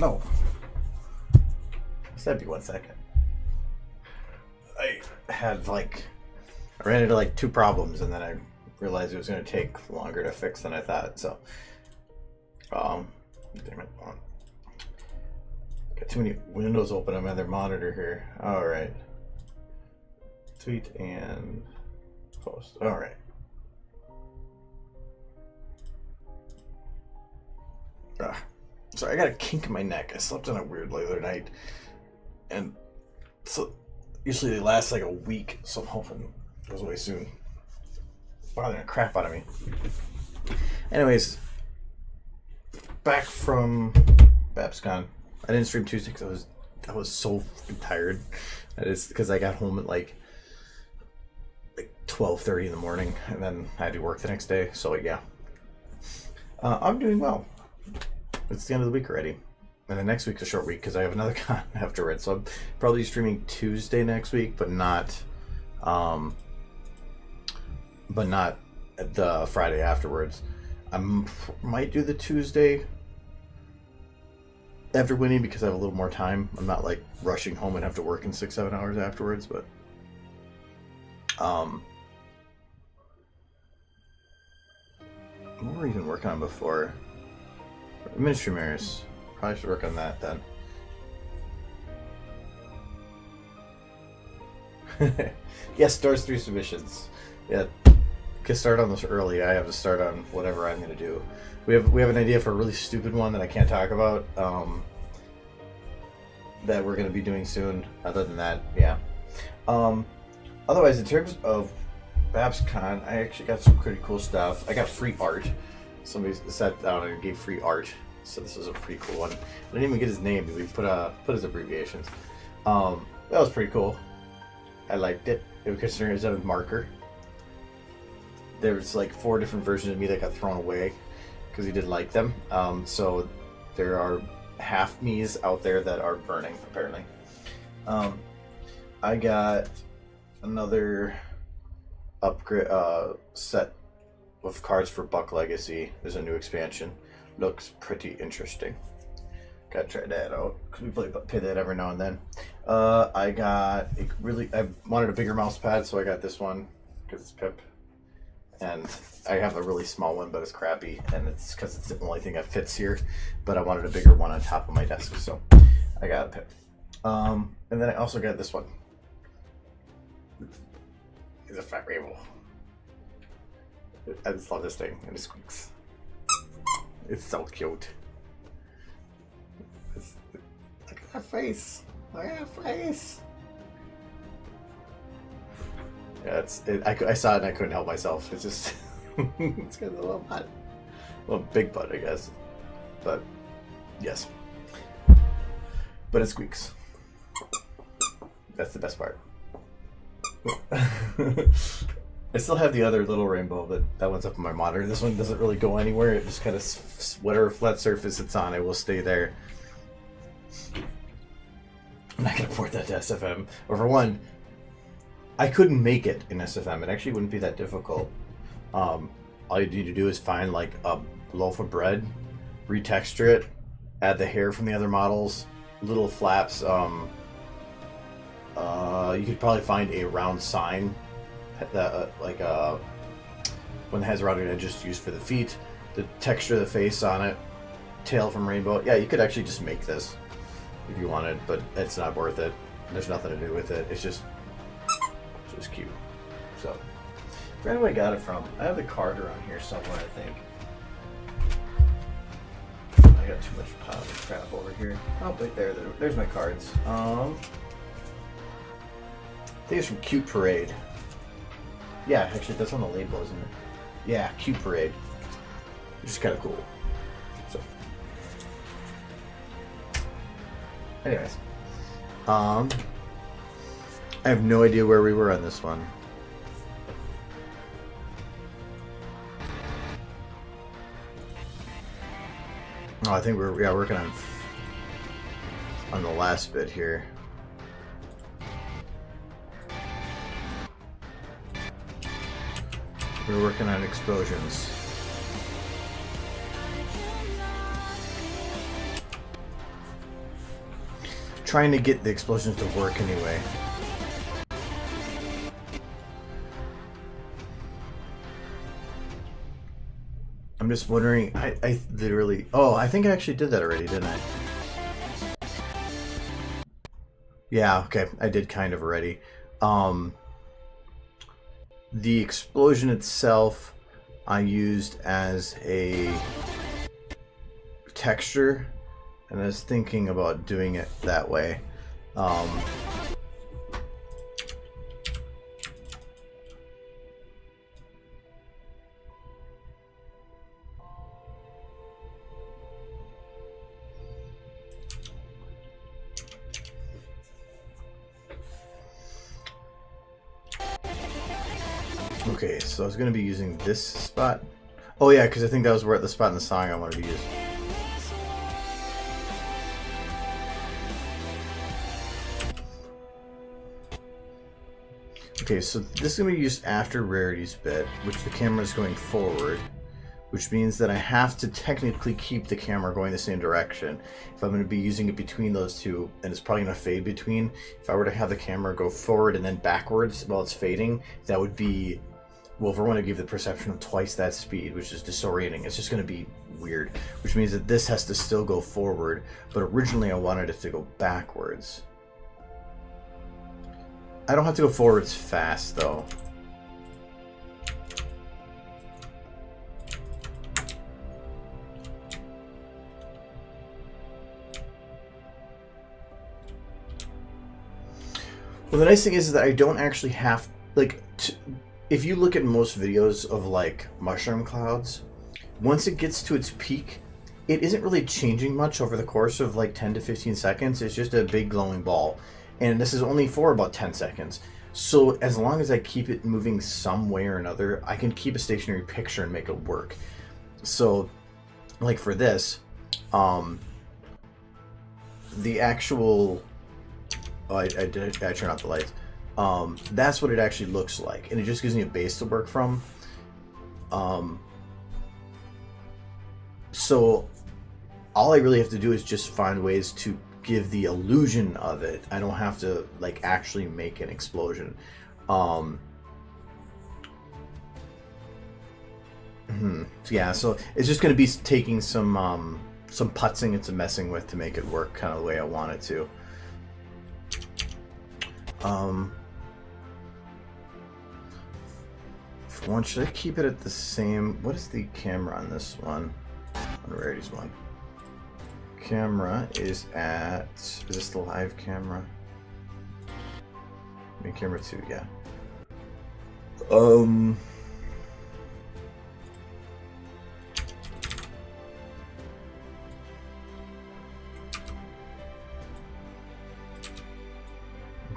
No. That'd be 1 second. I ran into like 2 problems, and then I realized it was going to take longer to fix than I thought. So, damn it. Got too many windows open on my other monitor here. All right. Tweet and post. All right. Sorry, I got a kink in my neck. I slept on it weird the other night, and so usually they last like a week. So I'm hoping it goes away soon. Bothering the crap out of me. Anyways, back from BabsCon. I didn't stream Tuesday because I was so fucking tired. That is because I got home at like 12:30 in the morning, and then I had to work the next day. So yeah, I'm doing well. It's the end of the week already, and the next week's a short week because I have another con afterwards. So I'm probably streaming Tuesday next week, but not the Friday afterwards. I might do the Tuesday after Winnie because I have a little more time. I'm not like rushing home and have to work in 6-7 hours afterwards, but what were we even working on before? Ministry mirrors. Probably should work on that then. Yes, doors 3 submissions. Yeah, get started on this early. I have to start on whatever I'm gonna do. We have an idea for a really stupid one that I can't talk about. That we're gonna be doing soon. Other than that, yeah. Otherwise, in terms of BabsCon, I actually got some pretty cool stuff. I got free art. Somebody sat down and gave free art, so this was a pretty cool one. I didn't even get his name. We put his abbreviations. That was pretty cool. I liked it. It was considering it was done with marker. There's like 4 different versions of me that got thrown away because he didn't like them. So there are half me's out there that are burning apparently. I got another upgrade set with cards for Buck Legacy. There's a new expansion. Looks pretty interesting. Gotta try that out because we play that every now and then. I wanted a bigger mouse pad, so I got this one because it's Pip. And I have a really small one, but it's crappy, and it's because it's the only thing that fits here. But I wanted a bigger one on top of my desk, so I got a Pip. And then I also got this one. It's a fat rainbow. I just love this thing, and it squeaks. It's so cute. Look at that face. Look at that face. Yeah, I saw it and I couldn't help myself. It's just, it's got a little butt. A little big butt, I guess. But, yes. But it squeaks. That's the best part. I still have the other little rainbow, but that one's up on my monitor. This one doesn't really go anywhere. It just kind of, whatever flat surface it's on, it will stay there. I'm not going to port that to SFM. Or for one, I couldn't make it in SFM. It actually wouldn't be that difficult. All you need to do is find like a loaf of bread, retexture it, add the hair from the other models, little flaps. You could probably find a round sign that one that has rounded edges used for the feet, the texture of the face on it, tail from Rainbow. Yeah, you could actually just make this if you wanted, but it's not worth it. There's nothing to do with it. It's just cute. So, I forgot who I got it from. I have the card around here somewhere, I think. I got too much pile of crap over here. Oh, wait, there's my cards. I think it's from Cute Parade. Yeah, actually, that's on the label, isn't it? Yeah, Cute Parade. Which is kind of cool. So, anyways, I have no idea where we were on this one. Oh, I think we're working on the last bit here. We're working on explosions. trying to get the explosions to work anyway. I'm just wondering, I literally... Oh, I think I actually did that already, didn't I? Yeah, okay, I did kind of already. The explosion itself I used as a texture, and I was thinking about doing it that way. Okay, so I was going to be using this spot. Oh yeah, because I think that was where the spot in the song I wanted to use. Okay, so this is going to be used after Rarity's bit, which the camera is going forward, which means that I have to technically keep the camera going the same direction. If I'm going to be using it between those two, and it's probably going to fade between, if I were to have the camera go forward and then backwards while it's fading, that would be... Well, if I want to give the perception of twice that speed, which is disorienting, it's just going to be weird. Which means that this has to still go forward, but originally I wanted it to go backwards. I don't have to go forwards fast, though. Well, the nice thing is that I don't actually have, like... If you look at most videos of like mushroom clouds, once it gets to its peak, it isn't really changing much over the course of like 10 to 15 seconds. It's just a big glowing ball. And this is only for about 10 seconds. So as long as I keep it moving some way or another, I can keep a stationary picture and make it work. So like for this, the actual... Oh, I turned off the lights. That's what it actually looks like, and it just gives me a base to work from. So all I really have to do is just find ways to give the illusion of it. I don't have to like actually make an explosion. Yeah, so it's just going to be taking some putzing and some messing with to make it work kind of the way I want it to. For one, should I keep it at the same... What is the camera on this one? On Rarity's one. Camera is at... Is this the live camera? Main camera 2, yeah.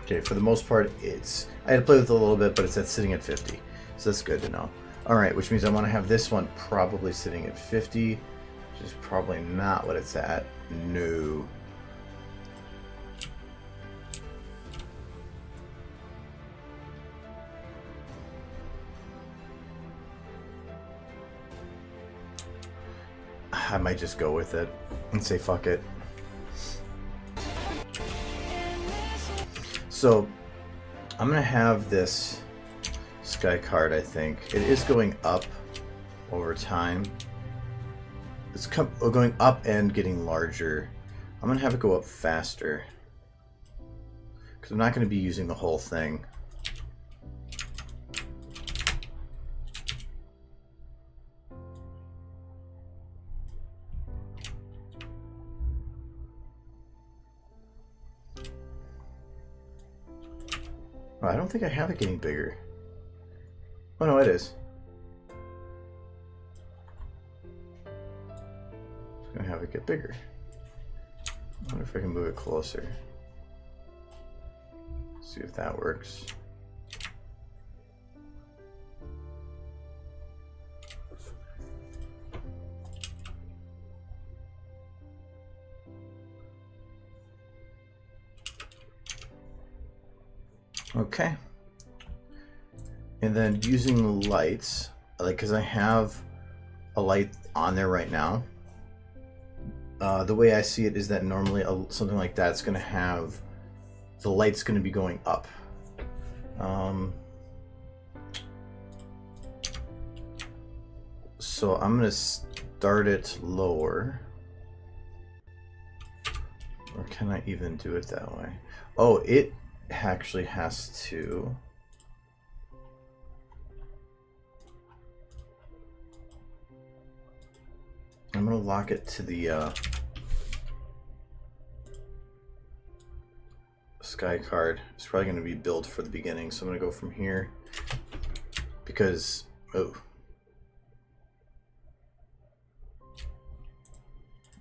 Okay, for the most part, it's... I had to play with it a little bit, but it's sitting at 50. So that's good to know. Alright, which means I want to have this one probably sitting at 50, which is probably not what it's at. No. I might just go with it and say fuck it. So, I'm going to have this sky card, I think. It is going up over time. It's going up and getting larger. I'm going to have it go up faster, because I'm not going to be using the whole thing. Oh, I don't think I have it getting bigger. Oh no, it is. Just gonna have it get bigger. I wonder if I can move it closer. See if that works. Okay. And then using lights, like, because I have a light on there right now. the way I see it is that normally something like that's going to have the light's going to be going up. So I'm going to start it lower. Or can I even do it that way? Oh, it actually has to... I'm going to lock it to the sky card. It's probably going to be built for the beginning, so I'm going to go from here because... Oh.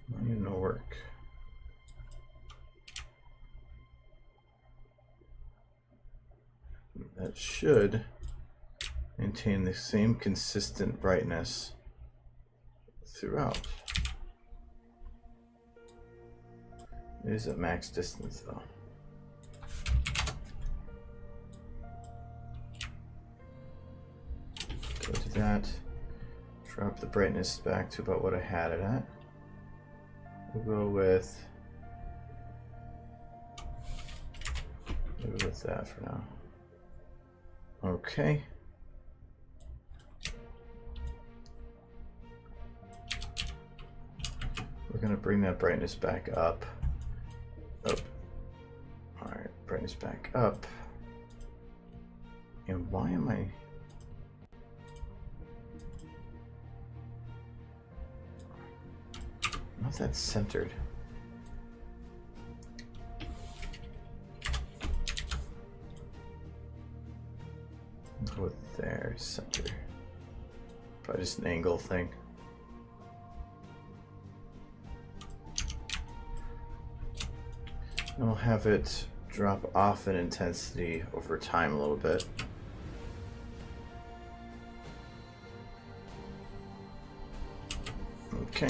Not even gonna work. That should maintain the same consistent brightness throughout. It is at max distance though. Go to that. Drop the brightness back to about what I had it at. We'll go with that for now. Okay. We're gonna bring that brightness back up. Oh. All right, brightness back up. And why am I? Not that centered. Go with there, center. Probably just an angle thing. And I'll have it drop off in intensity over time a little bit. Okay.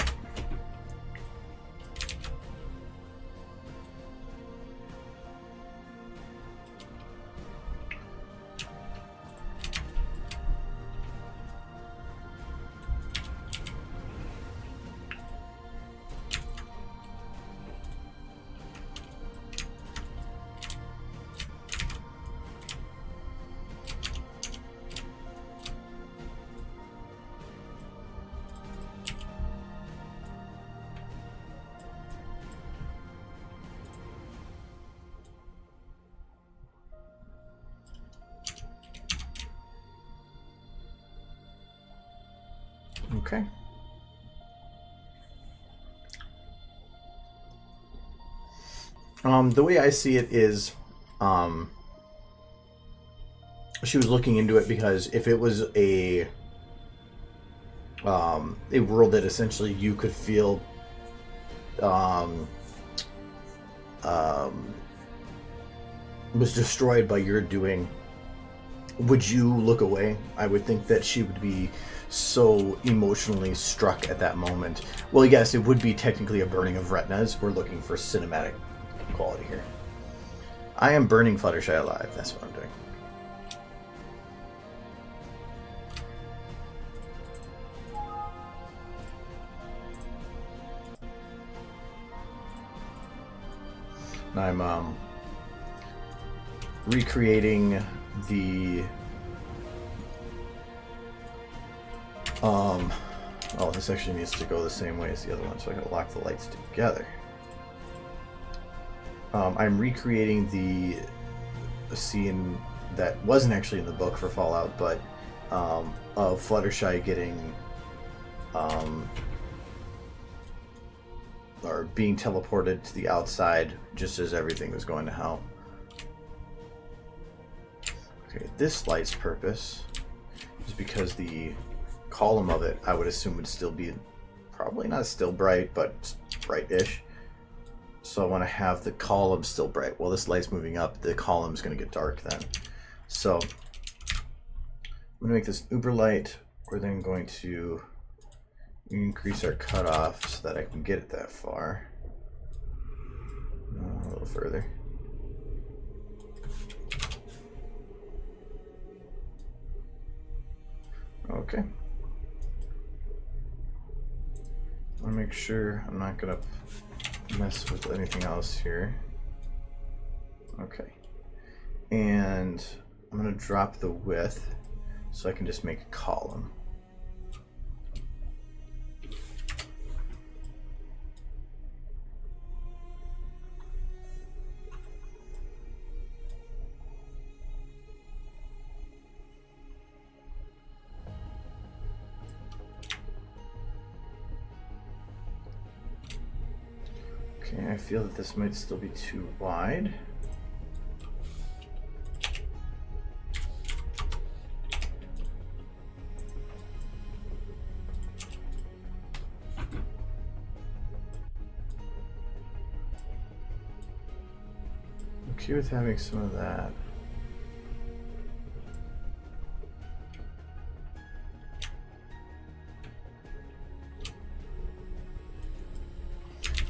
Okay. The way I see it is, she was looking into it because if it was a world that essentially you could feel, was destroyed by your doing, would you look away? I would think that she would be so emotionally struck at that moment. Well, yes, it would be technically a burning of retinas. We're looking for cinematic quality here. I am burning Fluttershy alive. That's what I'm doing. I'm recreating the oh, this actually needs to go the same way as the other one, so I gotta lock the lights together. I'm recreating the scene that wasn't actually in the book for Fallout, but of Fluttershy getting or being teleported to the outside just as everything was going to hell. Okay, this light's purpose is because the column of it, I would assume, would still be probably not still bright, but bright-ish. So I want to have the column still bright. Well, this light's moving up, the column's going to get dark then. So I'm going to make this uber light. We're then going to increase our cutoff so that I can get it that far. A little further. Okay. want to make sure I'm not going to mess with anything else here. Okay. And I'm going to drop the width so I can just make a column. Okay, I feel that this might still be too wide. Okay with having some of that.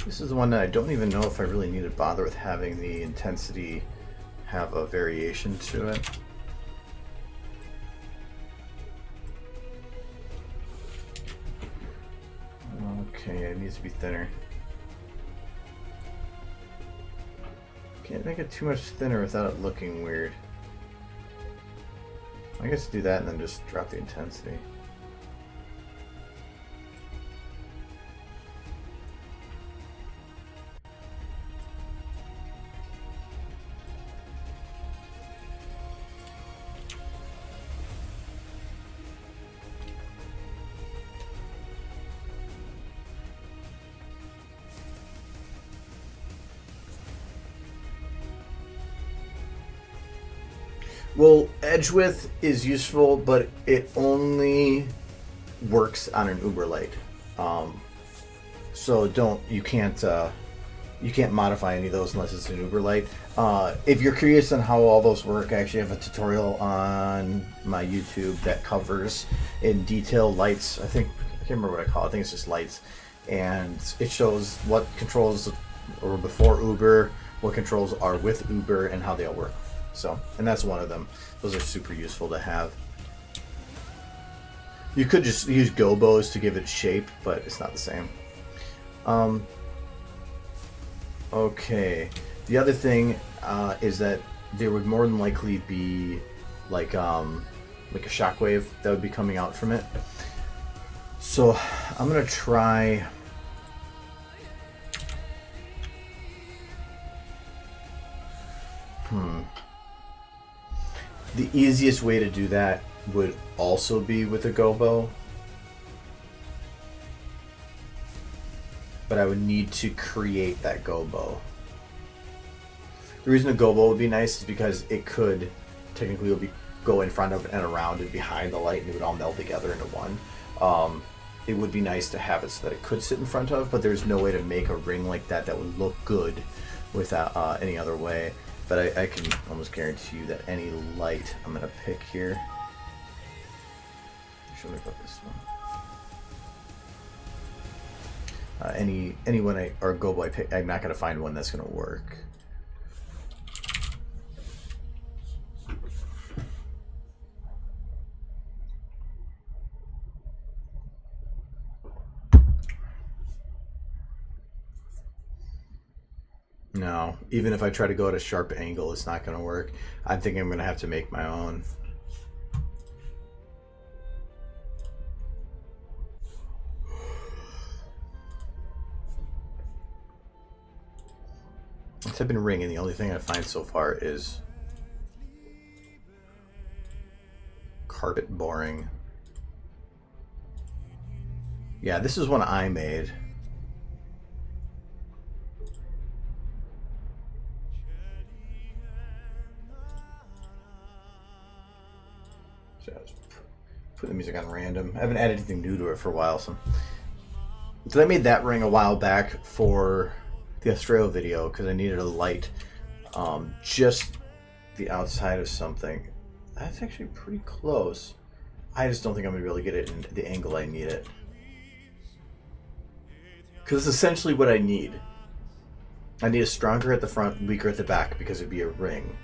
This is the one that I don't even know if I really need to bother with having the intensity have a variation to it. Okay, it needs to be thinner. Can't make it too much thinner without it looking weird. I guess do that and then just drop the intensity. Well, edge width is useful, but it only works on an Uber light. So you can't modify any of those unless it's an Uber light. If you're curious on how all those work, I actually have a tutorial on my YouTube that covers in detail lights. I can't remember what I call it. I think it's just lights, and it shows what controls are before Uber, what controls are with Uber, and how they all work. So, and that's one of them. Those are super useful to have. You could just use gobos to give it shape, but it's not the same. Okay. The other thing is that there would more than likely be like a shockwave that would be coming out from it. So I'm gonna try. The easiest way to do that would also be with a gobo, but I would need to create that gobo. The reason a gobo would be nice is because it could technically go in front of and around and behind the light, and it would all meld together into one. It would be nice to have it so that it could sit in front of, but there's no way to make a ring like that that would look good without any other way. But I can almost guarantee you that any light I'm going to pick here. Should we put this one? Any one or gobo I pick, I'm not going to find one that's going to work. No, even if I try to go at a sharp angle, it's not going to work. I think I'm going to have to make my own. I type in ring, and the only thing I find so far is carpet boring. Yeah, this is one I made. Put the music on random. I haven't added anything new to it for a while, so I made that ring a while back for the Australia video because I needed a light just the outside of something. That's actually pretty close. I just don't think I'm gonna be able to get it in the angle I need it, because it's essentially what I need. I need a stronger at the front, weaker at the back, because it'd be a ring.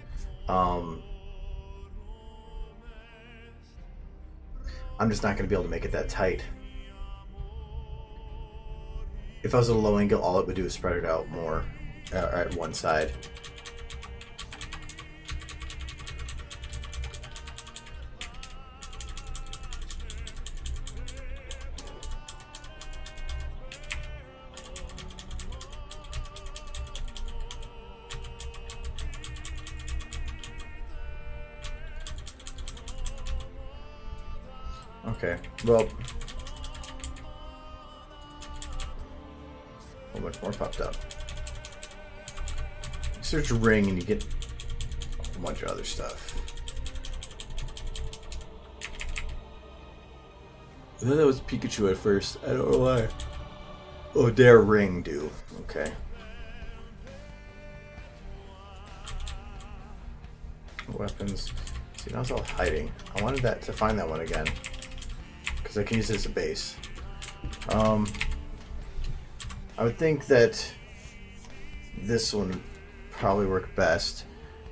I'm just not going to be able to make it that tight. if I was at a low angle, all it would do is spread it out more at one side. Okay, well, a whole bunch more popped up. Search ring and you get a bunch of other stuff. I thought that was Pikachu at first. I don't know why. Oh, dare ring do. Okay. Weapons. See, now it's all hiding. I wanted that to find that one again. Because I can use it as a base. I would think that this one would probably work best.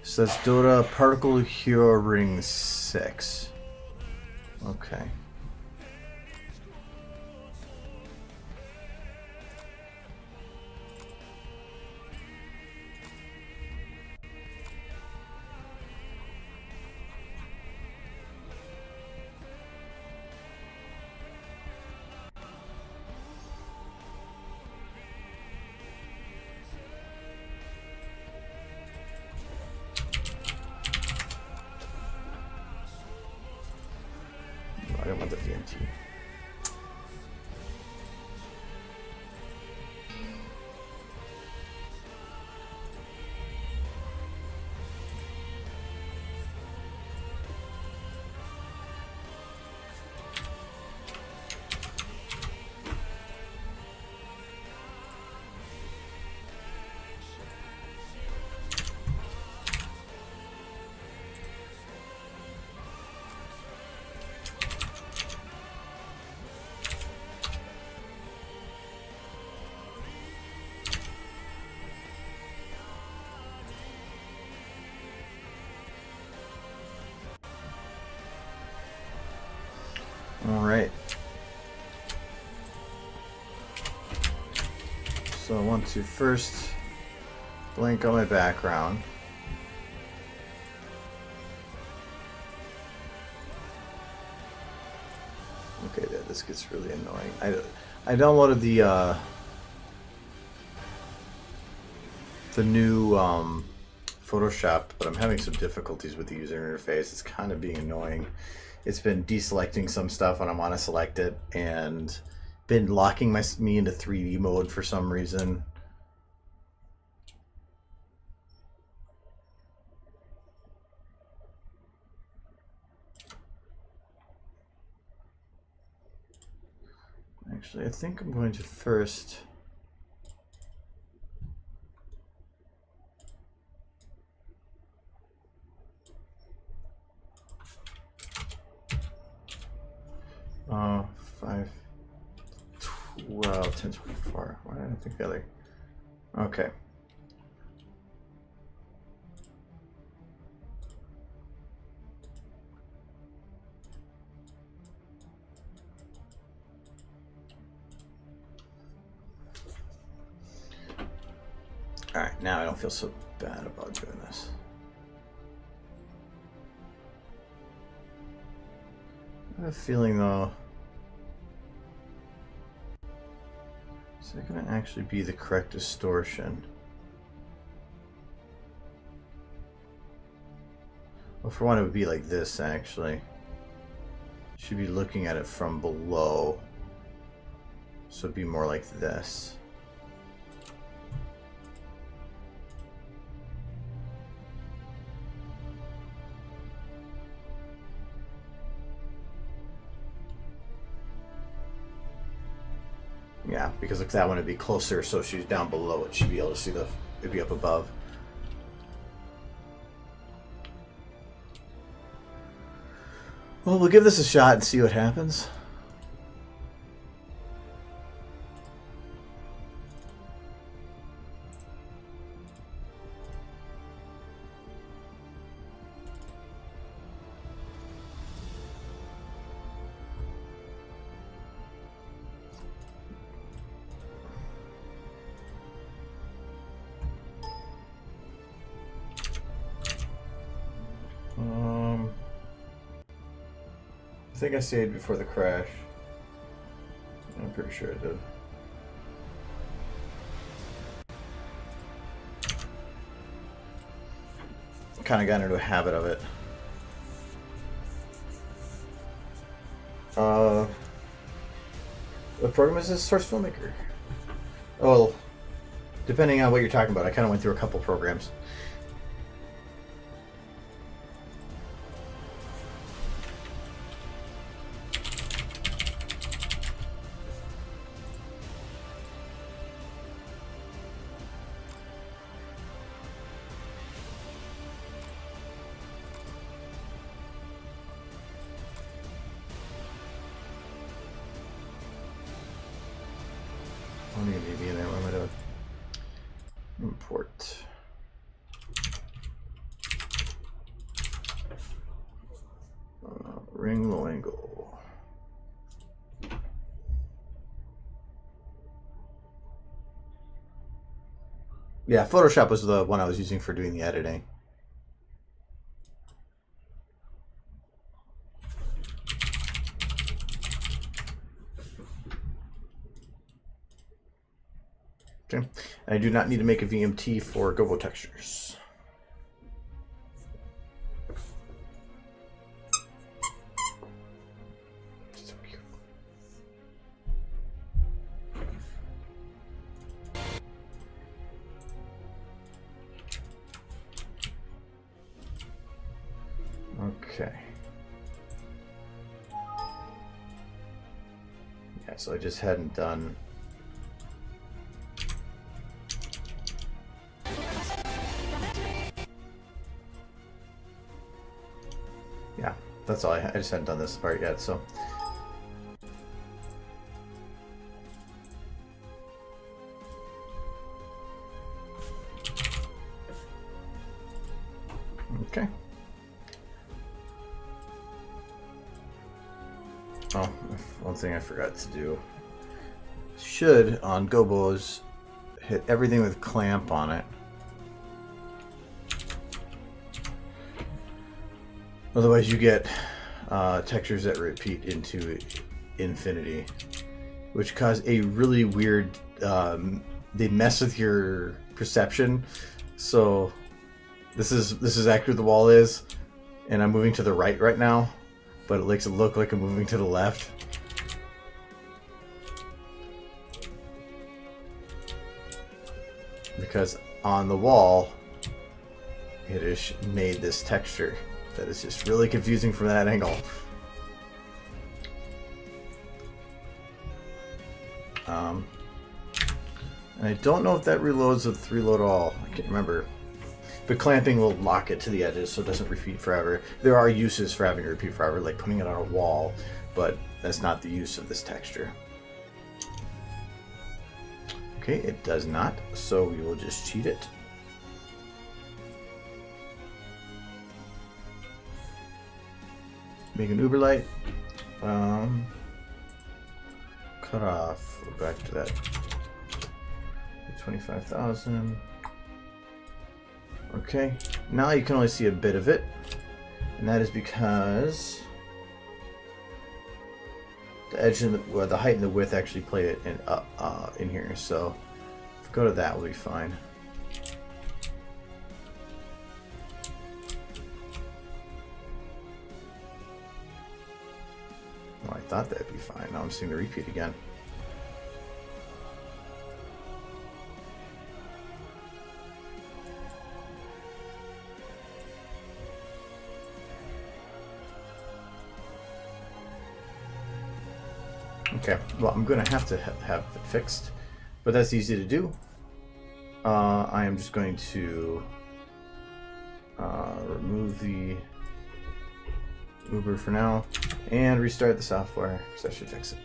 So that's Dota Particle Hero Ring 6. Okay. I don't want the VMT. All right. So I want to first blank on my background. Okay, this gets really annoying. I downloaded the new Photoshop, but I'm having some difficulties with the user interface. It's kind of being annoying. It's been deselecting some stuff when I want to select it, and been locking me into 3D mode for some reason. Actually, I think I'm going to first Oh, 5, 12, 10, 24. Why did I think the other? Okay. All right, now I don't feel so bad about doing this. I have a feeling though, is that going to actually be the correct distortion? Well, for one, it would be like this actually. Should be looking at it from below, so it'd be more like this. Yeah, because like that one would be closer, so she's down below. It should be able to see it'd be up above. Well, we'll give this a shot and see what happens. think I saved before the crash. I'm pretty sure I did. Kind of got into a habit of it. What program is this? Source Filmmaker. Oh, depending on what you're talking about, I kind of went through a couple programs. Maybe in there. What am I doing? Import. Ring low angle. Yeah, Photoshop was the one I was using for doing the editing. Okay, and I do not need to make a VMT for Gobo textures. So cute. Okay. Yeah, so I just hadn't done. Yeah, that's all I just hadn't done this part yet, so. Okay. Oh, one thing I forgot to do. Should, on Gobos, hit everything with clamp on it. Otherwise you get textures that repeat into infinity, which cause a really weird, they mess with your perception. So this is actually the wall is, and I'm moving to the right now, but it makes it look like I'm moving to the left. Because on the wall, it has made this texture that is just really confusing from that angle. And I don't know if that reloads with reload all. I can't remember. But clamping will lock it to the edges so it doesn't repeat forever. There are uses for having it repeat forever, like putting it on a wall, but that's not the use of this texture. Okay, it does not, so we will just cheat it. Make an Uber light. Cut off. Go back to that. 25,000. Okay. Now you can only see a bit of it, and that is because the edge and the height and the width actually play it in here. So if we go to that, we'll be fine. Well, I thought that'd be fine. Now I'm seeing the repeat again. Okay, well, I'm going to have have it fixed, but that's easy to do. I am just going to remove the Uber for now and restart the software, because that should fix it.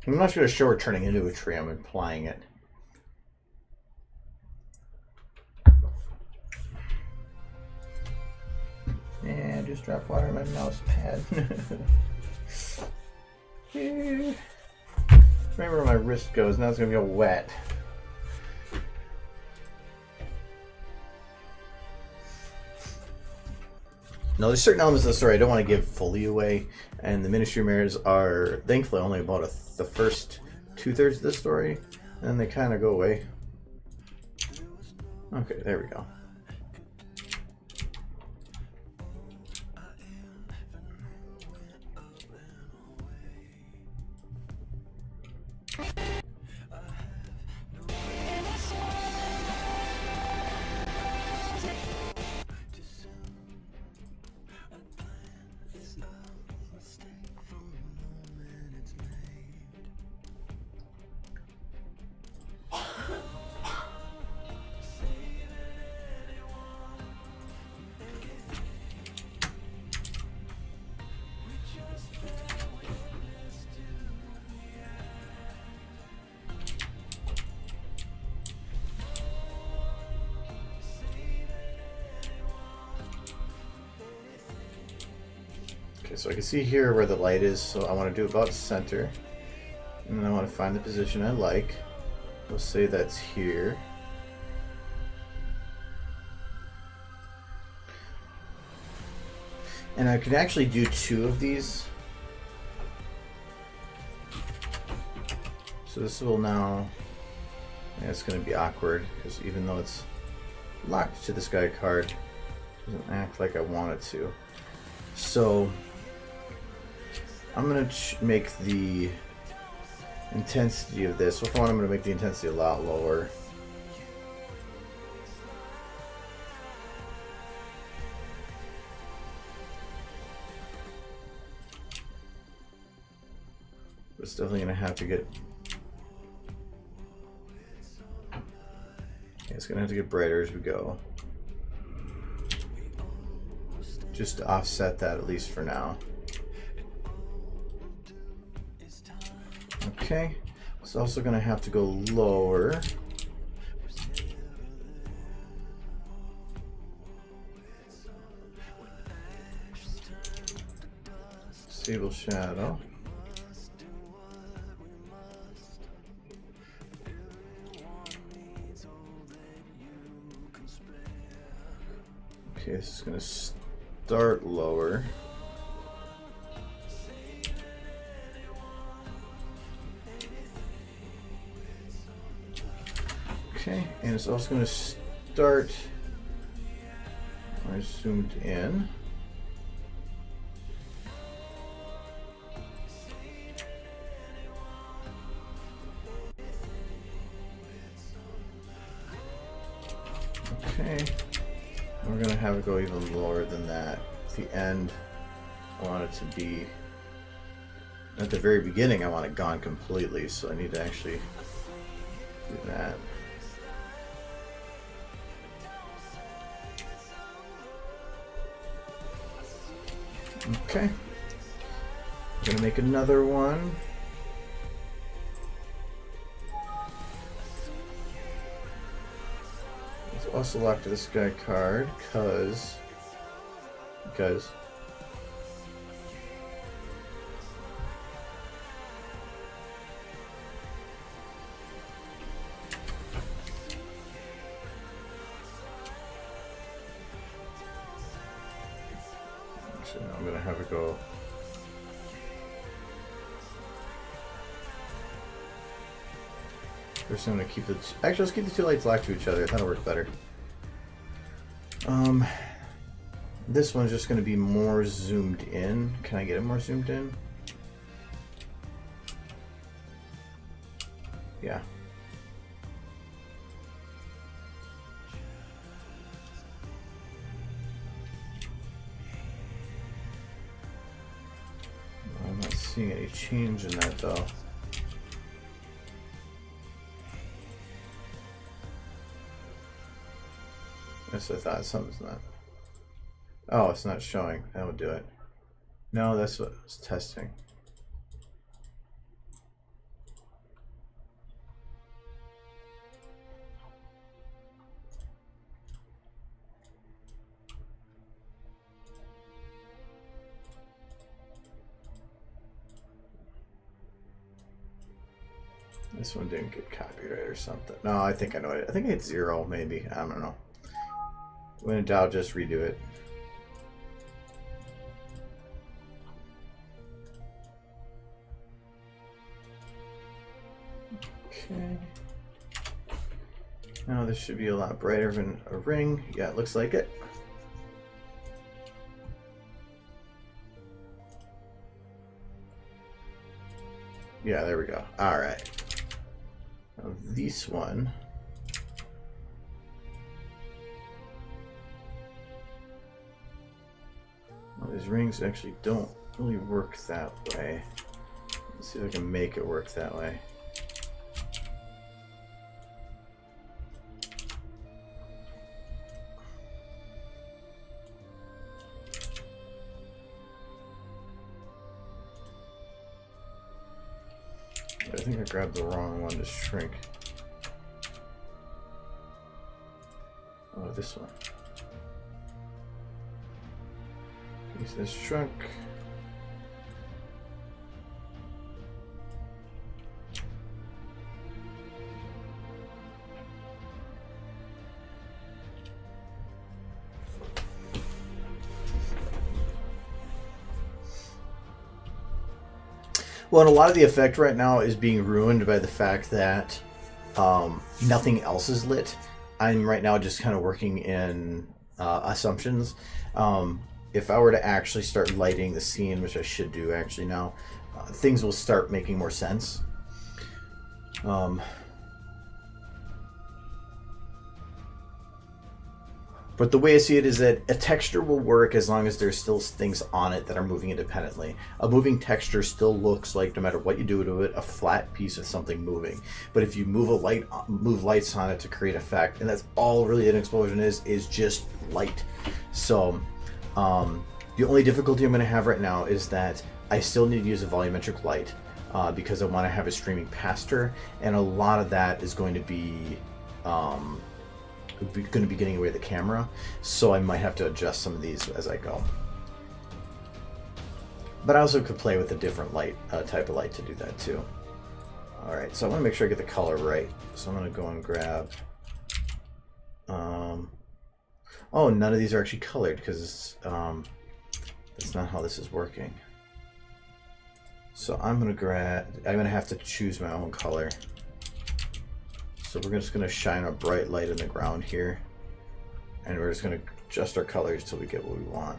I'm not going to show her turning into a tree, I'm implying it. And just drop water on my mouse pad. Remember where my wrist goes. Now it's gonna be all wet. No, there's certain elements of the story I don't want to give fully away, and the Ministry of Mirrors are thankfully only about the first 2/3 of the story, and they kind of go away. Okay, there we go. Okay, so I can see here where the light is, so I want to do about center. And then I want to find the position I like. We'll say that's here. And I can actually do 2 of these. So this will now, yeah, it's going to be awkward because even though it's locked to the sky card, it doesn't act like I want it to. So I'm going to make the intensity of this. So for one, I'm going to make the intensity a lot lower. But it's definitely going to have to get... Yeah, it's going to have to get brighter as we go. Just to offset that, at least for now. Okay, it's also going to have to go lower. Stable shadow. Okay, this is going to start lower. Okay, and it's also going to start, I zoomed in. Okay, and we're going to have it go even lower than that. At the end, I want it to be, at the very beginning I want it gone completely, so I need to actually do that. Okay, I'm gonna make another one. It's also locked to the sky card because actually, no, I'm gonna have it go. First, I'm gonna keep the. Actually, let's keep the 2 lights locked to each other. That'll work better. This one's just gonna be more zoomed in. Can I get it more zoomed in? Yeah. I'm not seeing any change in that though. Yes, I thought something's not. Oh, it's not showing. That would do it. No, that's what it's testing. This one didn't get copyright or something. No, I think I know it. I think it's 0, maybe. I don't know. When in doubt, just redo it. Okay. Now this should be a lot brighter than a ring. Yeah, it looks like it. Yeah, there we go. All right. Now this one. Well, these rings actually don't really work that way. Let's see if I can make it work that way. I think I grabbed the wrong one to shrink. Oh, this one. Use this shrunk. Well, and a lot of the effect right now is being ruined by the fact that nothing else is lit. I'm right now just kind of working in assumptions. If I were to actually start lighting the scene, which I should do actually now, things will start making more sense. But the way I see it is that a texture will work as long as there's still things on it that are moving independently. A moving texture still looks like, no matter what you do to it, a flat piece of something moving. But if you move lights on it to create effect, and that's all really an explosion is just light. So the only difficulty I'm going to have right now is that I still need to use a volumetric light because I want to have it streaming past her, and a lot of that is going to be getting away the camera, so I might have to adjust some of these as I go. But I also could play with a different light type of light to do that too. All right, so I want to make sure I get the color right. So I'm going to go and grab. Oh, none of these are actually colored because that's not how this is working. So I'm going to have to choose my own color. So we're just going to shine a bright light in the ground here, and we're just going to adjust our colors till we get what we want.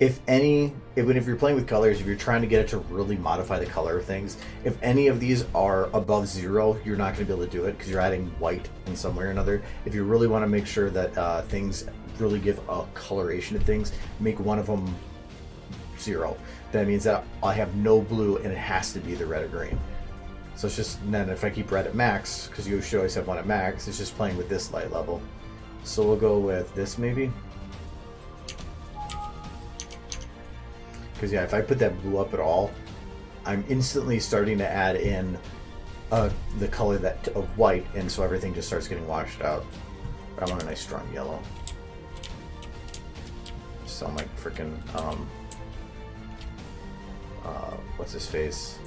If you're playing with colors, if you're trying to get it to really modify the color of things, if any of these are above 0, you're not going to be able to do it because you're adding white in some way or another. If you really want to make sure that things really give a coloration to things, make one of them 0. That means that I have no blue and it has to be the red or green. So it's just, then if I keep red at max, because you should always have one at max, it's just playing with this light level. So we'll go with this maybe. Because yeah, if I put that blue up at all, I'm instantly starting to add in the color of white, and so everything just starts getting washed out. But I want a nice strong yellow. Sound like freaking what's his face?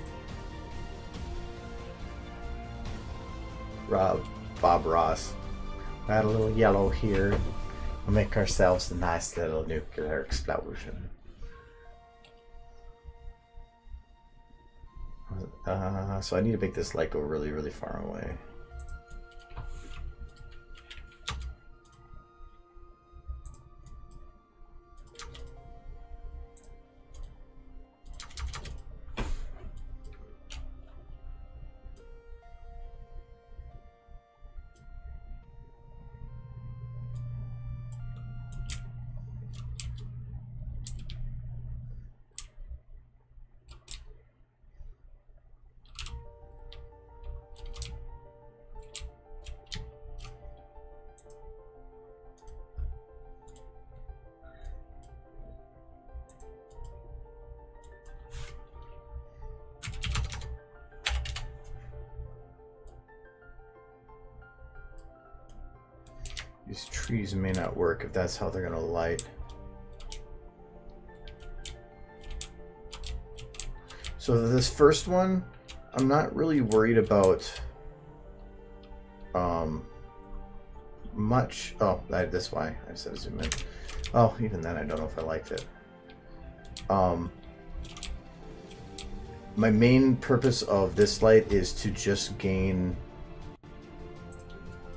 Bob Ross. Add a little yellow here. We'll make ourselves a nice little nuclear explosion. So I need to make this light go really, really far away. These trees may not work if that's how they're gonna light. So this first one, I'm not really worried about much. Oh, this why I said zoom in. Oh, even then I don't know if I liked it. My main purpose of this light is to just gain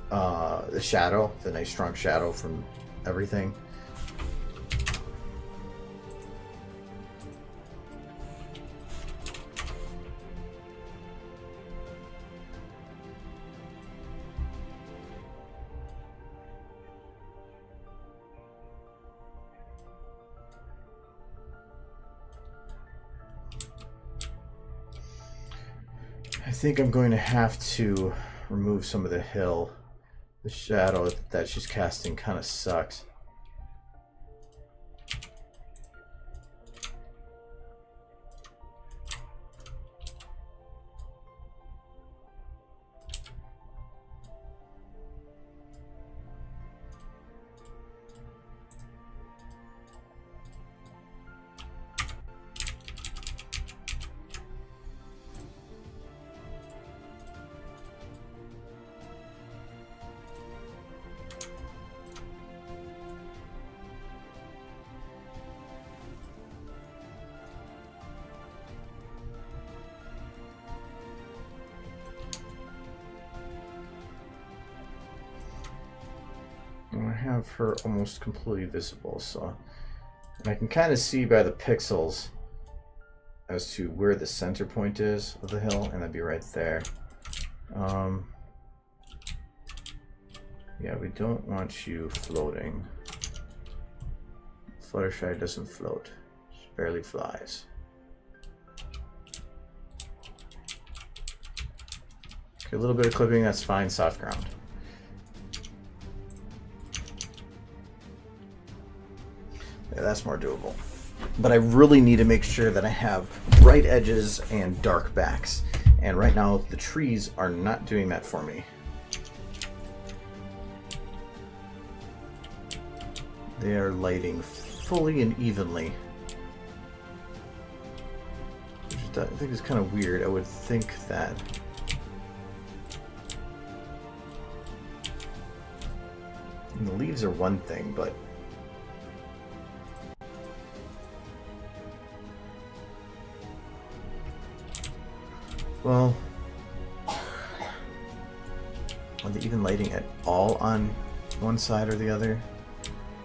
the shadow, the nice strong shadow from everything. I think I'm going to have to remove some of the hill. The shadow that she's casting kind of sucks. I have her almost completely visible, so and I can kind of see by the pixels as to where the center point is of the hill, and that'd be right there. Yeah, we don't want you floating. Fluttershy doesn't float; she barely flies. Okay, a little bit of clipping, that's fine. Soft ground. Yeah, that's more doable. But I really need to make sure that I have bright edges and dark backs. And right now, the trees are not doing that for me. They are lighting fully and evenly. Which I think is kind of weird. I would think that... And the leaves are one thing, but... Well, are they even lighting at all on one side or the other?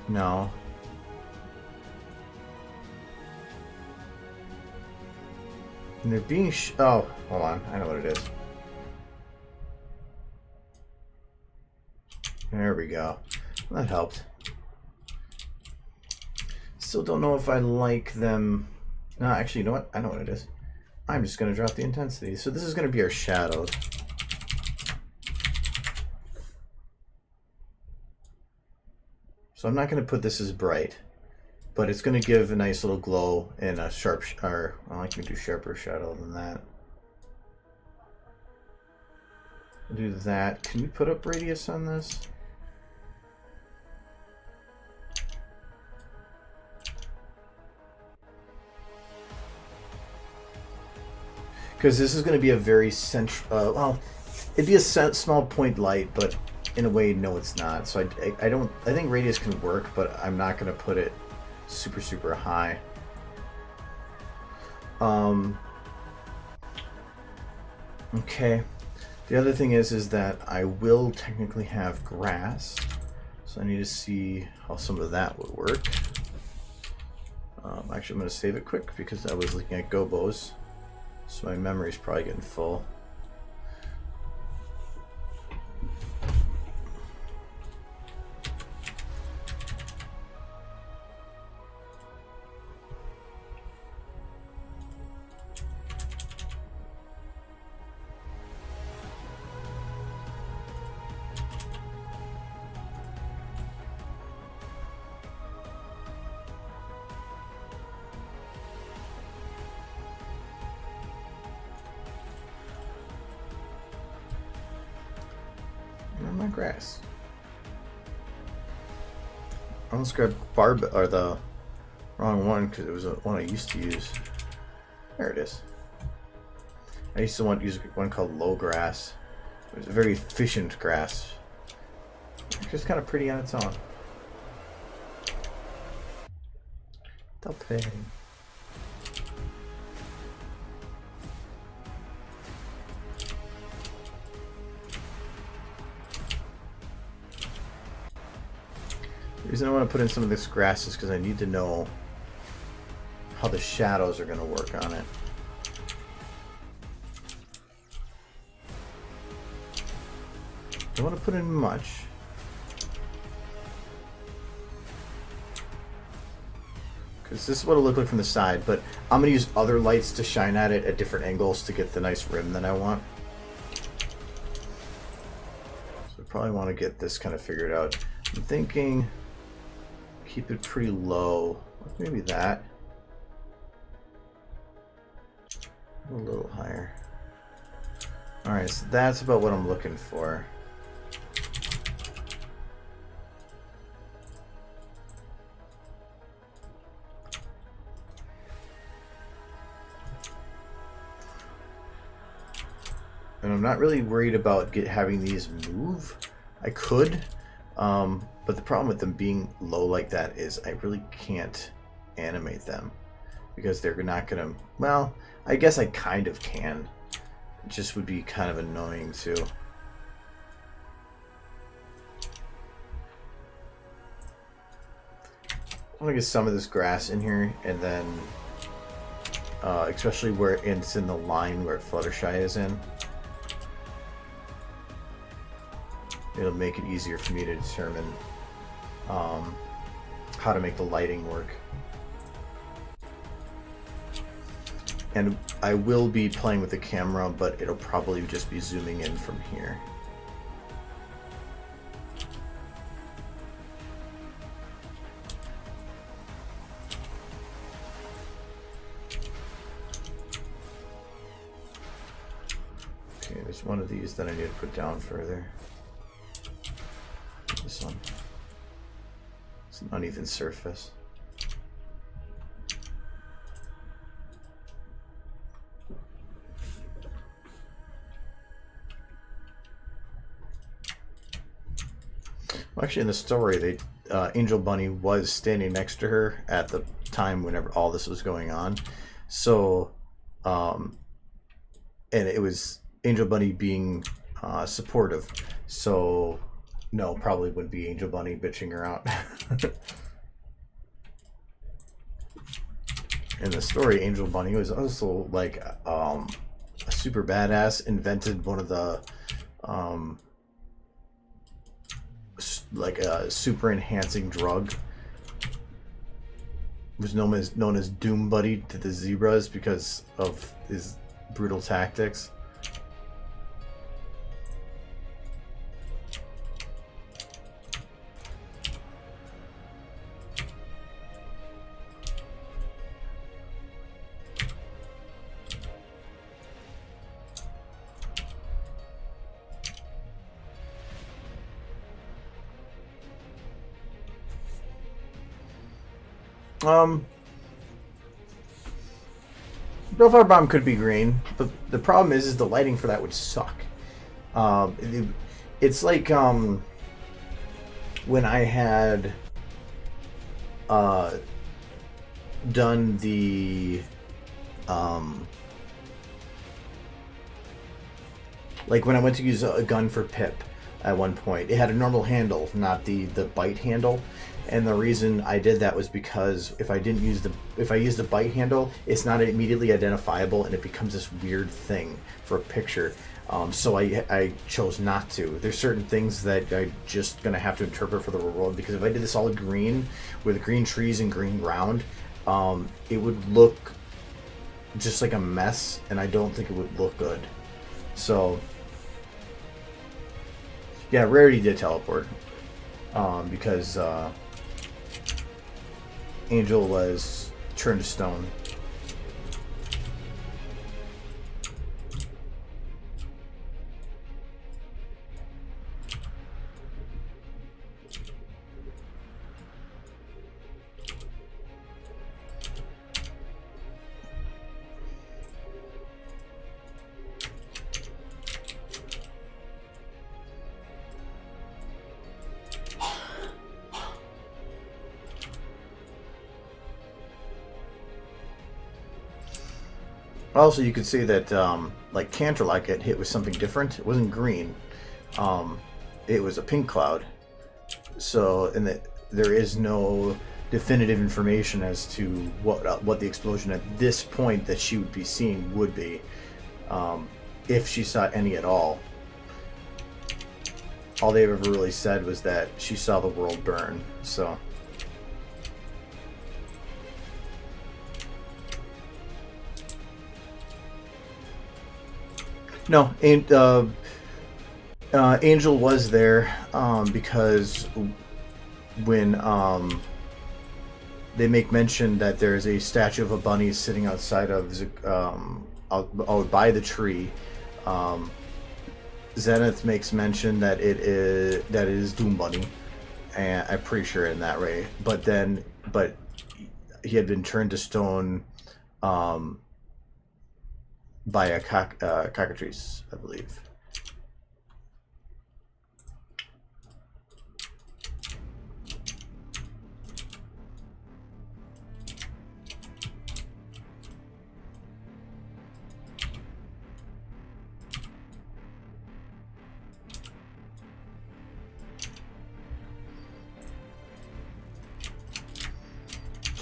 No. And they're being oh, hold on. I know what it is. There we go. That helped. Still don't know if I like them. No, actually, you know what? I know what it is. I'm just going to drop the intensity. So this is going to be our shadow. So I'm not going to put this as bright, but it's going to give a nice little glow and a sharp, or well, I can do sharper shadow than that. I'll do that. Can we put up radius on this? Because this is going to be a very central, well, it'd be a small point light, but in a way, no, it's not. So I think radius can work, but I'm not going to put it super, super high. Okay. The other thing is that I will technically have grass, so I need to see how some of that would work. Actually, I'm going to save it quick because I was looking at gobos. So my memory's probably getting full. My grass. I almost grabbed the wrong one because it was the one I used to use. There it is. I used to want to use one called low grass. It was a very efficient grass. It's just kind of pretty on its own. The reason I want to put in some of this grass is because I need to know how the shadows are going to work on it. Don't want to put in much. Because this is what it'll look like from the side, but I'm going to use other lights to shine at it at different angles to get the nice rim that I want. So I probably want to get this kind of figured out. I'm thinking keep it pretty low. Maybe that. A little higher. Alright, so that's about what I'm looking for. And I'm not really worried about having these move. I could, but the problem with them being low like that is I really can't animate them because they're not gonna, well, I guess I kind of can. It just would be kind of annoying too. I want to get some of this grass in here, and then especially where it's in the line where Fluttershy is in. It'll make it easier for me to determine how to make the lighting work. And I will be playing with the camera, but it'll probably just be zooming in from here. Okay, there's one of these that I need to put down further. This one. It's an uneven surface. Well, actually, in the story, Angel Bunny was standing next to her at the time whenever all this was going on. So, and it was Angel Bunny being supportive. So, no, probably wouldn't be Angel Bunny bitching her out. In the story, Angel Bunny was also like a super badass, invented one of the like a super enhancing drug. Was known as Doom Buddy to the zebras because of his brutal tactics. Bellfire Bomb could be green, but the problem is the lighting for that would suck. It's like when I had done the like when I went to use a gun for Pip at one point. It had a normal handle, not the bite handle. And the reason I did that was because if I used the bite handle, it's not immediately identifiable, and it becomes this weird thing for a picture. So I chose not to. There's certain things that I'm just gonna have to interpret for the real world, because if I did this all green with green trees and green ground, it would look just like a mess, and I don't think it would look good. So yeah, Rarity did teleport because Angel was turned to stone. Also, you could see that like Canterlot got hit with something different. It wasn't green. It was a pink cloud. So, and that there is no definitive information as to what the explosion at this point that she would be seeing would be, if she saw any at all. All they've ever really said was that she saw the world burn. So. No, Angel was there because when they make mention that there's a statue of a bunny sitting outside of out by the tree. Zenith makes mention that it is Doom Bunny, and I'm pretty sure in that way. But he had been turned to stone by a cockatrice, I believe.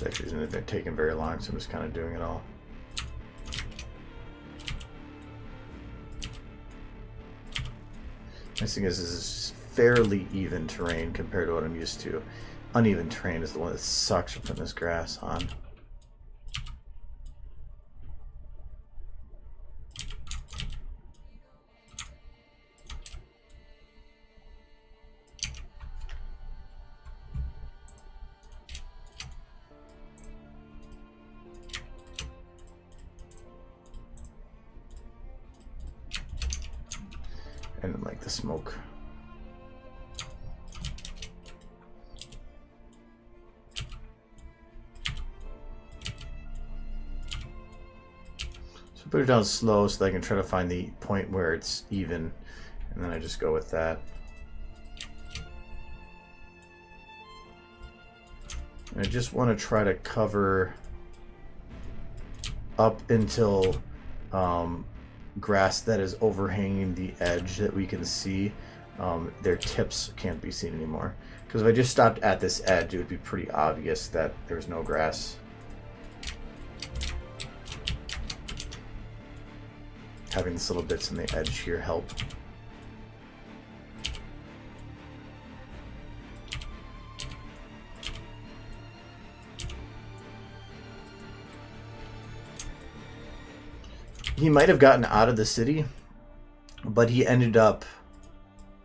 Actually isn't been taking very long, so I'm just kind of doing it all. Nice thing is, this is fairly even terrain compared to what I'm used to. Uneven terrain is the one that sucks from putting this grass on. And like the smoke. So put it down slow so that I can try to find the point where it's even, and then I just go with that. And I just want to try to cover up until grass that is overhanging the edge that we can see. Their tips can't be seen anymore. Because if I just stopped at this edge, it would be pretty obvious that there's no grass. Having these little bits on the edge here help. He might have gotten out of the city, but he ended up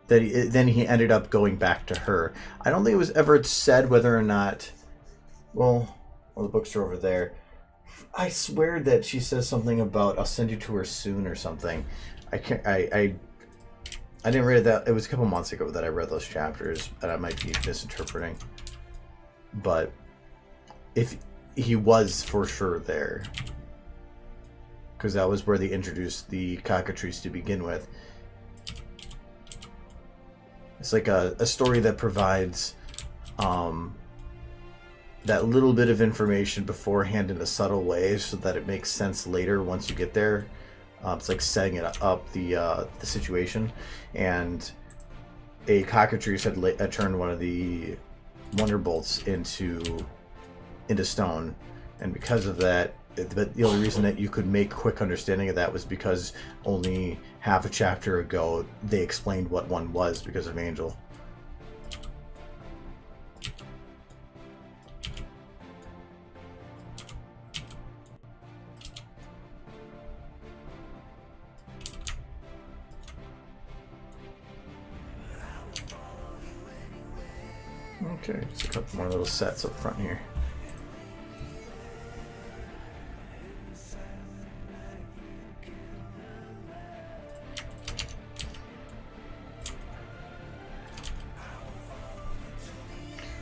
then he ended up going back to her. I don't think it was ever said whether or not. Well, the books are over there. I swear that she says something about I'll send you to her soon or something. I can't. I didn't read that. It was a couple months ago that I read those chapters, and I might be misinterpreting. But if he was for sure there. Because that was where they introduced the cockatrice to begin with. It's like a story that provides that little bit of information beforehand in a subtle way so that it makes sense later once you get there. It's like setting it up, the situation. And a cockatrice had turned one of the Wonderbolts into stone. And because of that, but the only reason that you could make quick understanding of that was because only half a chapter ago they explained what one was because of Angel. Okay, just a couple more little sets up front here.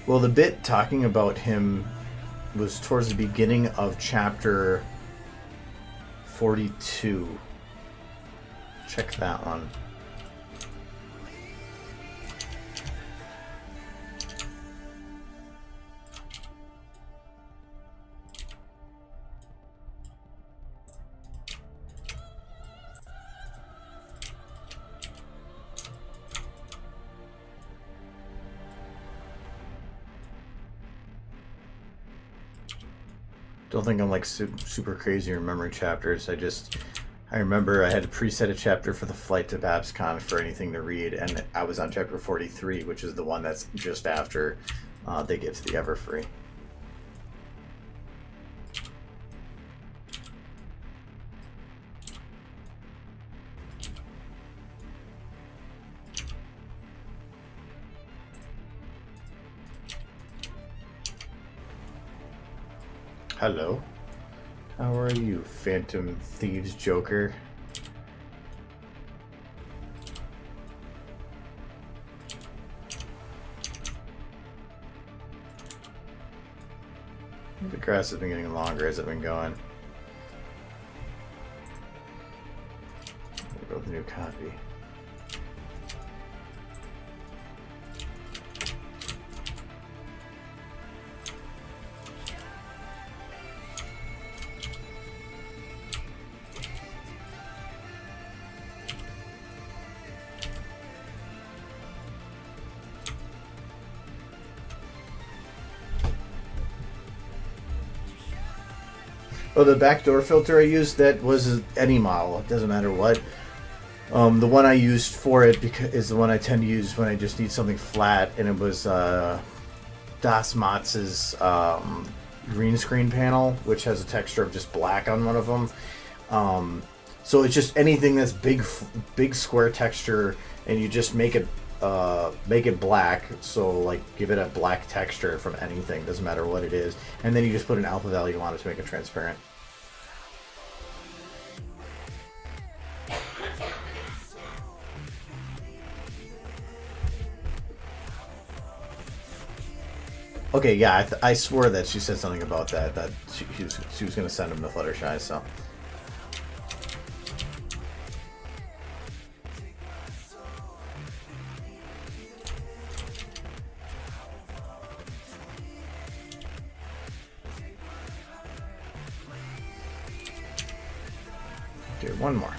Well, the bit talking about him was towards the beginning of chapter 42. Check that one. Don't think I'm like super crazy remembering chapters. I remember I had to preset a chapter for the flight to BabsCon for anything to read, and I was on chapter 43, which is the one that's just after they get to the Everfree. Hello. How are you, Phantom Thieves Joker? The grass has been getting longer as I've been going. I'll go with the new copy. Oh, the backdoor filter I used, that was any model. It doesn't matter what. The one I used for it is the one I tend to use when I just need something flat, and it was Das Matz's green screen panel, which has a texture of just black on one of them. So it's just anything that's big square texture, and you just make it black. So like give it a black texture from anything, doesn't matter what it is, and then you just put an alpha value on it to make it transparent. Okay, yeah, I swore that she said something about that she was going to send him to Fluttershy, so. Okay, one more.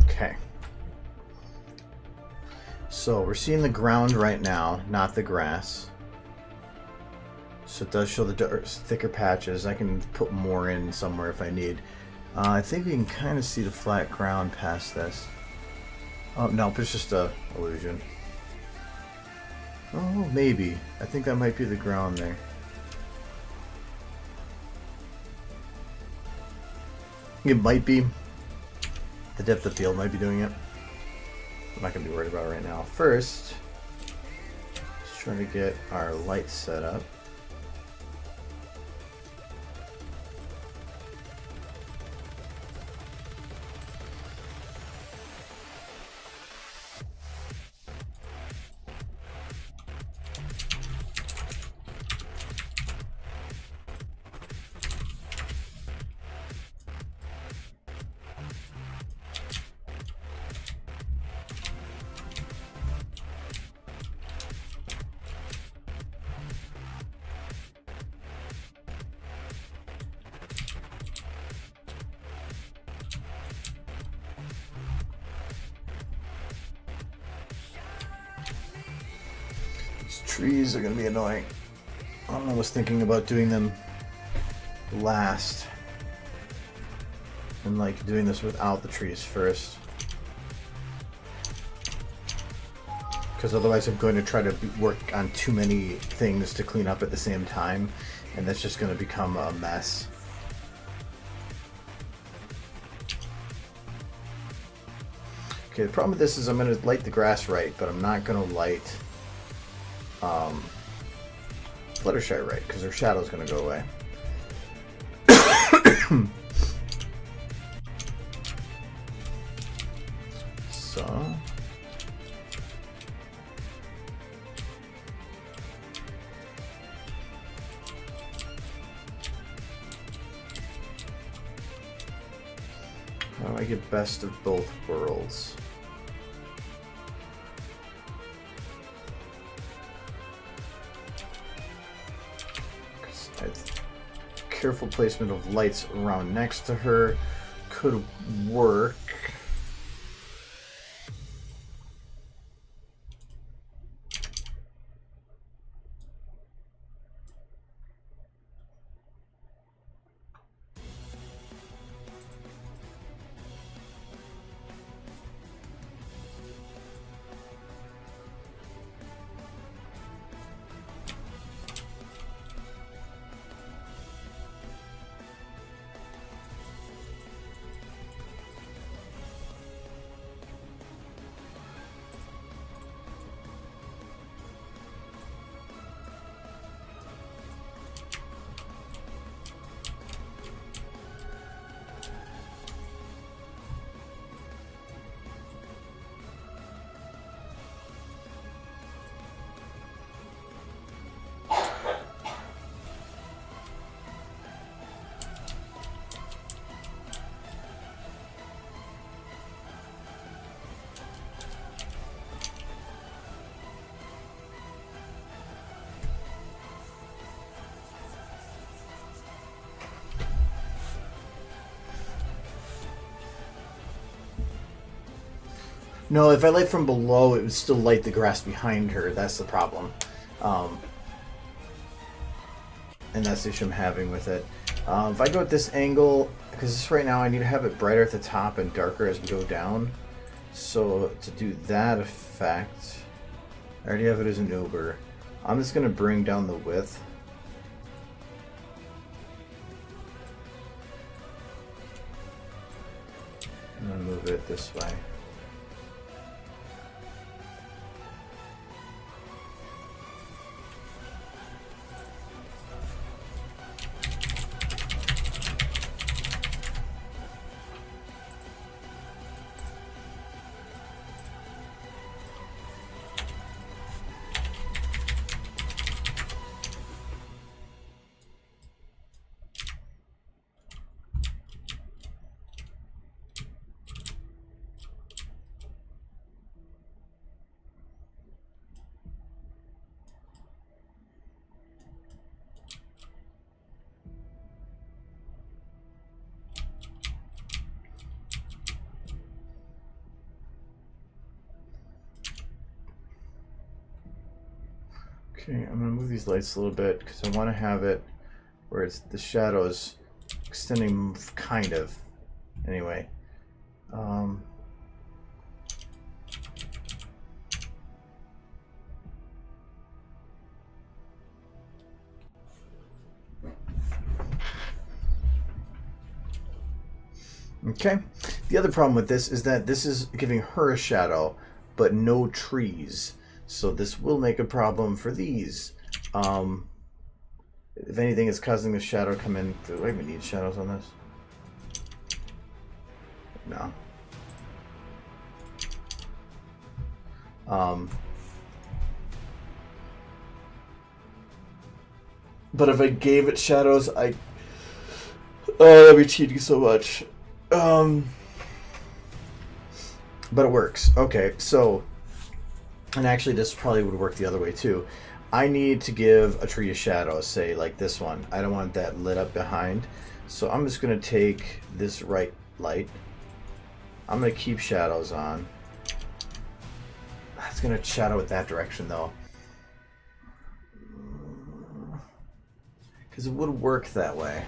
Okay. So we're seeing the ground right now, not the grass. So it does show the thicker patches. I can put more in somewhere if I need. I think we can kind of see the flat ground past this. Oh, no, it's just a illusion. Oh, maybe. I think that might be the ground there. It might be. The depth of field might be doing it. I'm not going to be worried about it right now. First, just trying to get our light set up. Trees are going to be annoying. I was thinking about doing them last and like doing this without the trees first, because otherwise I'm going to try to work on too many things to clean up at the same time, and that's just going to become a mess. Okay, the problem with this is I'm going to light the grass right, but I'm not going to light Fluttershy right, because her shadow's going to go away. So how do I get best of both worlds? careful placement of lights around next to her could work. No, if I light from below, it would still light the grass behind her. That's the problem. And that's the issue I'm having with it. If I go at this angle, because right now I need to have it brighter at the top and darker as we go down. So to do that effect, I already have it as an Uber. I'm just going to bring down the width. I'm going to move it this way. Okay, I'm going to move these lights a little bit because I want to have it where it's the shadows extending kind of. Anyway. Okay. The other problem with this is that this is giving her a shadow, but no trees. So this will make a problem for these. If anything, it's causing the shadow to come in. Do I even need shadows on this? No. But if I gave it shadows, oh, that'd be cheating so much. But it works. Okay, so, and actually this probably would work the other way too. I need to give a tree a shadow, say like this one. I don't want that lit up behind. So I'm just going to take this right light. I'm going to keep shadows on. It's going to shadow it that direction though. Because it would work that way.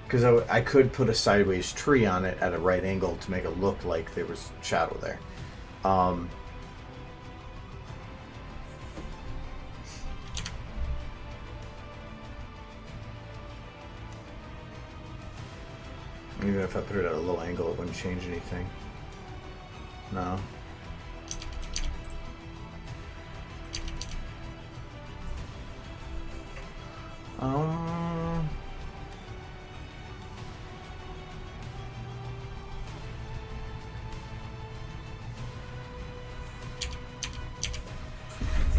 Because I could put a sideways tree on it at a right angle to make it look like there was shadow there. Even if I put it at a low angle, it wouldn't change anything. No.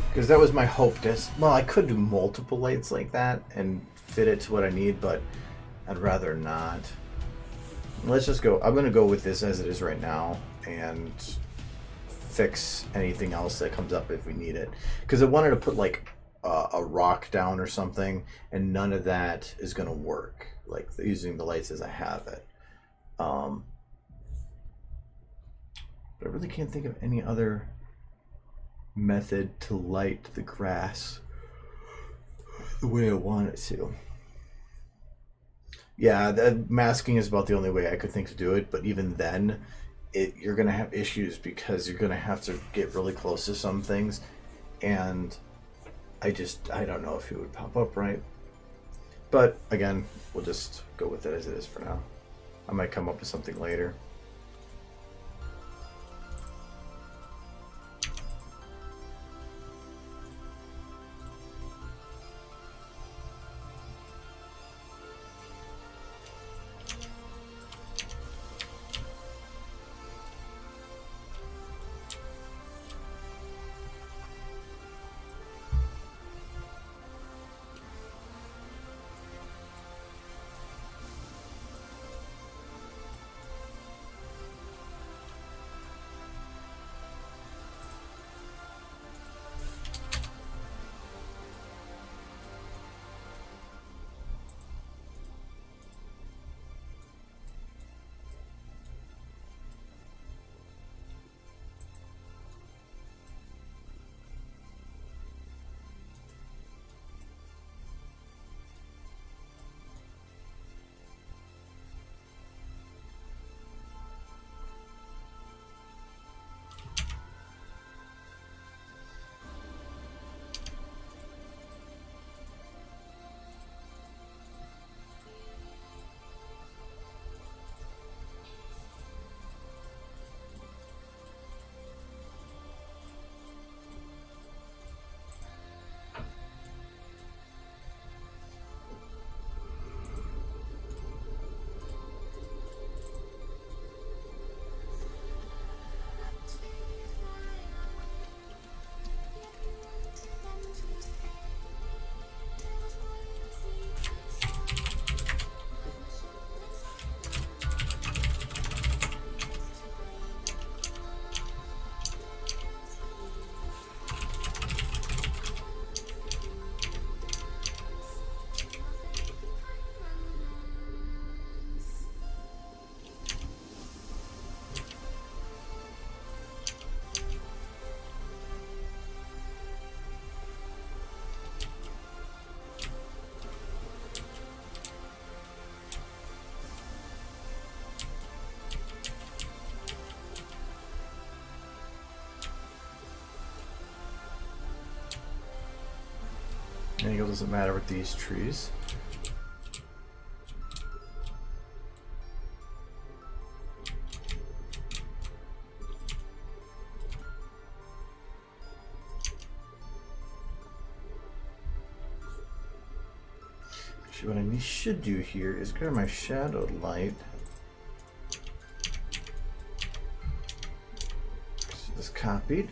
Because that was my hope. Well, I could do multiple lights like that and fit it to what I need, but I'd rather not. Let's just go. I'm going to go with this as it is right now and fix anything else that comes up if we need it. Because I wanted to put like a rock down or something, and none of that is going to work, like using the lights as I have it. But I really can't think of any other method to light the grass the way I want it to. Yeah, that masking is about the only way I could think to do it, but even then, you're gonna have issues because you're gonna have to get really close to some things, and I don't know if it would pop up right. But again, we'll just go with it as it is for now. I might come up with something later. Angle doesn't matter with these trees. Actually, what I should do here is grab my shadow light. So this copied.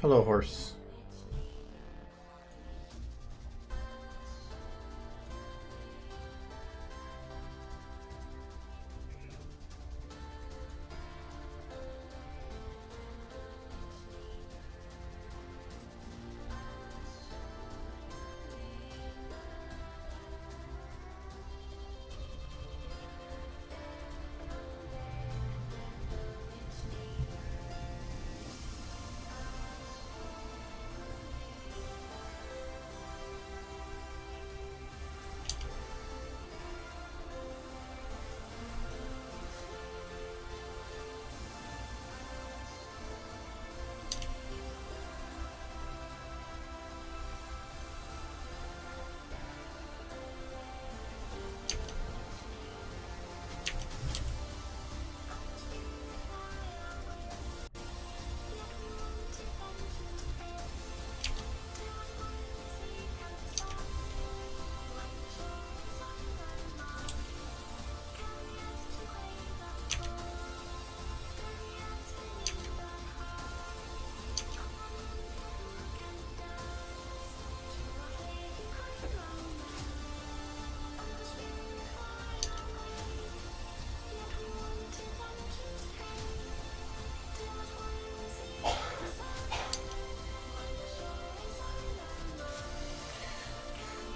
Hello, horse.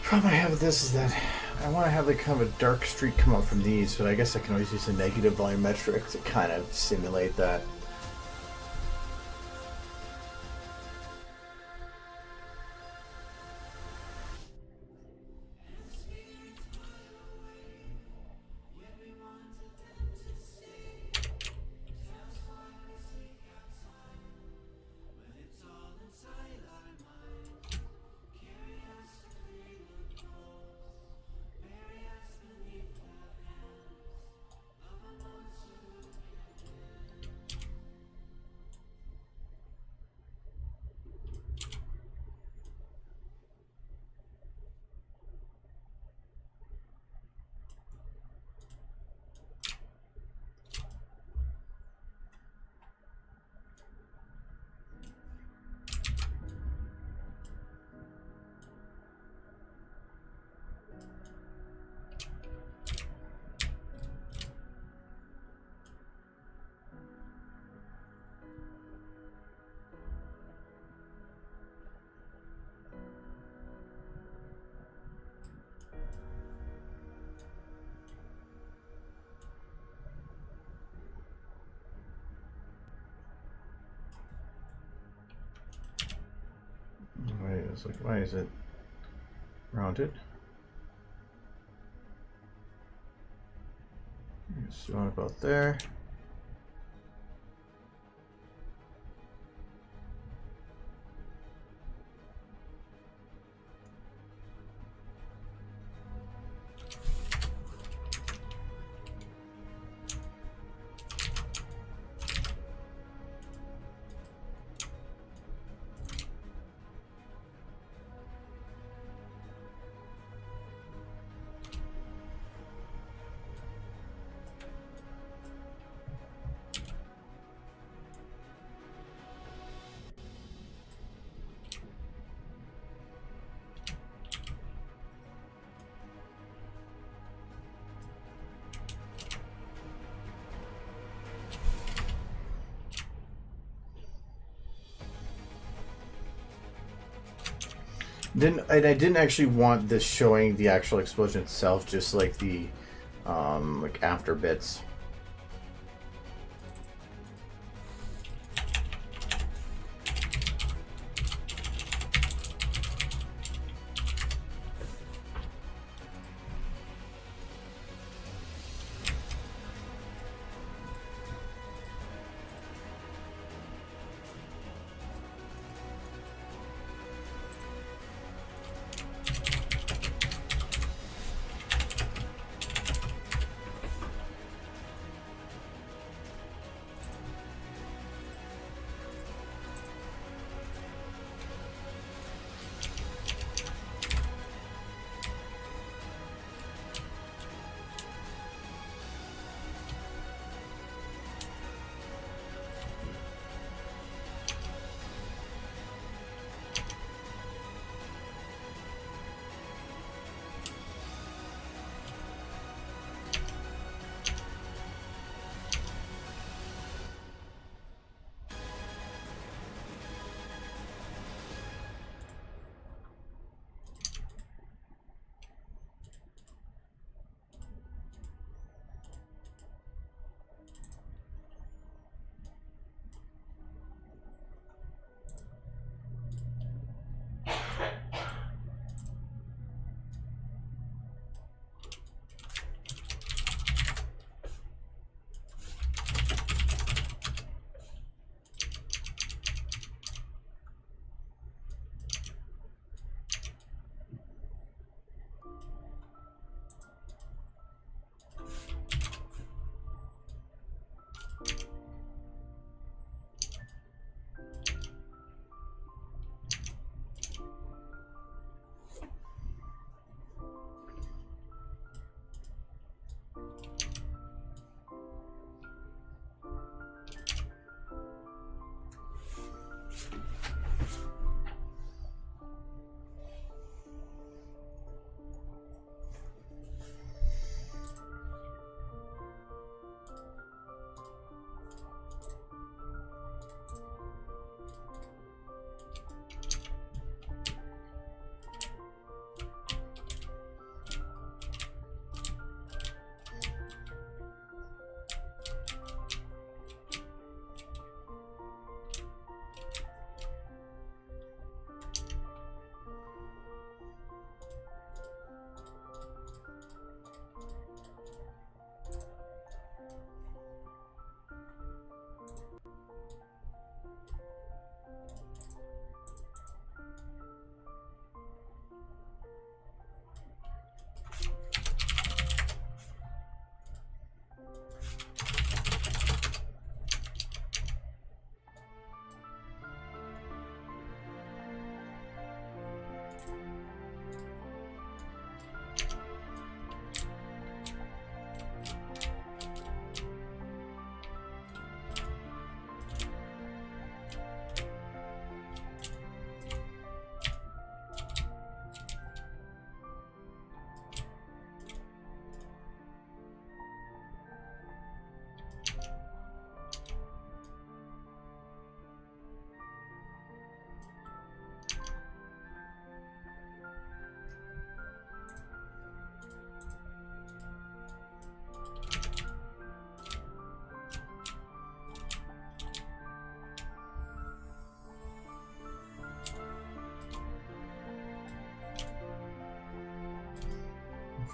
Problem I have with this is that I want to have like kind of a dark streak come out from these, but I guess I can always use a negative volumetric to kind of simulate that. It's like, why is it rounded? Just on about there. I didn't actually want this showing the actual explosion itself, just like the like after bits.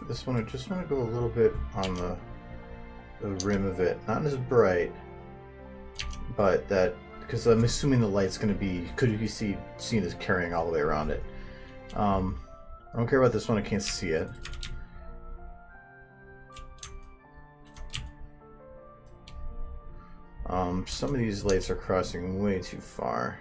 For this one, I just want to go a little bit on the rim of it. Not as bright, but that, because I'm assuming the light's going to be, could be seen as carrying all the way around it. I don't care about this one, I can't see it. Some of these lights are crossing way too far.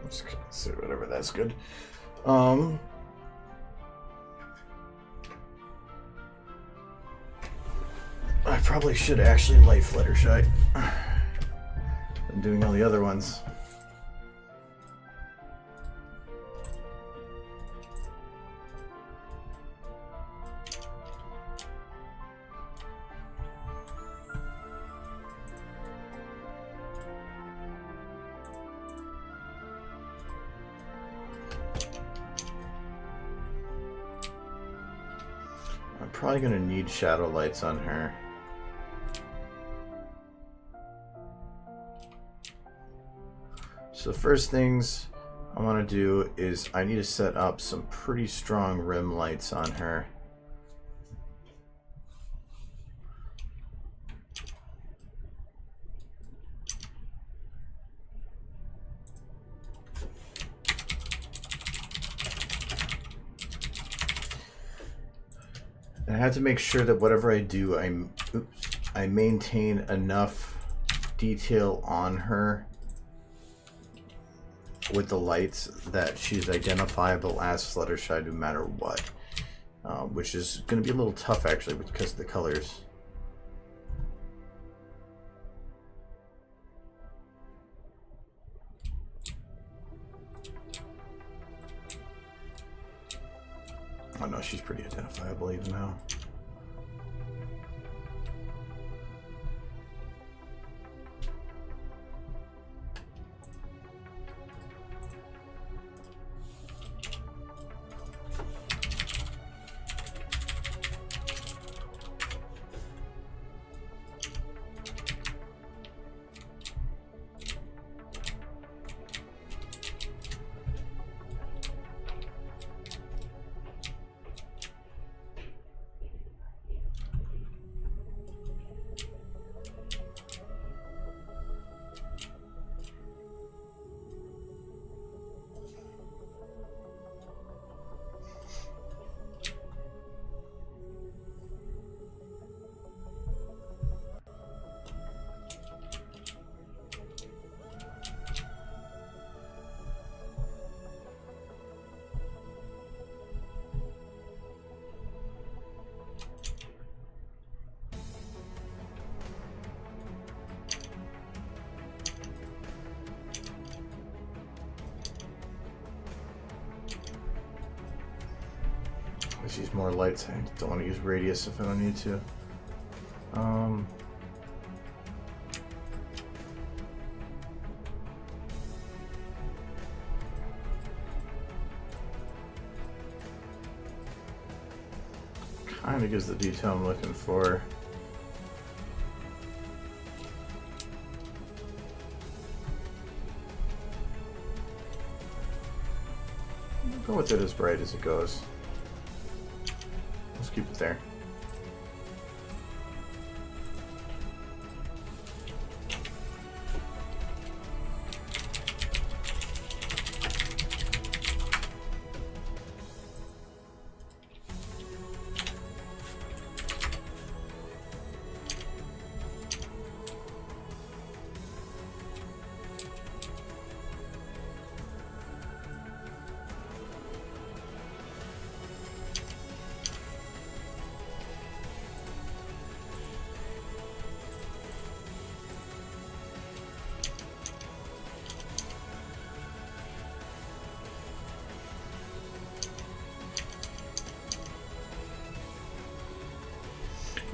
Let's see, whatever, that's good. I probably should actually light Fluttershy. I'm doing all the other ones. I'm probably going to need shadow lights on her. So the first things I want to do is I need to set up some pretty strong rim lights on her. And I have to make sure that whatever I do, I maintain enough detail on her with the lights that she's identifiable as Fluttershy no matter what, which is going to be a little tough actually because of the colors. Oh no, she's pretty identifiable even now. Let's use more lights. I don't want to use radius if I don't need to. Kind of gives the detail I'm looking for. I'll go with it as bright as it goes. Let's keep it there.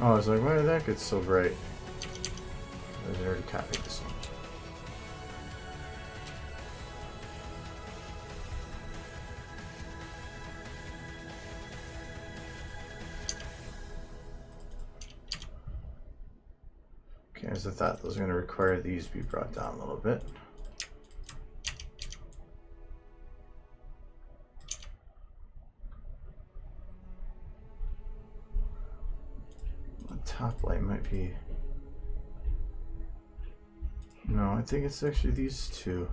Oh, I was like, why did that get so bright? I already copied this one. Okay, as I thought, those are going to require these to be brought down a little bit. The top light might be... No, I think it's actually these two.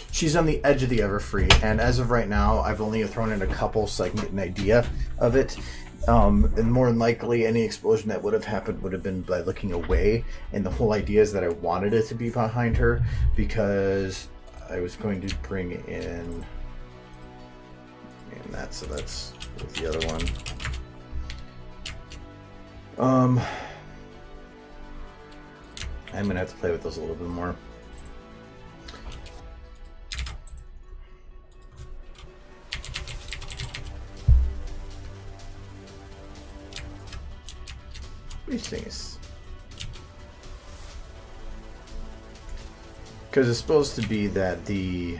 She's on the edge of the Everfree, and as of right now, I've only thrown in a couple so I can get an idea of it. And more than likely, any explosion that would have happened would have been by looking away. And the whole idea is that I wanted it to be behind her because I was going to bring in that, so that's with the other one. I'm gonna have to play with those a little bit more. These things, because it's supposed to be that the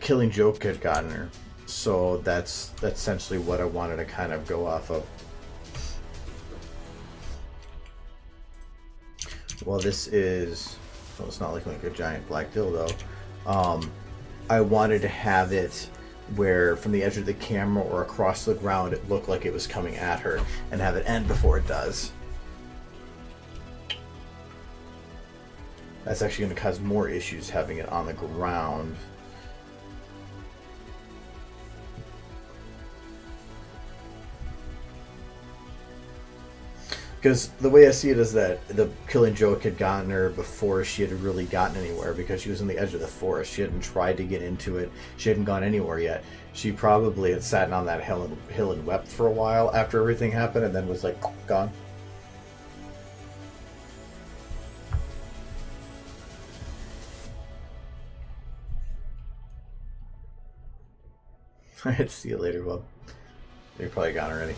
Killing Joke had gotten her, so that's essentially what I wanted to kind of go off of. Well, this is, well, it's not looking like a giant black dildo. I wanted to have it where from the edge of the camera or across the ground it looked like it was coming at her, and have it end before it does. That's actually going to cause more issues having it on the ground. Because the way I see it is that the Killing Joke had gotten her before she had really gotten anywhere, because she was on the edge of the forest. She hadn't tried to get into it. She hadn't gone anywhere yet. She probably had sat on that hill and wept for a while after everything happened, and then was like, gone. Alright, see you later, Bob. You're probably gone already.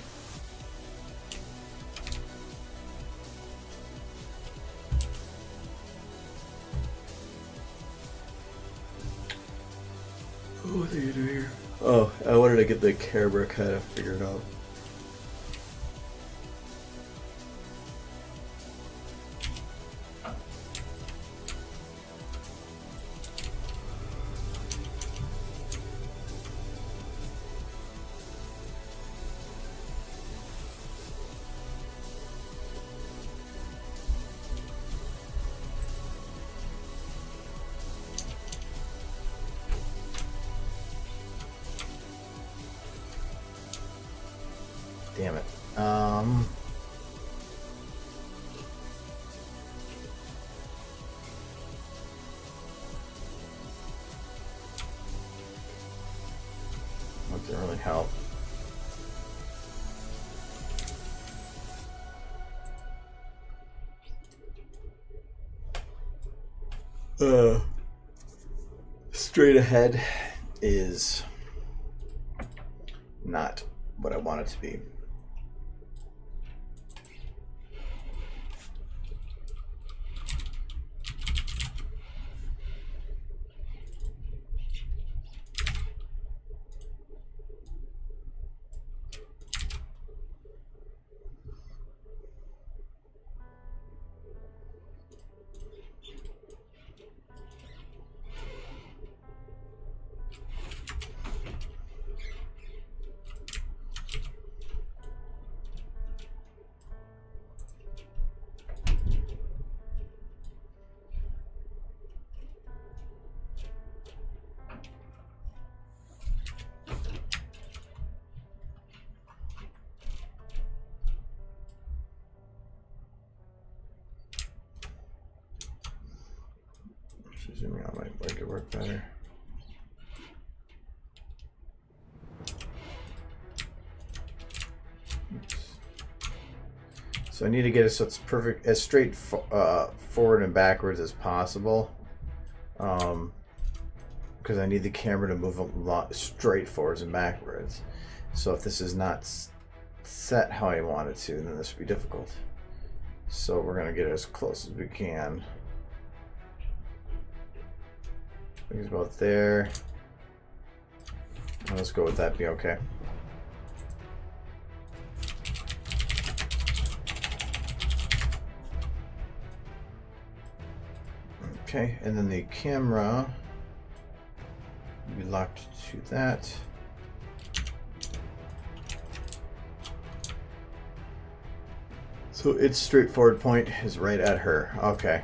What are you doing here? Oh, I wanted to get the camera kind of figured out. Damn it. That didn't really help. Straight ahead is not what I want it to be. Yeah, I might make it work better. Oops. So I need to get it so it's perfect, as straight forward and backwards as possible. Because I need the camera to move a lot straight forwards and backwards. So if this is not set how I want it to, then this would be difficult. So we're going to get it as close as we can. I think it's about there. Let's go with that, be okay. Okay, and then the camera will be locked to that. So its straightforward point is right at her. Okay.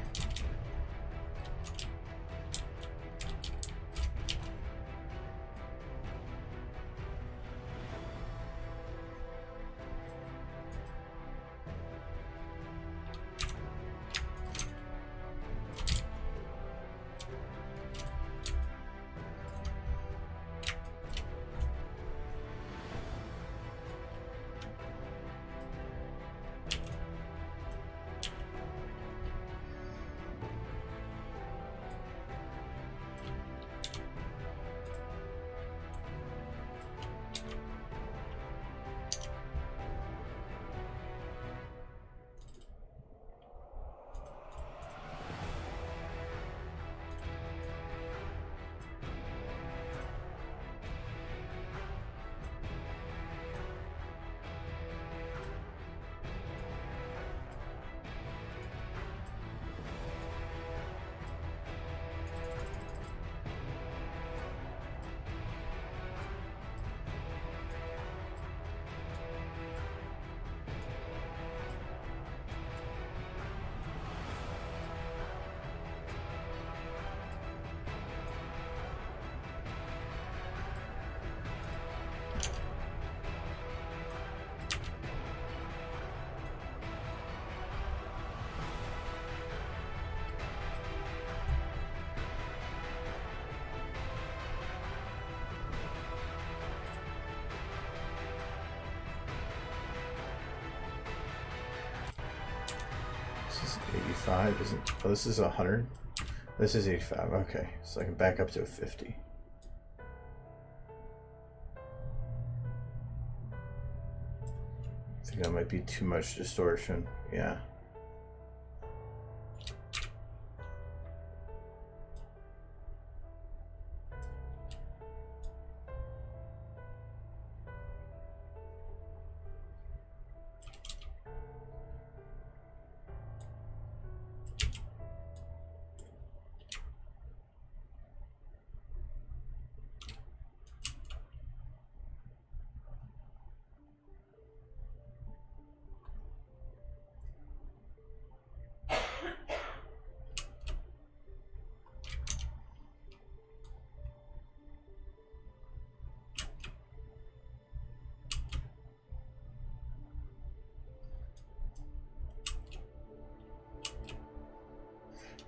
This is 85, isn't? Oh, this is 100. This is 85. Okay, so I can back up to a 50. I think that might be too much distortion. Yeah.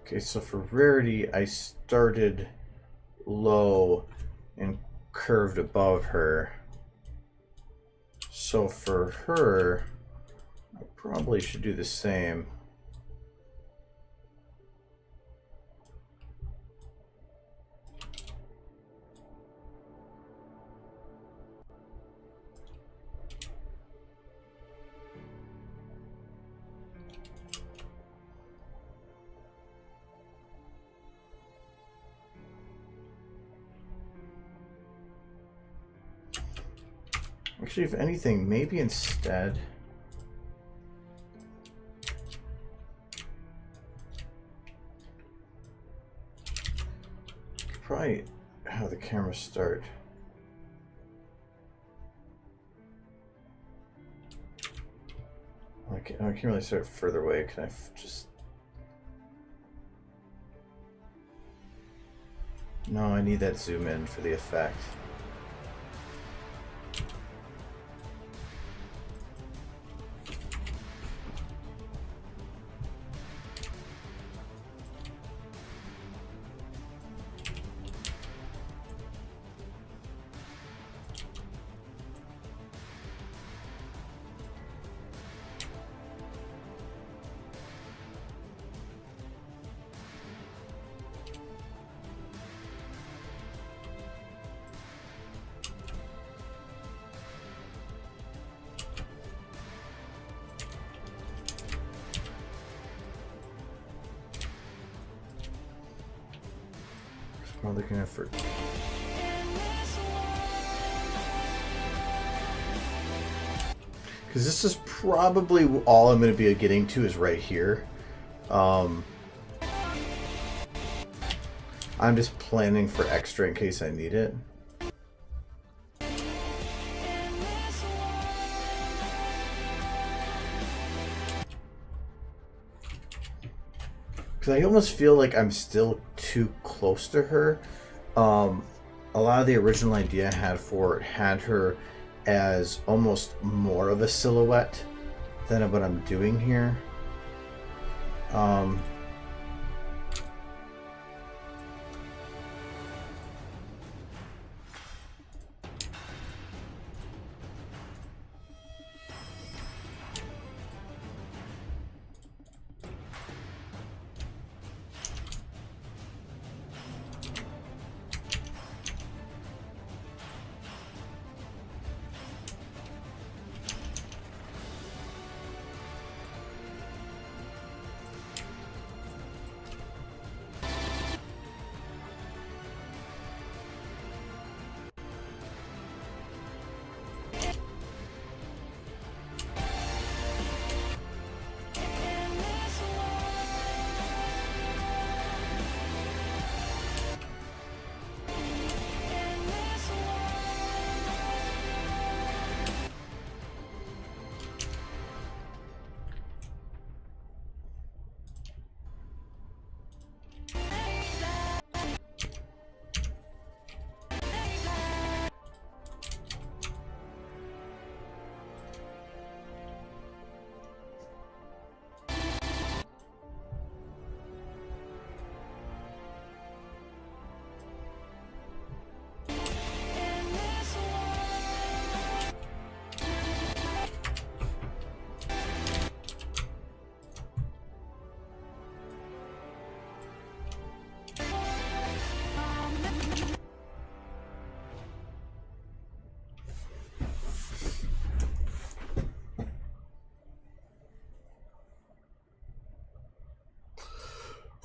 Okay, so for rarity, I started low and curved above her. So for her, I probably should do the same. Actually, if anything, maybe instead probably have the camera start. I can't really start further away. Can I just? No, I need that zoom in for the effect. We're looking at for. Because this is probably all I'm going to be getting to is right here. I'm just planning for extra in case I need it. Because I almost feel like I'm still too close to her. A lot of the original idea I had for it had her as almost more of a silhouette than what I'm doing here.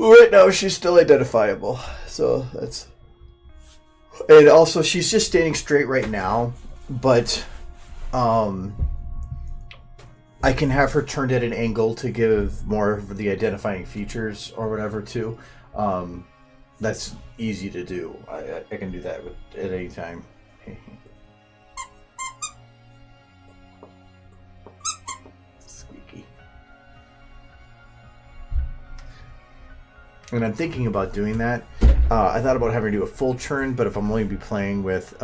Right now, she's still identifiable, so that's. And also, she's just standing straight right now, but I can have her turned at an angle to give more of the identifying features or whatever too. That's easy to do. I can do that at any time. Squeaky. And I'm thinking about doing that. I thought about having to do a full turn, but if I'm only be playing with,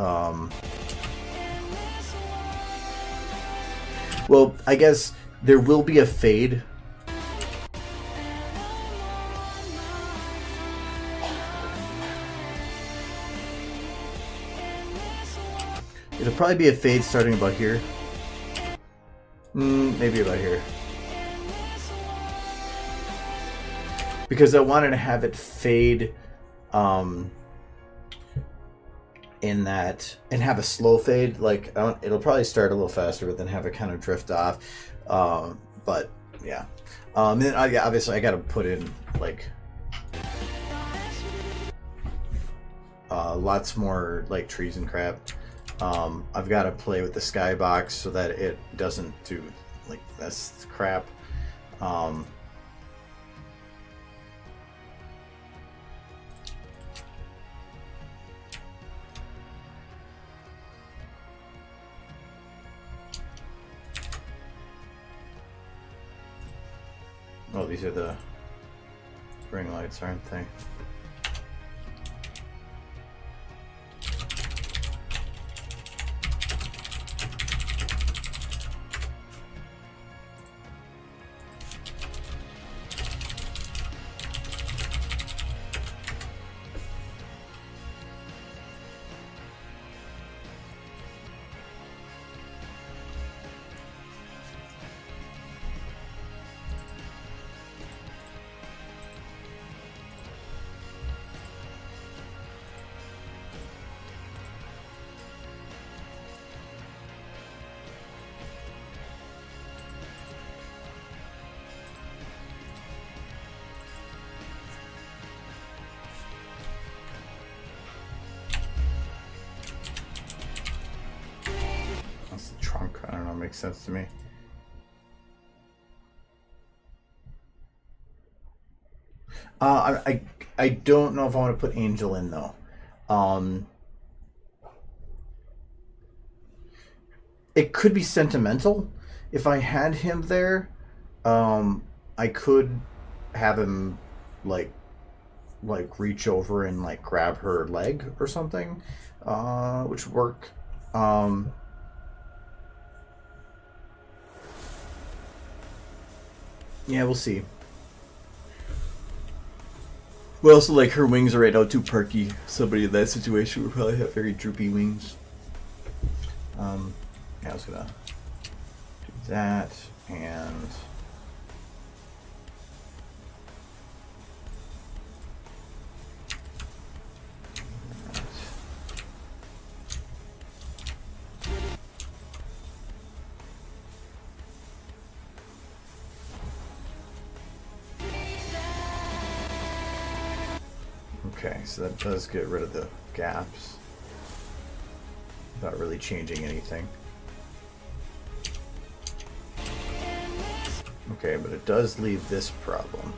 well, I guess there will be a fade. It'll probably be a fade starting about here. Maybe about here. Because I wanted to have it fade in that, and have a slow fade. Like, it'll probably start a little faster, but then have it kind of drift off. But yeah. Then obviously I got to put in like lots more like trees and crap. I've got to play with the skybox so that it doesn't do like this crap. Oh, these are the ring lights, aren't they? makes sense to me. I don't know if I want to put Angel in though. It could be sentimental. If I had him there, I could have him like reach over and like grab her leg or something, which would work. Yeah, we'll see. Well, also, like, her wings are right now too perky. Somebody in that situation would probably have very droopy wings. Yeah, I was gonna do that, and okay, so that does get rid of the gaps without really changing anything. Okay, but it does leave this problem.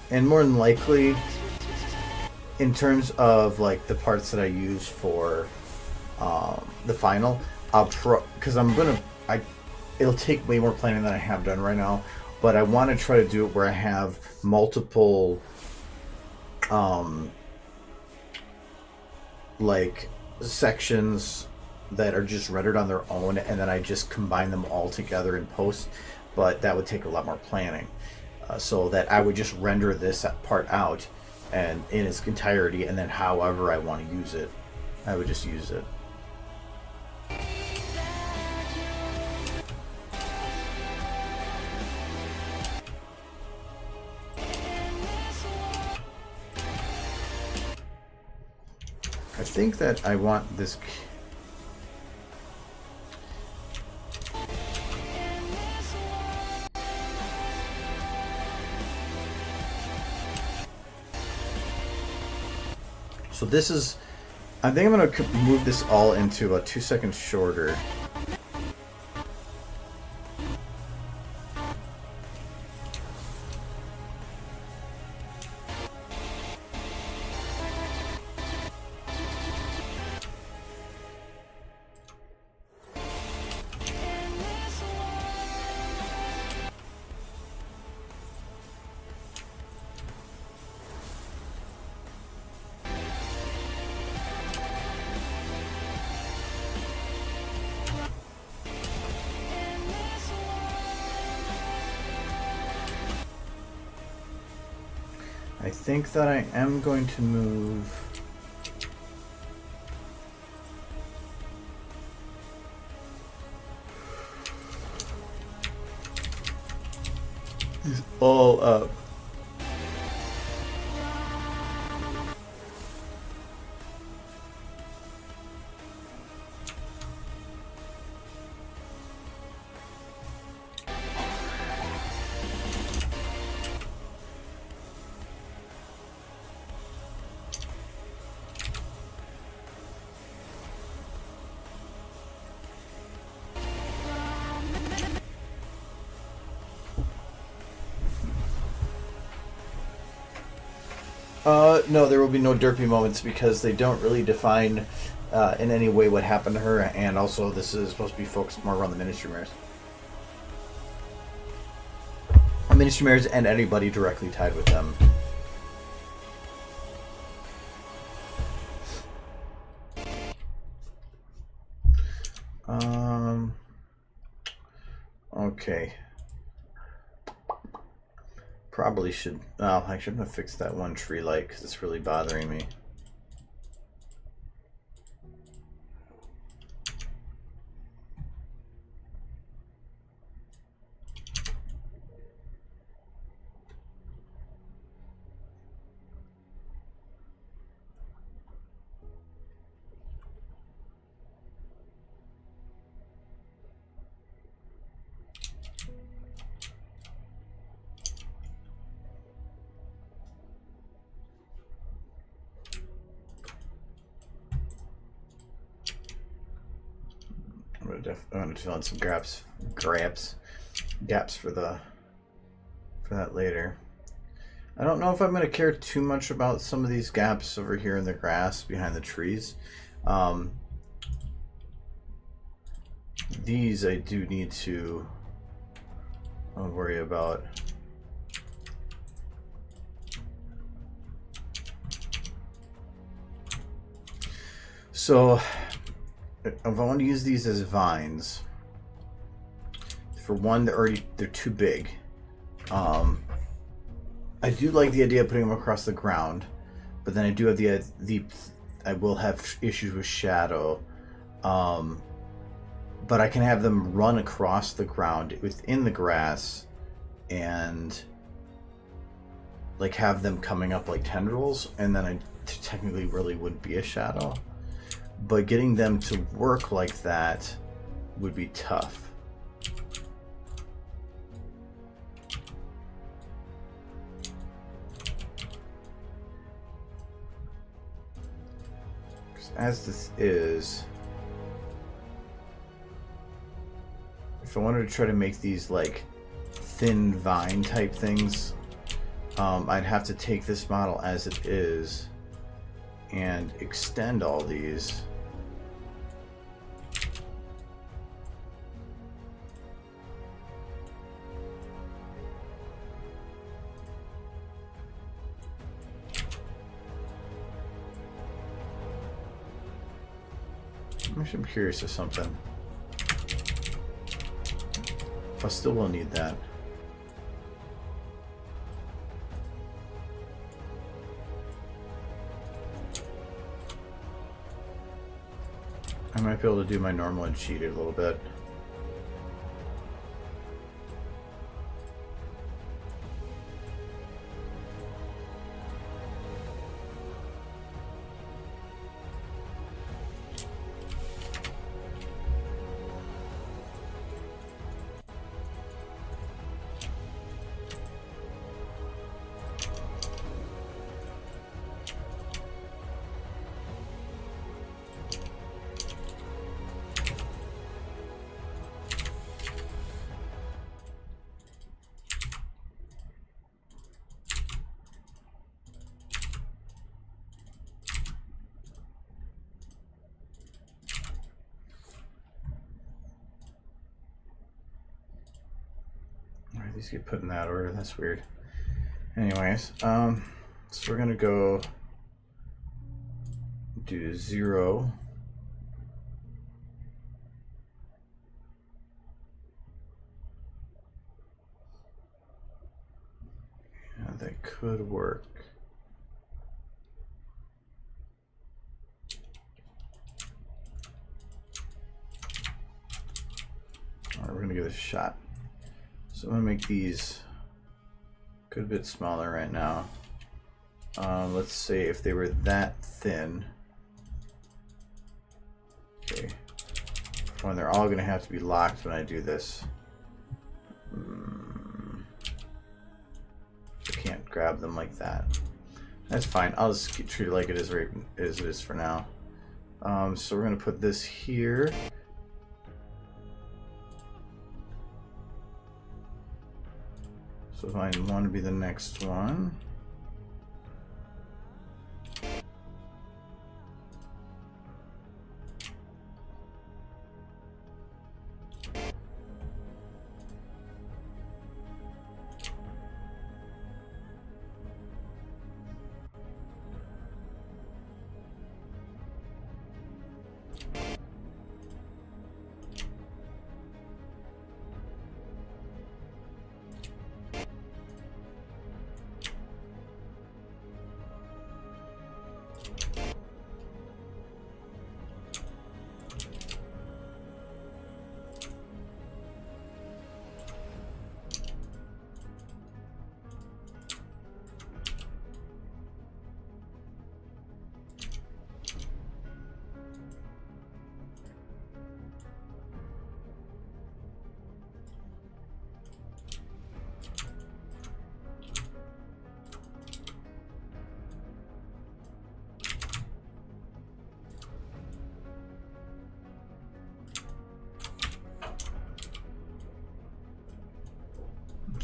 And more than likely, in terms of like the parts that I use for the final, because it'll take way more planning than I have done right now, but I want to try to do it where I have multiple like sections that are just rendered on their own, and then I just combine them all together in post, but that would take a lot more planning. So that I would just render this part out and in its entirety, and then however I want to use it, I would just use it. I think that I want this. So this is, I think I'm going to move this all into a 2 seconds shorter. I think that I am going to move these all up. No, there will be no derpy moments because they don't really define in any way what happened to her, and also this is supposed to be focused more around the Ministry Mares. Ministry Mares and anybody directly tied with them. Okay. Probably should. Oh, I shouldn't have fixed that one tree light because it's really bothering me. want to fill in some gaps for that later. I don't know if I'm going to care too much about some of these gaps over here in the grass behind the trees. These I do need to worry about. So if I want to use these as vines, for one, they're too big. I do like the idea of putting them across the ground, but then I do have I will have issues with shadow. But I can have them run across the ground within the grass and like have them coming up like tendrils, and then I technically really wouldn't be a shadow. But getting them to work like that would be tough. As this is, if I wanted to try to make these like thin vine type things, I'd have to take this model as it is and extend all these. I'm curious of something. I still will need that. I might be able to do my normal and cheat it a little bit. These get put in that order. That's weird. Anyways, so we're gonna go do 0. Yeah, that could work. All right, we're gonna give it a shot. So I'm gonna make these a good bit smaller right now. Let's say if they were that thin. Okay. When they're all gonna have to be locked when I do this. I can't grab them like that. That's fine. I'll just treat it like it is right as it is for now. So we're gonna put this here. So if I want to be the next one.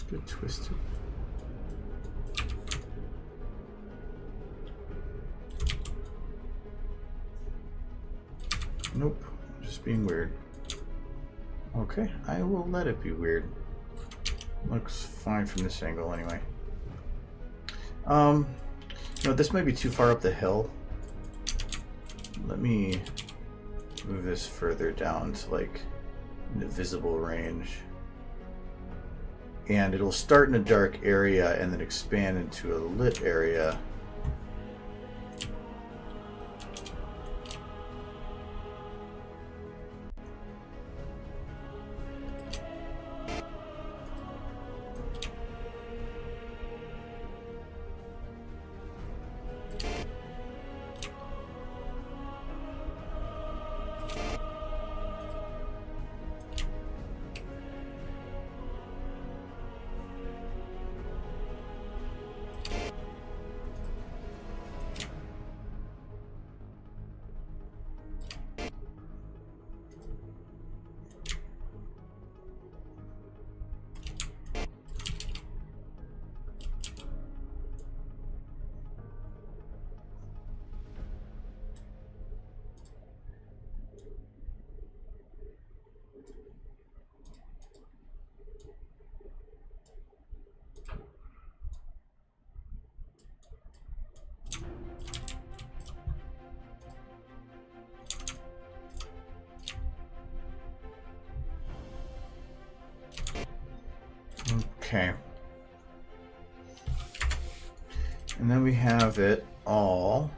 Get twisted. Nope, just being weird. Okay, I will let it be weird. Looks fine from this angle anyway. No, this might be too far up the hill. Let me move this further down to like in the visible range. And it'll start in a dark area and then expand into a lit area. Okay. And then we have it all.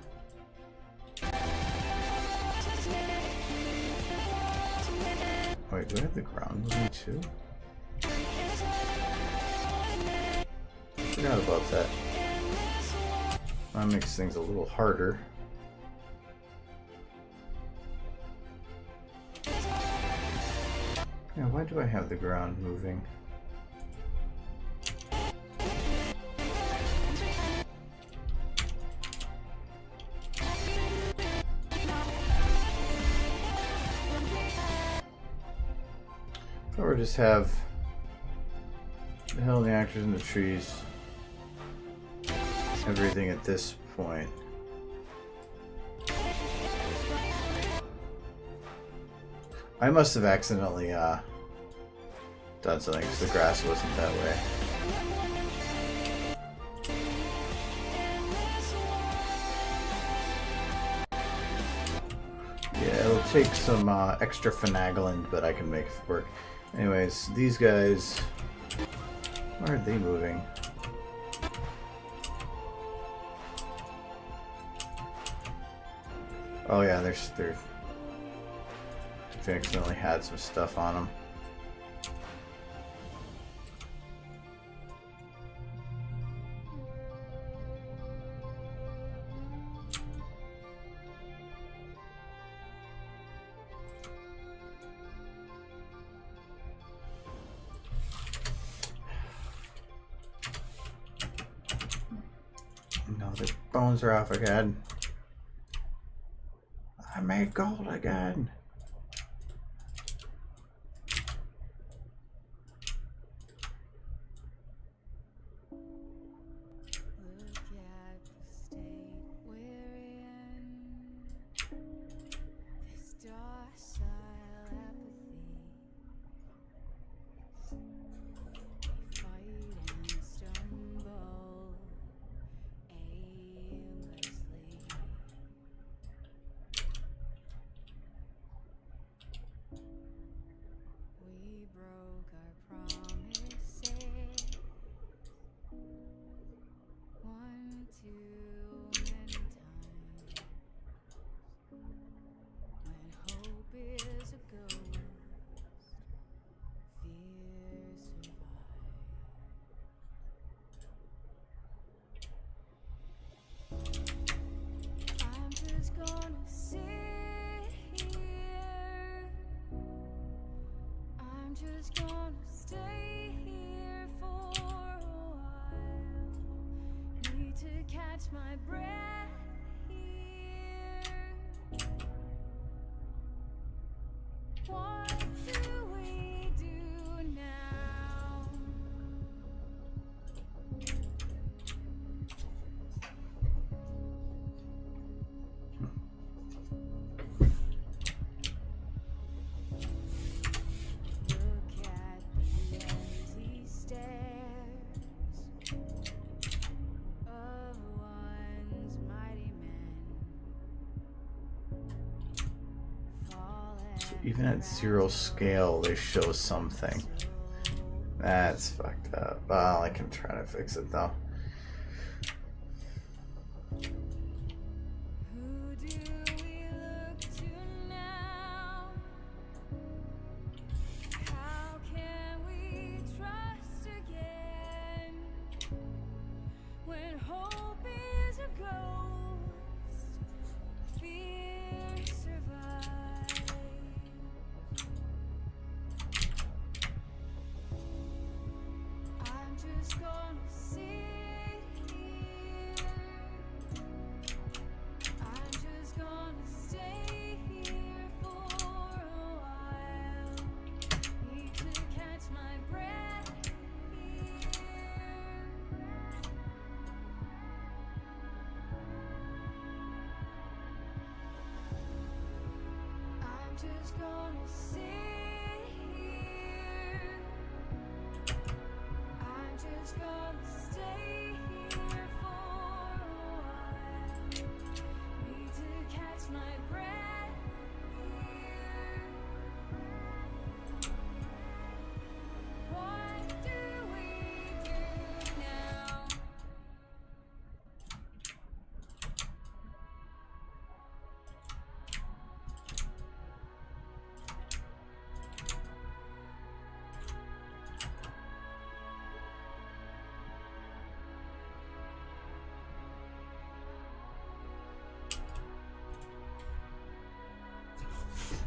Wait, do I have the ground moving too? Forgot about that. That makes things a little harder. Yeah, why do I have the ground moving? Or just have the hill and the actors and the trees, everything at this point. I must have accidentally done something because the grass wasn't that way. Yeah, it'll take some extra finagling, but I can make it work. Anyways, these guys, why are they moving? Oh yeah, they're they accidentally had some stuff on them. No, the bones are off again. I made gold again. My breath here. What do we do now? even at 0 scale, they show something. That's fucked up. Well, I can try to fix it though. Who do we look to now? How can we trust again when hope is a ghost? Fear survives. I'm just gonna sit here. I'm just gonna stay here for a while. Need to catch my breath here. I'm just gonna sit here. I'm just gonna stay here for a while. Need to catch my breath here. What do we do now?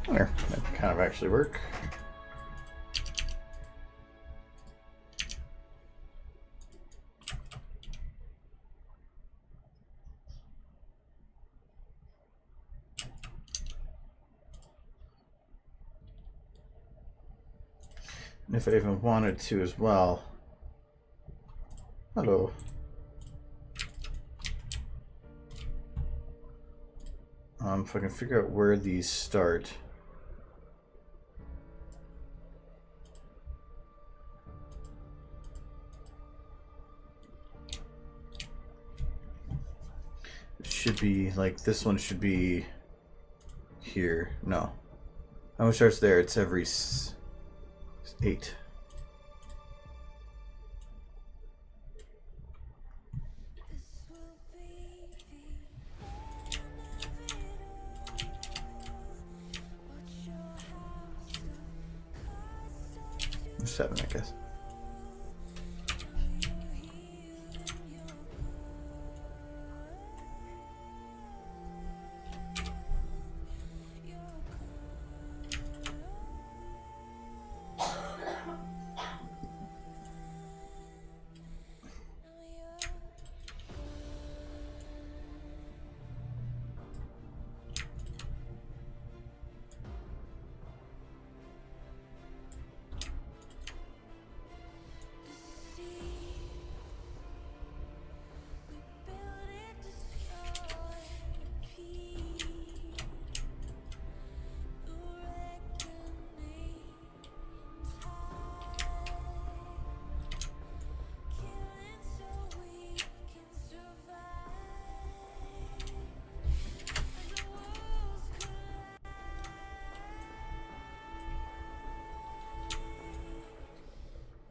There, that kind of actually work. And if I even wanted to as well. Hello. If I can figure out where these start. It should be like this one should be here. No. How much starts there? It's every 8.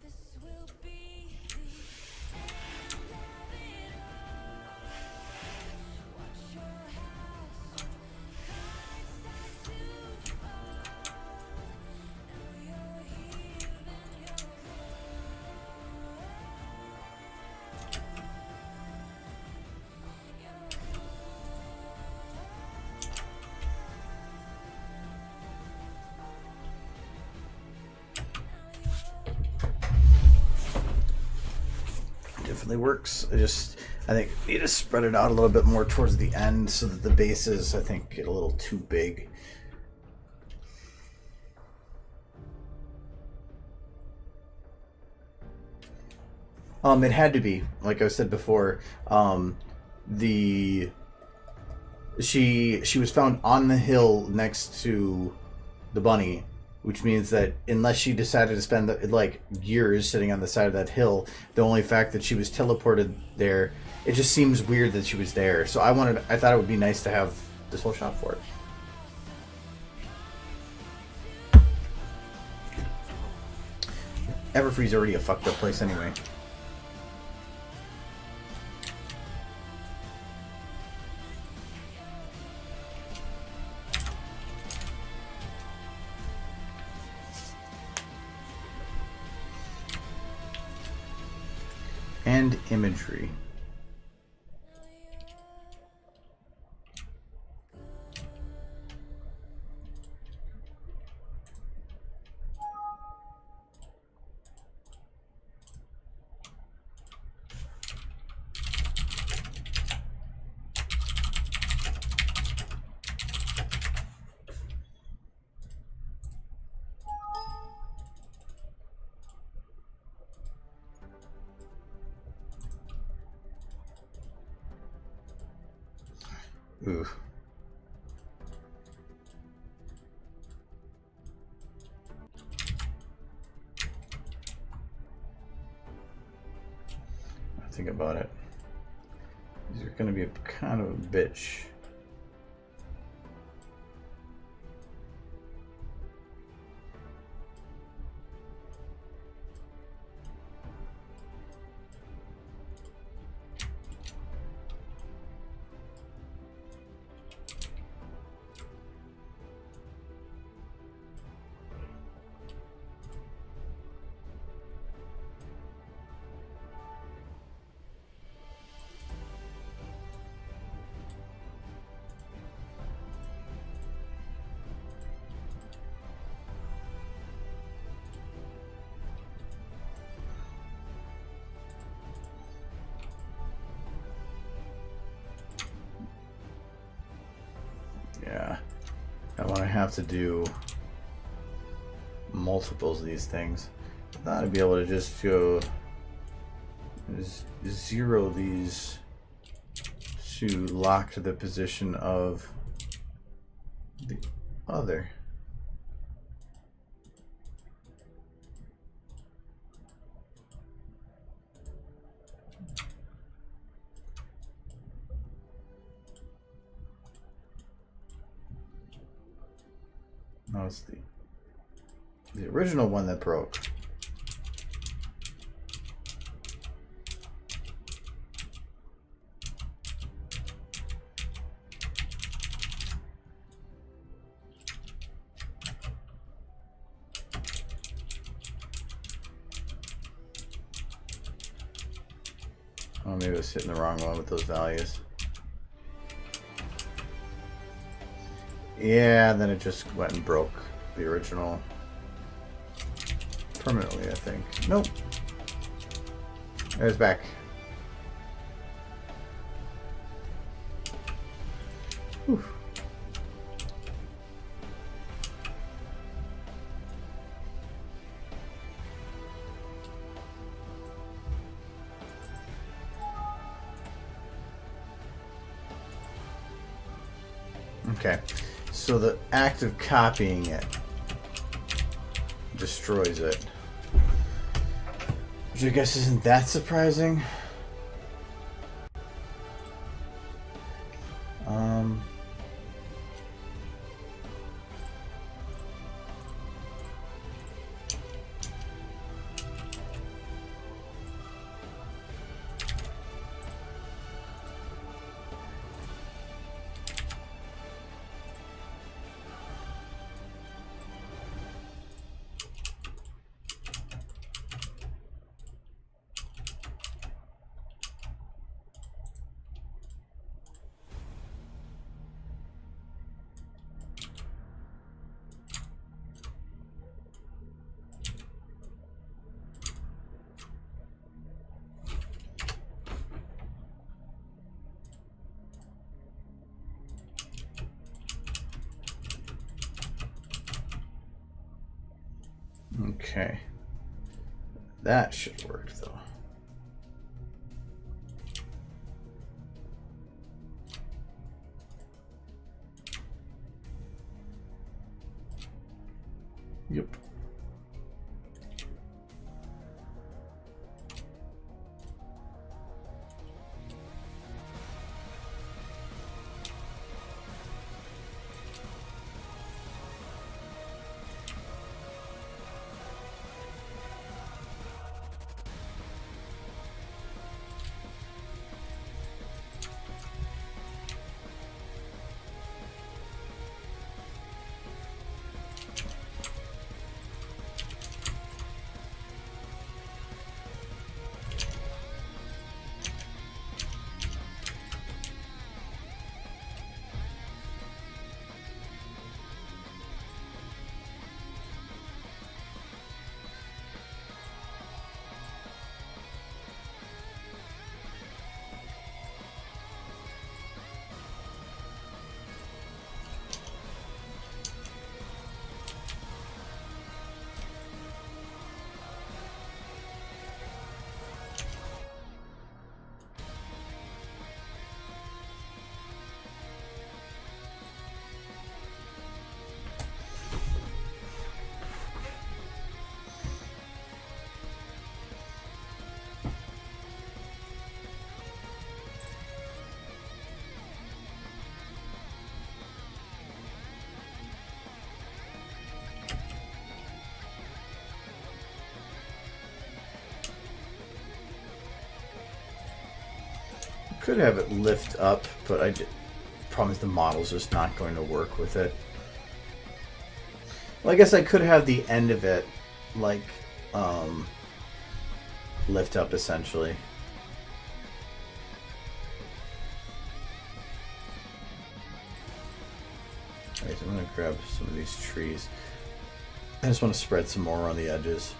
This will be the end of it all. Watch your house of cards start to 7, I guess. Definitely works. I think you need to spread it out a little bit more towards the end so that the bases, I think, get a little too big. It had to be, like I said before, she was found on the hill next to the bunny, which means that unless she decided to spend like years sitting on the side of that hill, the only fact that she was teleported there, it just seems weird that she was there. So I thought it would be nice to have this whole shot for it. Everfree's already a fucked up place anyway. And imagery. Ooh. Think about it. These are going to be a kind of a bitch. Yeah, I want to have to do multiples of these things. I thought I'd be able to just go zero these to lock to the position of the other. No, it's the original one that broke. Oh, maybe I was hitting the wrong one with those values. Yeah, then it just went and broke the original permanently, I think. Nope. There's back. Whew. Okay. So the act of copying it destroys it. Which I guess isn't that surprising. Okay. That should work though. Yep. Could have it lift up, but problem is the model's just not going to work with it. Well, I guess I could have the end of it like lift up essentially. Alright, so I'm gonna grab some of these trees. I just want to spread some more around the edges.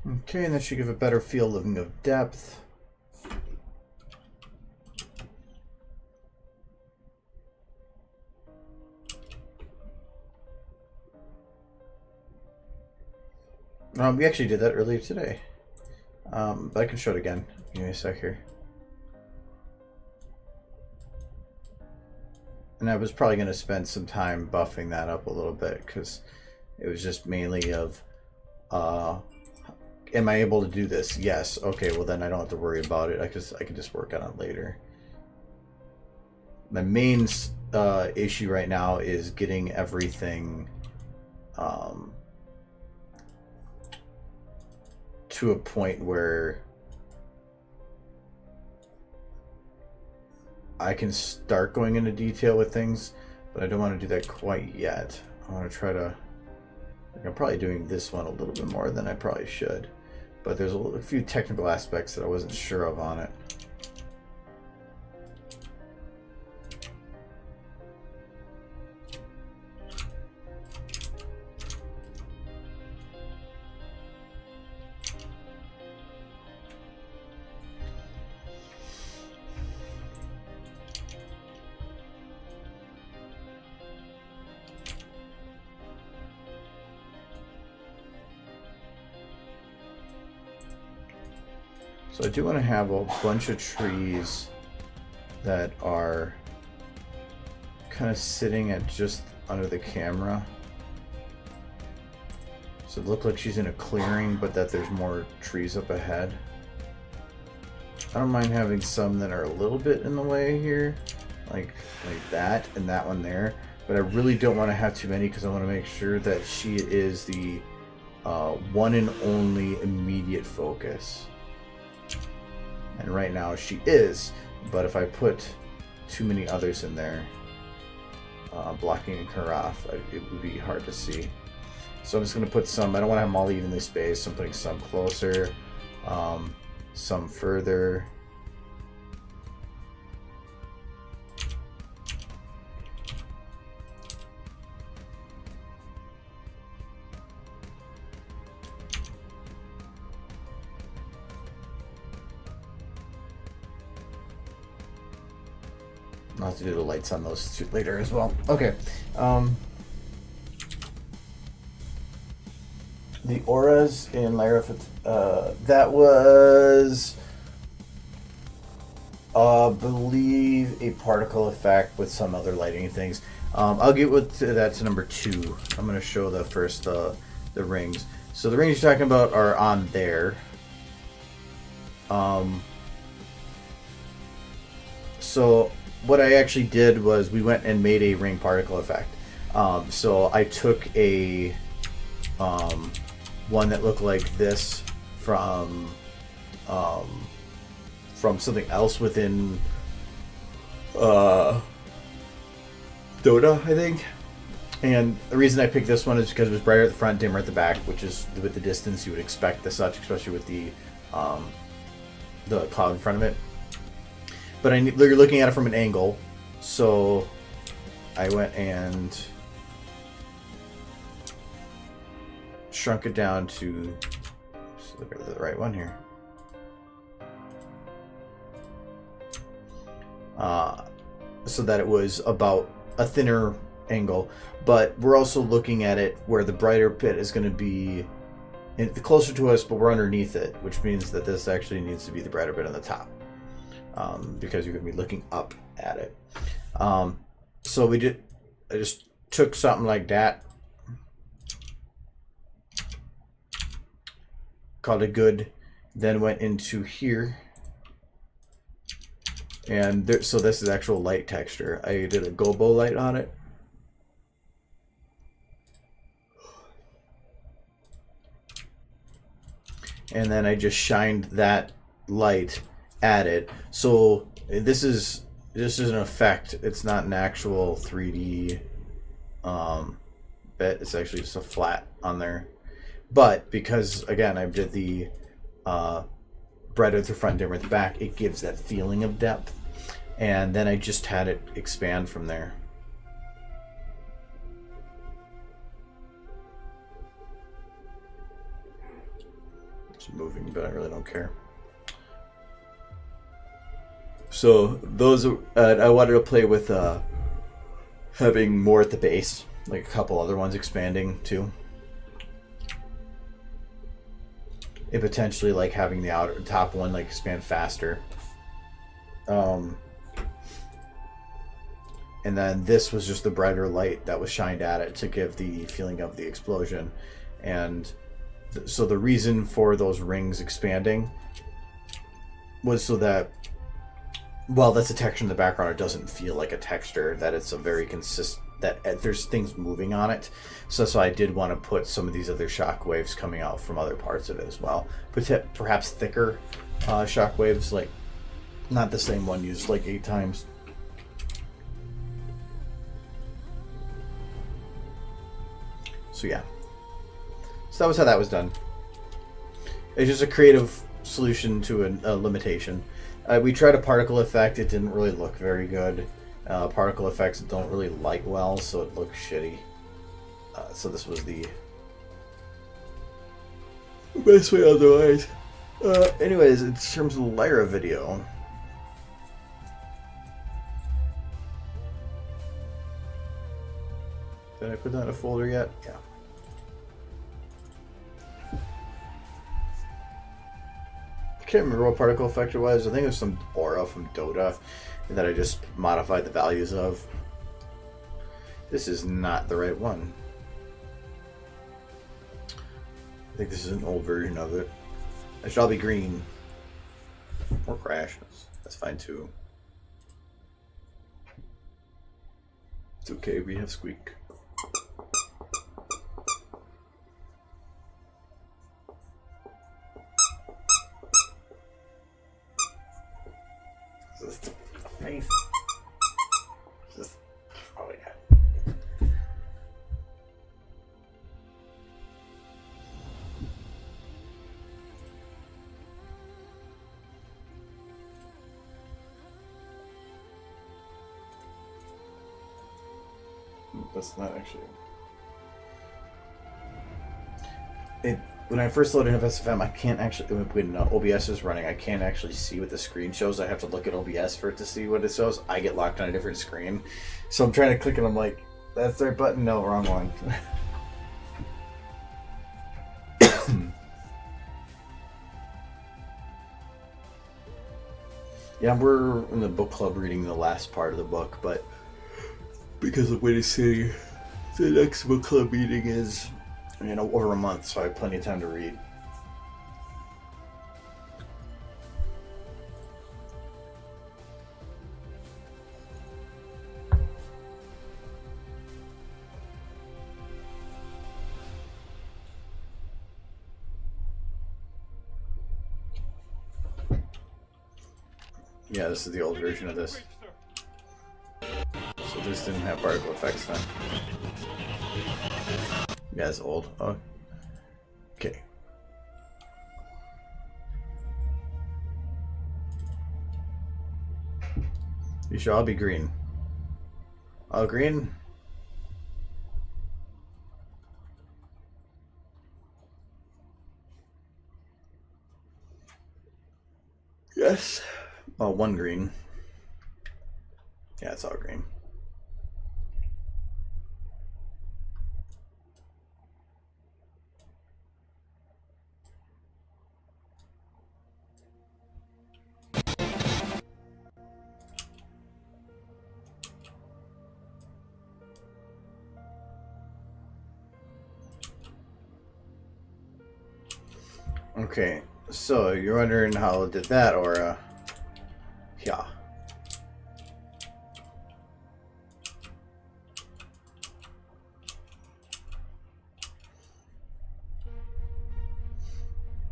Okay, and that should give a better feeling of depth. We actually did that earlier today, but I can show it again. Give me a sec here. And I was probably going to spend some time buffing that up a little bit because it was just mainly of, am I able to do this? Yes. Okay, well then I don't have to worry about it. I can just work on it later. My main issue right now is getting everything to a point where I can start going into detail with things, but I don't want to do that quite yet. I want to try to, like, I'm probably doing this one a little bit more than I probably should, but there's a few technical aspects that I wasn't sure of on it. So I do want to have a bunch of trees that are kind of sitting at just under the camera. So it looks like she's in a clearing, but that there's more trees up ahead. I don't mind having some that are a little bit in the way here, like that and that one there. But I really don't want to have too many because I want to make sure that she is the one and only immediate focus. And right now she is, but if I put too many others in there, blocking her off, it would be hard to see. So I'm just going to put some, I don't want to have them all evenly spaced, so I'm putting some closer, some further. I'll have to do the lights on those two later as well. Okay. The auras in Lyra, that was, believe, a particle effect with some other lighting things. I'll get to that to number 2. I'm going to show the first the rings. So the rings you're talking about are on there. So what I actually did was we went and made a ring particle effect. So I took a one that looked like this from from something else within Dota, I think. And the reason I picked this one is because it was brighter at the front, dimmer at the back, which is with the distance you would expect as such, especially with the cloud in front of it. But you're looking at it from an angle, so I went and shrunk it down to the right one here. So that it was about a thinner angle, but we're also looking at it where the brighter bit is going to be closer to us, but we're underneath it, which means that this actually needs to be the brighter bit on the top, because you're going to be looking up at it. So I just took something like that, called it good, then went into here. And so this is actual light texture. I did a gobo light on it. And then I just shined that light at it. So this is an effect. It's not an actual 3D bit. It's actually just a flat on there. But because, again, I did the brighter at the front, dimmer at the back, it gives that feeling of depth. And then I just had it expand from there. It's moving, but I really don't care. So those I wanted to play with having more at the base, like a couple other ones expanding too. And potentially like having the top one like expand faster. And then this was just the brighter light that was shined at it to give the feeling of the explosion. And so the reason for those rings expanding was so that, well, that's a texture in the background. It doesn't feel like a texture, that it's a very consistent, that there's things moving on it. So I did want to put some of these other shock waves coming out from other parts of it as well. Perhaps thicker shock waves, like not the same one used like 8 times. So yeah, so that was how that was done. It's just a creative solution to a limitation. We tried a particle effect. It didn't really look very good. Particle effects don't really light well, so it looks shitty. So this was the best way otherwise. Anyways, in terms of the Lyra video, did I put that in a folder yet? Yeah. I can't remember what particle effect it was. I think it was some aura from Dota that I just modified the values of. This is not the right one. I think this is an old version of it. It shall be green. Or crash. That's fine too. It's okay, we have squeak. Face. Just, oh yeah. That's not actually it. When I first load into SFM, I can't actually, when OBS is running, I can't actually see what the screen shows. I have to look at OBS for it to see what it shows. I get locked on a different screen. So I'm trying to click and I'm like, that's the right button? No, wrong one. Yeah, we're in the book club reading the last part of the book, but because of waiting to see the next book club meeting is, you know, over a month, so I have plenty of time to read. Yeah, this is the old version of this. So this didn't have particle effects then. Yeah, it's old. Oh. Okay. You should all be green. All green? Yes. Oh, one green. Yeah, it's all green. Okay, so you're wondering how I did that, or yeah.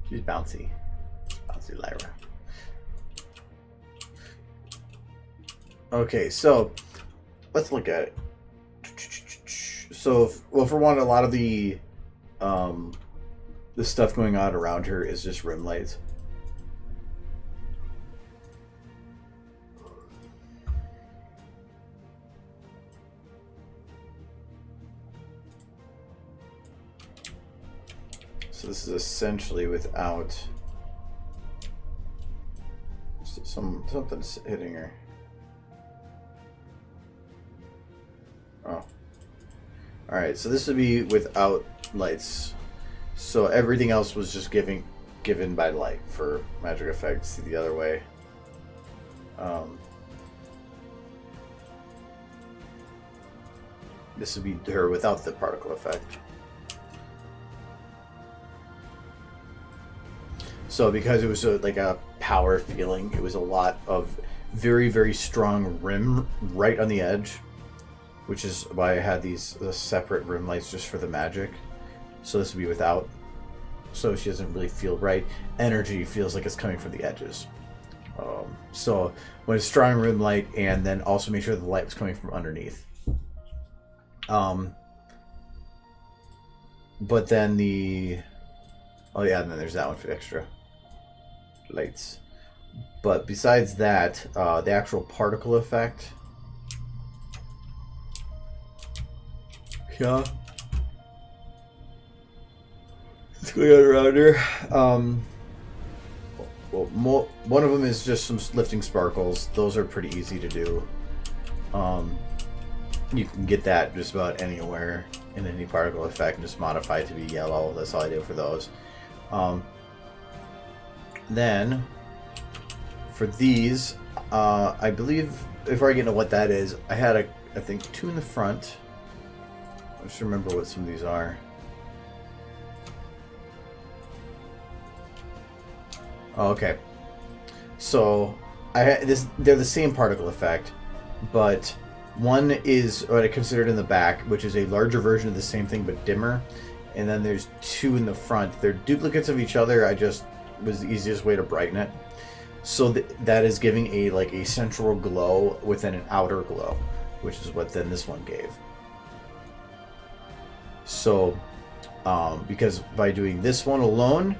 She's bouncy. Bouncy Lyra. Okay, so let's look at it. So, well, for one, a lot of the stuff going on around her is just rim lights. So this is essentially without something's hitting her. Oh. Alright, so this would be without lights. So everything else was just given by light for magic effects the other way. This would be her without the particle effect. So because it was like a power feeling, it was a lot of very, very strong rim right on the edge, which is why I had these separate rim lights just for the magic. So this would be without. So she doesn't really feel right. Energy feels like it's coming from the edges. So when it's strong rim light, and then also make sure the light was coming from underneath. But then oh yeah, and then there's that one for extra lights. But besides that, the actual particle effect. Yeah. What's going on around here? Well, one of them is just some lifting sparkles. Those are pretty easy to do. You can get that just about anywhere in any particle effect and just modify it to be yellow. That's all I do for those. Then, for these, I believe, before I get into what that is, I had, I think, 2 in the front. I just remember what some of these are. Oh, okay. So, they're the same particle effect, but one is what I considered in the back, which is a larger version of the same thing but dimmer, and then there's 2 in the front. They're duplicates of each other. I just was the easiest way to brighten it. So that is giving a central glow within an outer glow, which is what then this one gave. So, because by doing this one alone,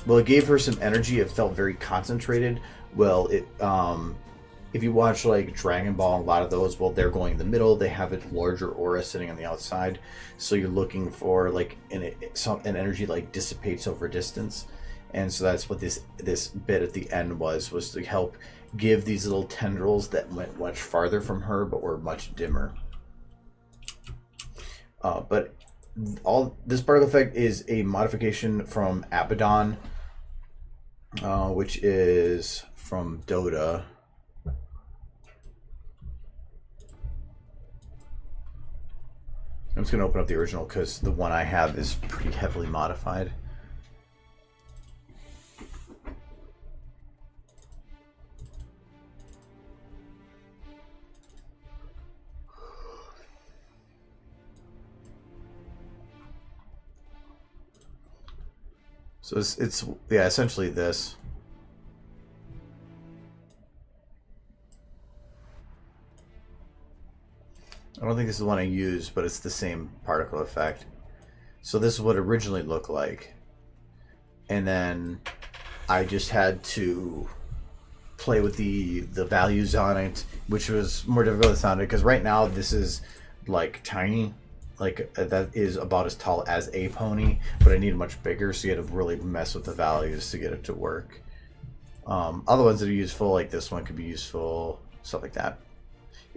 well, it gave her some energy. It felt very concentrated. Well, if you watch like Dragon Ball, a lot of those, well, they're going in the middle. They have a larger aura sitting on the outside. So you're looking for like an energy like dissipates over distance. And so that's what this bit at the end was to help give these little tendrils that went much farther from her but were much dimmer. But all this particle effect is a modification from Abaddon, which is from Dota. I'm just going to open up the original because the one I have is pretty heavily modified. So it's yeah, essentially this. I don't think this is the one I used, but it's the same particle effect. So this is what it originally looked like. And then I just had to play with the values on it, which was more difficult than it sounded, because right now this is like tiny. Like that is about as tall as a pony, but I need it much bigger, so you had to really mess with the values to get it to work. Other ones that are useful, like this one could be useful, stuff like that.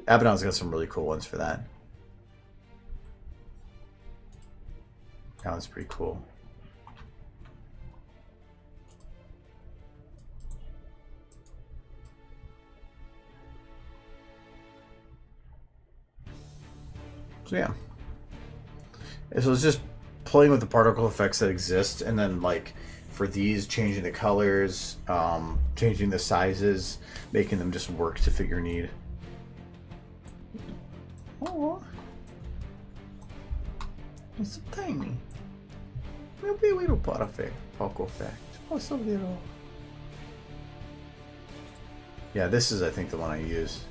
Abaddon's got some really cool ones for that. That one's pretty cool. So yeah. So it's just playing with the particle effects that exist, and then like for these, changing the colors, changing the sizes, making them just work to fit your need. Oh, it's so tiny. Maybe we don't put particle effect. Oh, so little. Yeah, this is I think the one I use.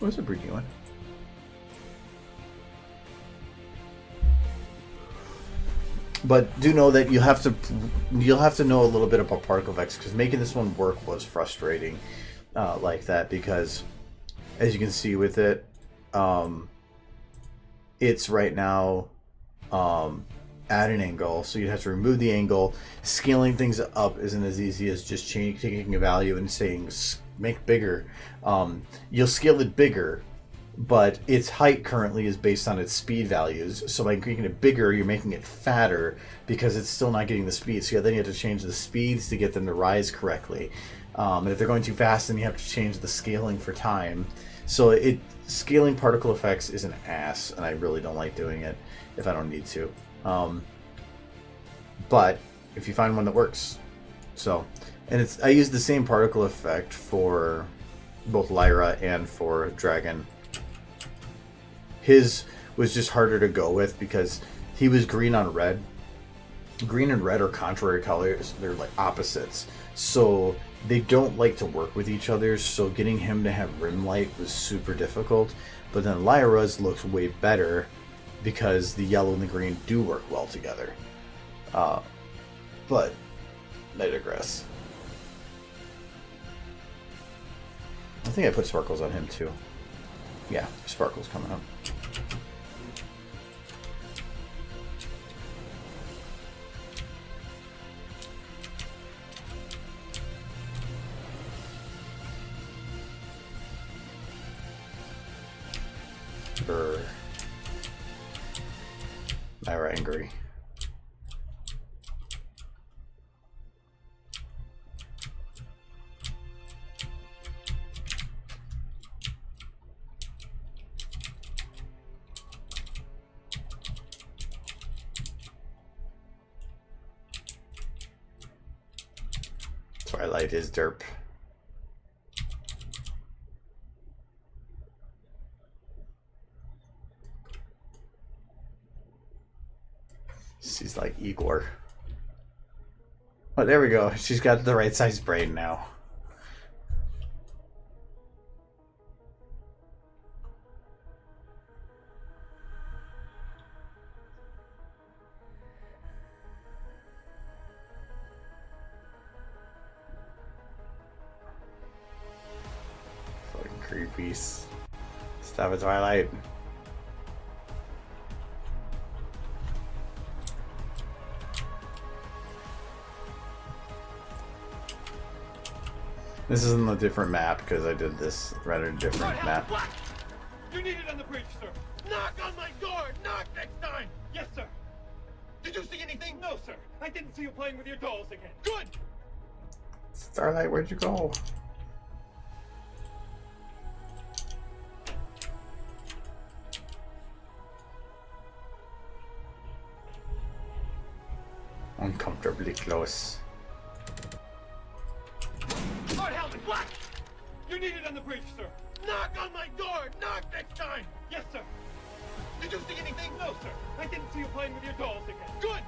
Oh, it's a pretty one. But do know that you'll have to know a little bit about particle effects, because making this one work was frustrating like that, because as you can see with it, it's right now at an angle, so you have to remove the angle. Scaling things up isn't as easy as just taking a value and saying make bigger. You'll scale it bigger, but its height currently is based on its speed values. So by making it bigger, you're making it fatter because it's still not getting the speed. So then you have to change the speeds to get them to rise correctly. And if they're going too fast, then you have to change the scaling for time. So scaling particle effects is an ass, and I really don't like doing it if I don't need to. But if you find one that works, and I use the same particle effect for both Lyra and for Dragon. His was just harder to go with because he was green on red. Green and red are contrary colors. They're like opposites. So they don't like to work with each other. So getting him to have rim light was super difficult. But then Lyra's looks way better because the yellow and the green do work well together. But I digress. I think I put sparkles on him too. Yeah, sparkles coming up. Brr. Lyra angry. Twilight is derp. She's like Igor. Oh, there we go. She's got the right size brain now. Fucking creepy. Stop it, Twilight. This isn't a different map because I did this rather different map. You need it on the bridge, sir. Knock on my door! Knock next time! Yes, sir. Did you see anything? No, sir. I didn't see you playing with your dolls again. Good! Starlight, where'd you go? Uncomfortably close. Lord Helmet, what? You need it on the bridge, sir. Knock on my door! Knock next time! Yes, sir. Did you see anything? No, sir. I didn't see you playing with your dolls again. Good!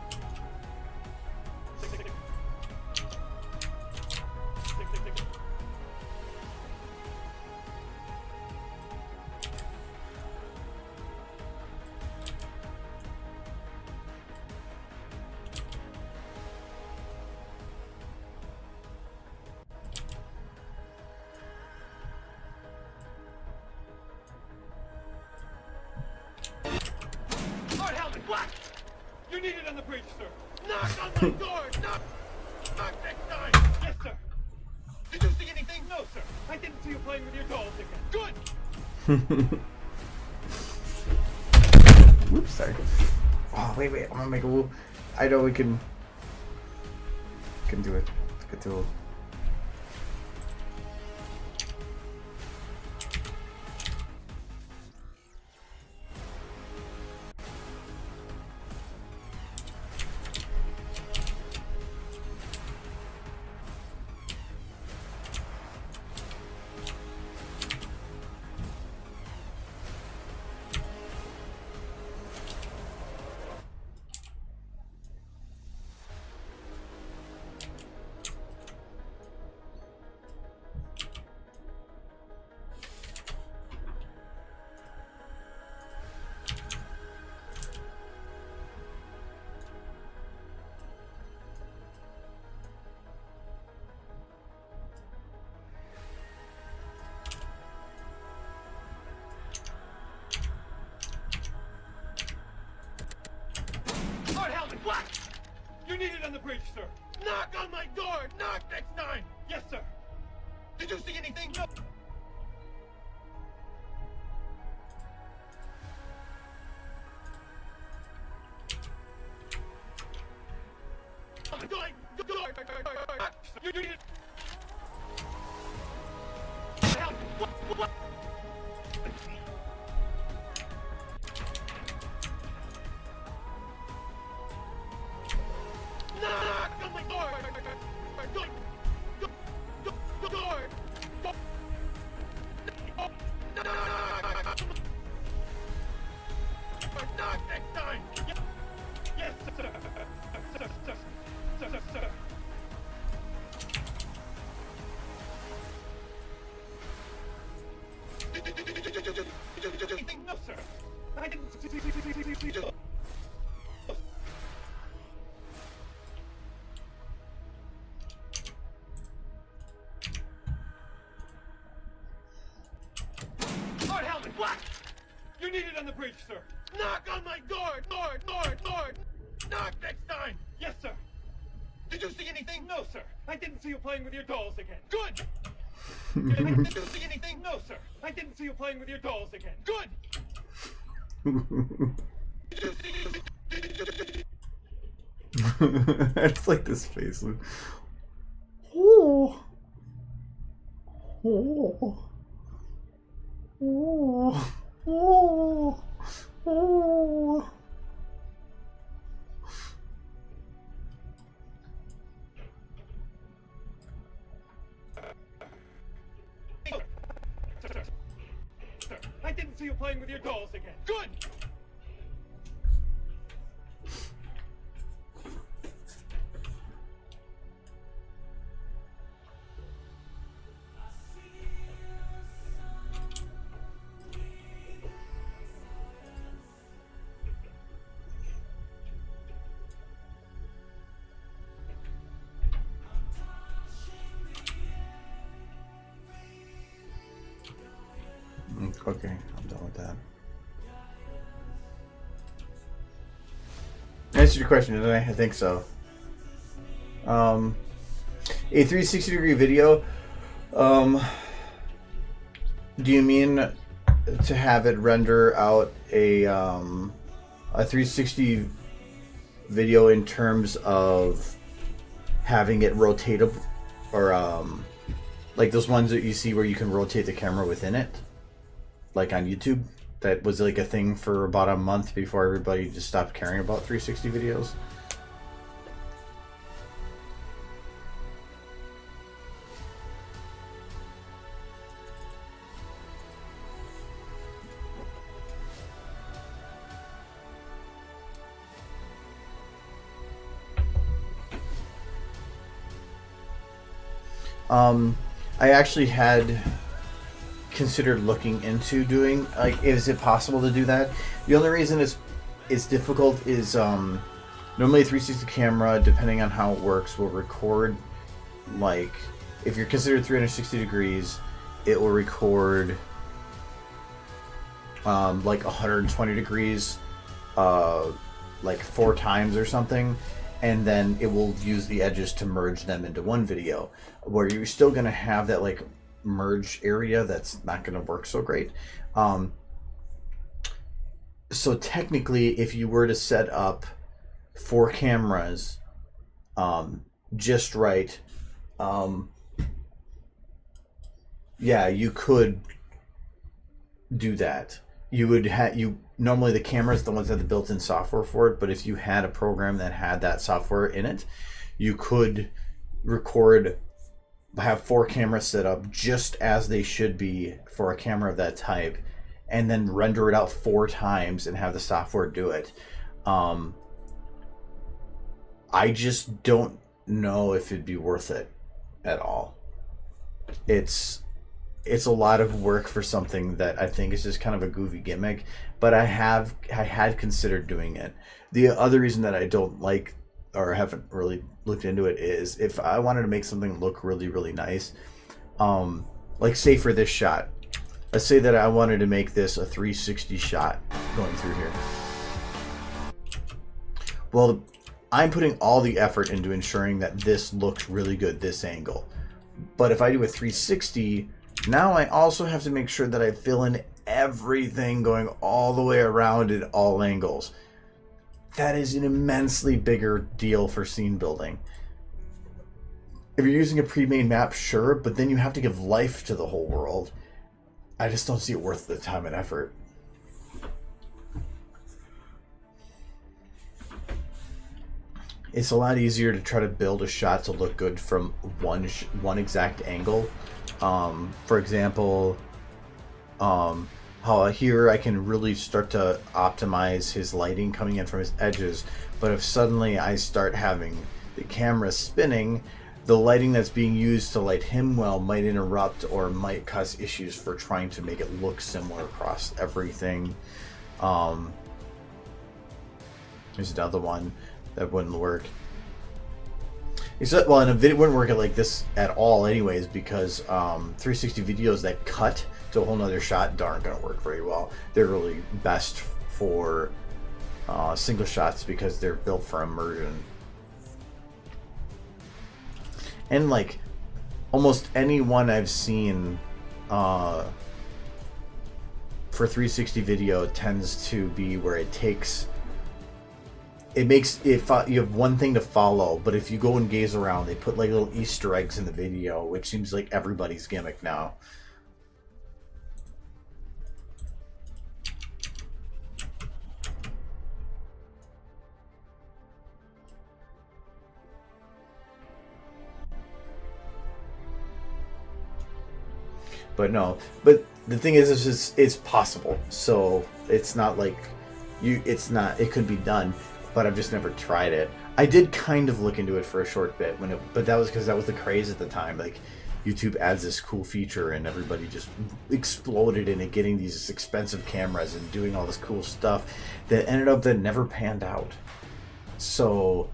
You need it on the bridge, sir. Knock on my door. Knock. Knock next time. Yes, sir. Did you see anything? No, sir. I didn't see you playing with your dolls again. Good. Oops, sorry. Oh, wait, I'm gonna make a little. I know we can do it. Get to. Lord Helmet, what? You need it on the bridge, sir. Knock on my door. Knock next time. Yes, sir. Did you see anything? No. You need it. Help. What? Knock on my door! Door! Knock next time! Yes, sir! Sir. No, sir. I didn't. Lord Helmet, what? You need it on the bridge, sir. Knock on my door! Door! Knock next time! Yes, sir. Did you see anything? No, sir. I didn't see you playing with your dolls again. Good! Did you see anything? No, sir. I didn't see you playing with your dolls again. Good! It's like this face. Oh. Oh. Oh. Oh. Oh. Sir, I didn't see you playing with your dolls again. Good! Okay, I'm done with that. Answer your question, didn't I? I think so. A 360-degree video. Do you mean to have it render out a 360 video in terms of having it rotatable, or like those ones that you see where you can rotate the camera within it? Like on YouTube, that was like a thing for about a month before everybody just stopped caring about 360 videos. I actually had considered looking into doing, like, is it possible to do that? The only reason it's difficult is normally a 360 camera, depending on how it works, will record, like, if you're considered 360 degrees, it will record like 120 degrees like 4 times or something, and then it will use the edges to merge them into one video, where you're still going to have that like merge area that's not going to work so great. So technically, if you were to set up 4 cameras just right, yeah, you could do that. You would normally the cameras, the ones that have the built-in software for it, but if you had a program that had that software in it, you could record, have 4 cameras set up just as they should be for a camera of that type, and then render it out 4 times and have the software do it. I just don't know if it'd be worth it at all. It's a lot of work for something that I think is just kind of a goofy gimmick, but I had considered doing it. The other reason that I don't like or haven't really looked into it is if I wanted to make something look really, really nice, like say for this shot, let's say that I wanted to make this a 360 shot going through here. Well, I'm putting all the effort into ensuring that this looks really good, this angle. But if I do a 360, now I also have to make sure that I fill in everything going all the way around at all angles. That is an immensely bigger deal for scene building. If you're using a pre-made map, sure, but then you have to give life to the whole world. I just don't see it worth the time and effort. It's a lot easier to try to build a shot to look good from one exact angle. For example, how here I can really start to optimize his lighting coming in from his edges, but if suddenly I start having the camera spinning, the lighting that's being used to light him well might interrupt or might cause issues for trying to make it look similar across everything. There's another one that wouldn't work. Except, well, in a video, it wouldn't work like this at all anyways, because 360 videos that cut to a whole nother shot aren't going to work very well. They're really best for single shots because they're built for immersion. And like almost any one I've seen for 360 video tends to be where it takes, it makes, if you have one thing to follow, but if you go and gaze around, they put like little Easter eggs in the video, which seems like everybody's gimmick now. But no, but the thing is it's possible. So it's not like it could be done, but I've just never tried it. I did kind of look into it for a short bit but that was because that was the craze at the time. Like YouTube adds this cool feature and everybody just exploded in it, getting these expensive cameras and doing all this cool stuff that ended up that never panned out. So,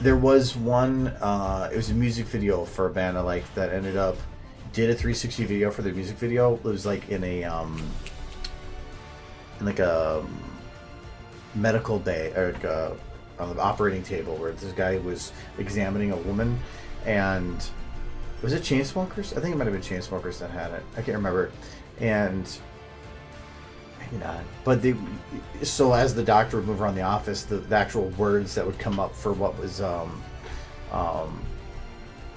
there was one, it was a music video for a band I liked that ended up, did a 360 video for their music video. It was like in a medical bay, or like on the operating table, where this guy was examining a woman, and was it Chainsmokers? I think it might have been Chainsmokers that had it. I can't remember. And maybe not. But so as the doctor would move around the office, the actual words that would come up for what was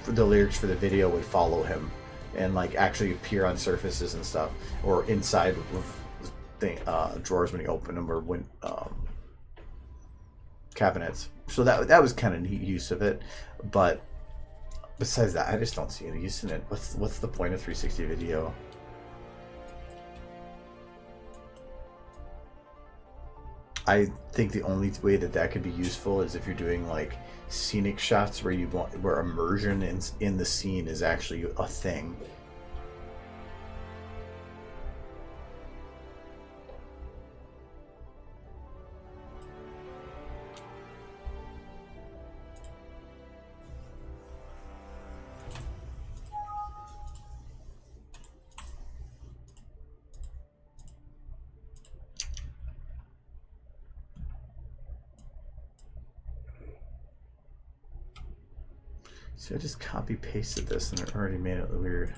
for the lyrics for the video would follow him and like actually appear on surfaces and stuff, or inside of drawers when he opened them, or when cabinets. So that was kind of neat use of it, but besides that, I just don't see any use in it. What's the point of 360 video? I think the only way that could be useful is if you're doing like scenic shots where where immersion in the scene is actually a thing. So I just copy pasted this and it already made it weird.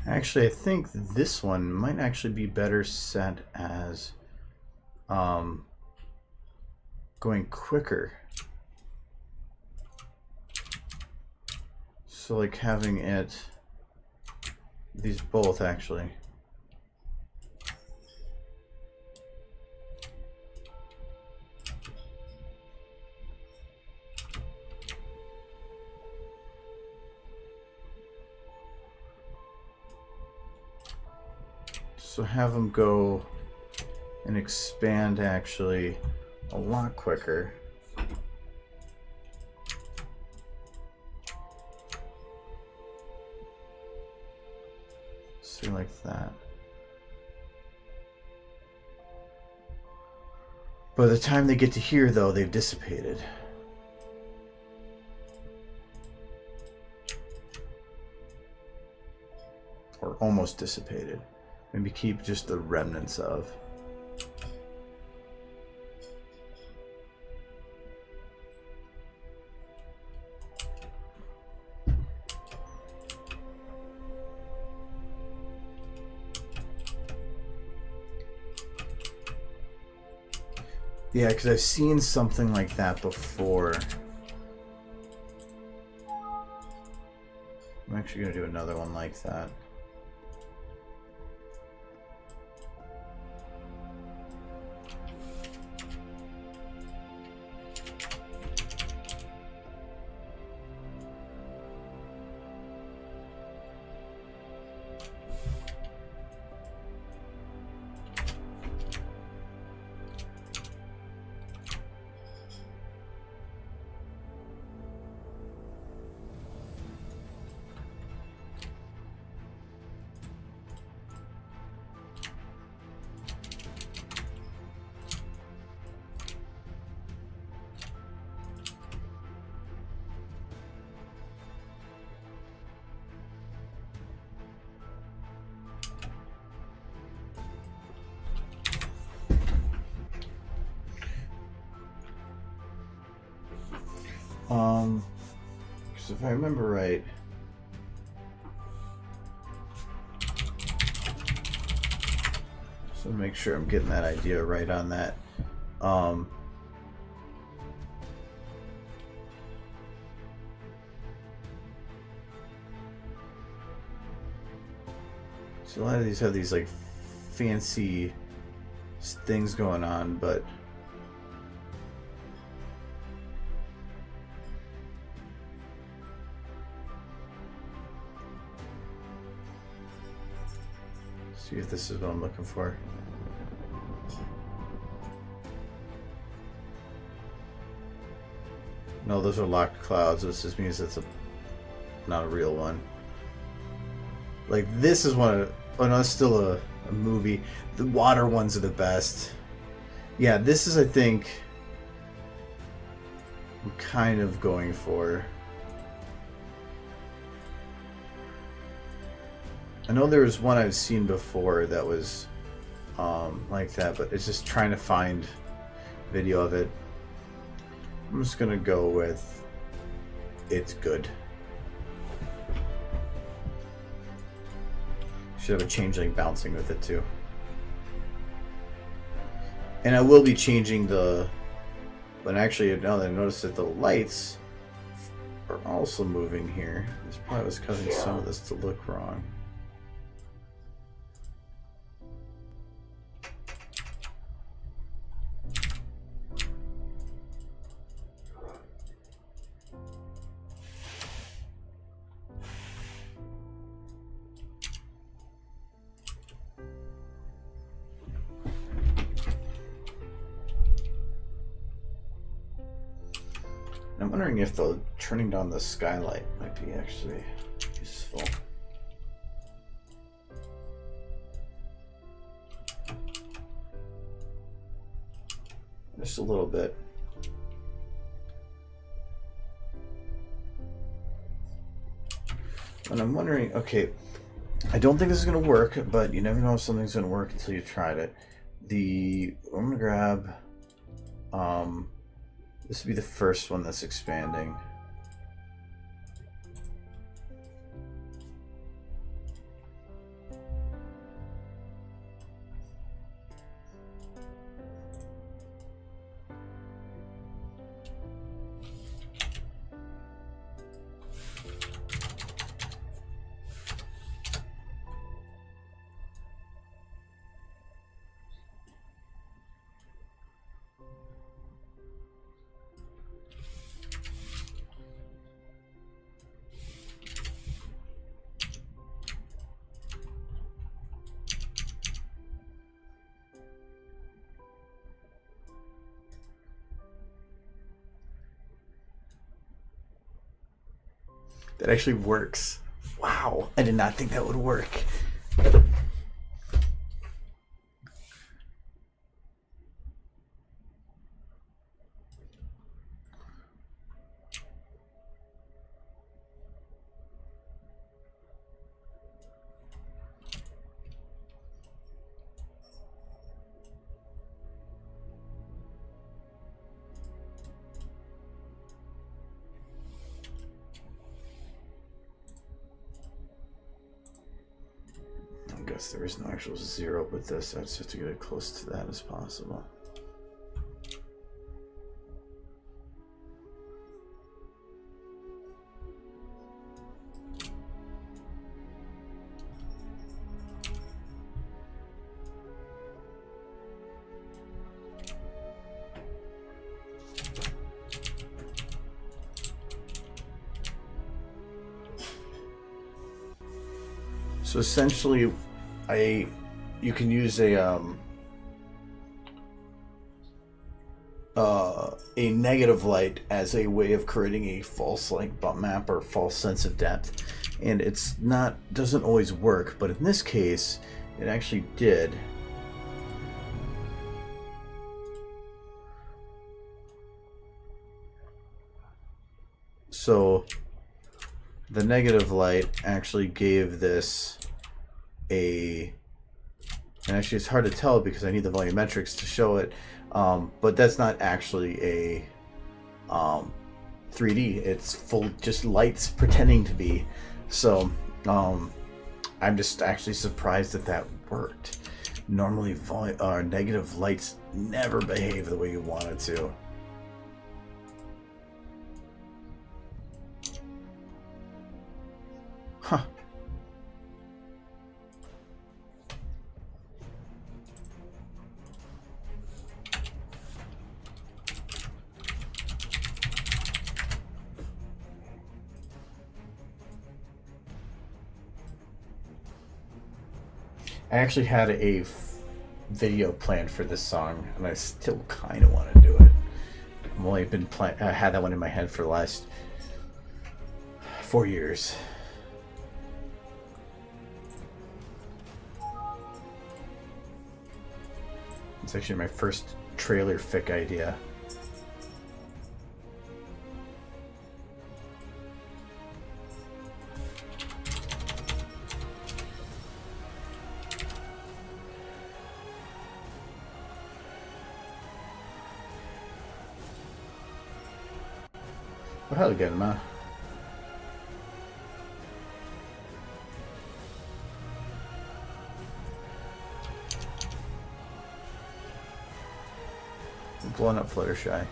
Actually, I think this one might actually be better set as going quicker. So like having it, these both actually. So have them go and expand actually a lot quicker. See, like that. By the time they get to here, though, they've dissipated. Or almost dissipated. Maybe keep just the remnants of. Yeah, because I've seen something like that before. I'm actually going to do another one like that. Because if I remember right, so make sure I'm getting that idea right on that. So a lot of these have these like fancy things going on, but see if this is what I'm looking for. No, those are locked clouds. This just means it's not a real one. Like this is one of, oh no, it's still a movie. The water ones are the best. Yeah, this is, I think, I'm kind of going for. I know there was one I've seen before that was like that, but it's just trying to find video of it. I'm just gonna go with it's good. Should have a changeling bouncing with it too. And I will be changing the, but actually now that I noticed that the lights are also moving here. This probably was causing some of this to look wrong. I'm wondering if the turning down the skylight might be actually useful. Just a little bit. And I'm wondering, okay, I don't think this is going to work, but you never know if something's going to work until you tried it. I'm going to grab, this would be the first one that's expanding. That actually works. Wow, I did not think that would work. I guess there is no actual zero with this. I just have to get as close to that as possible. So essentially, you can use a negative light as a way of creating a false like bump map or false sense of depth, and it's not doesn't always work, but in this case it actually did. So the negative light actually gave this a, and actually it's hard to tell because I need the volumetrics to show it, but that's not actually a 3D. It's full just lights pretending to be. So I'm just actually surprised that that worked. Normally negative lights never behave the way you want it to. Huh. I actually had a video planned for this song, and I still kind of want to do it. I've only been had that one in my head for the last 4 years. It's actually my first trailer fic idea. Vad helgen med? Blowing up Fluttershy.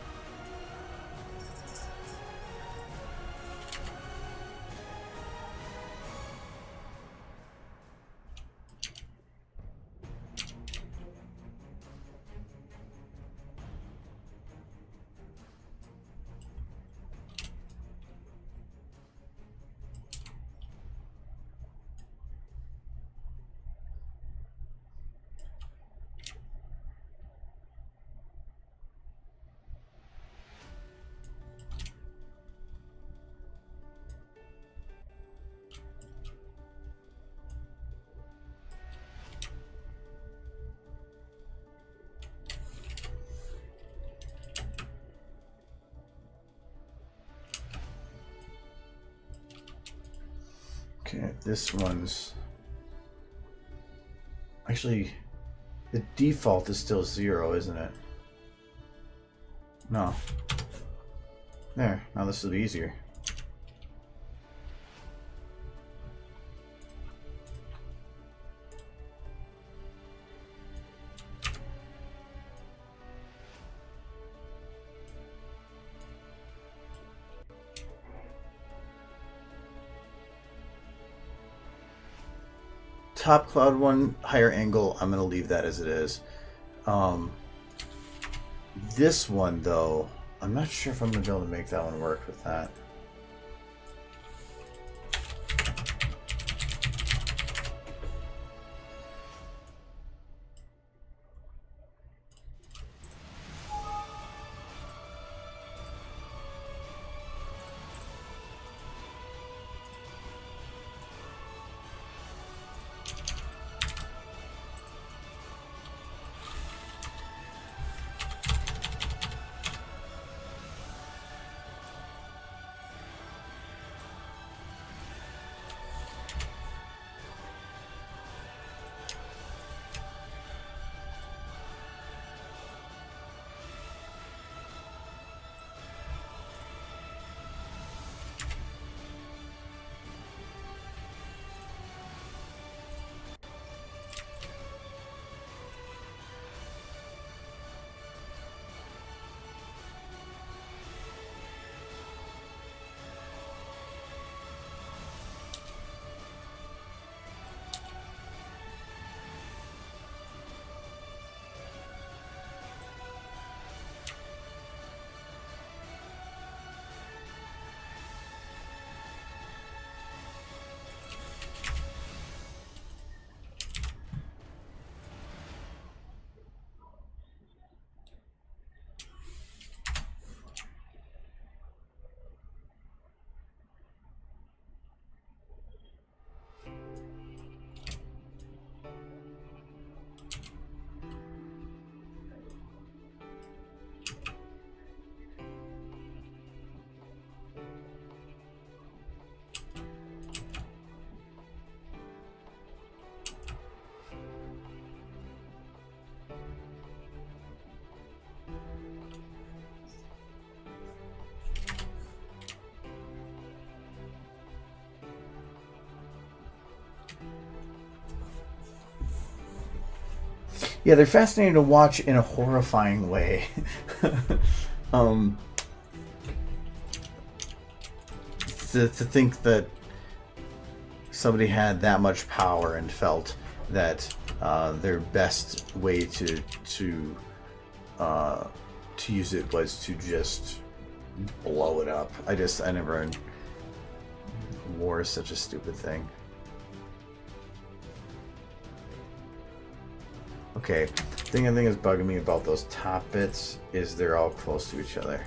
Okay, this one's actually the default is still 0, isn't it? No. There, now this will be easier. Top cloud one, higher angle, I'm going to leave that as it is. This one, though, I'm not sure if I'm going to be able to make that one work with that. Yeah, they're fascinating to watch in a horrifying way. um, to think that somebody had that much power and felt that their best way to use it was to just blow it up. I never. War is such a stupid thing. Okay, thing I think is bugging me about those top bits is they're all close to each other.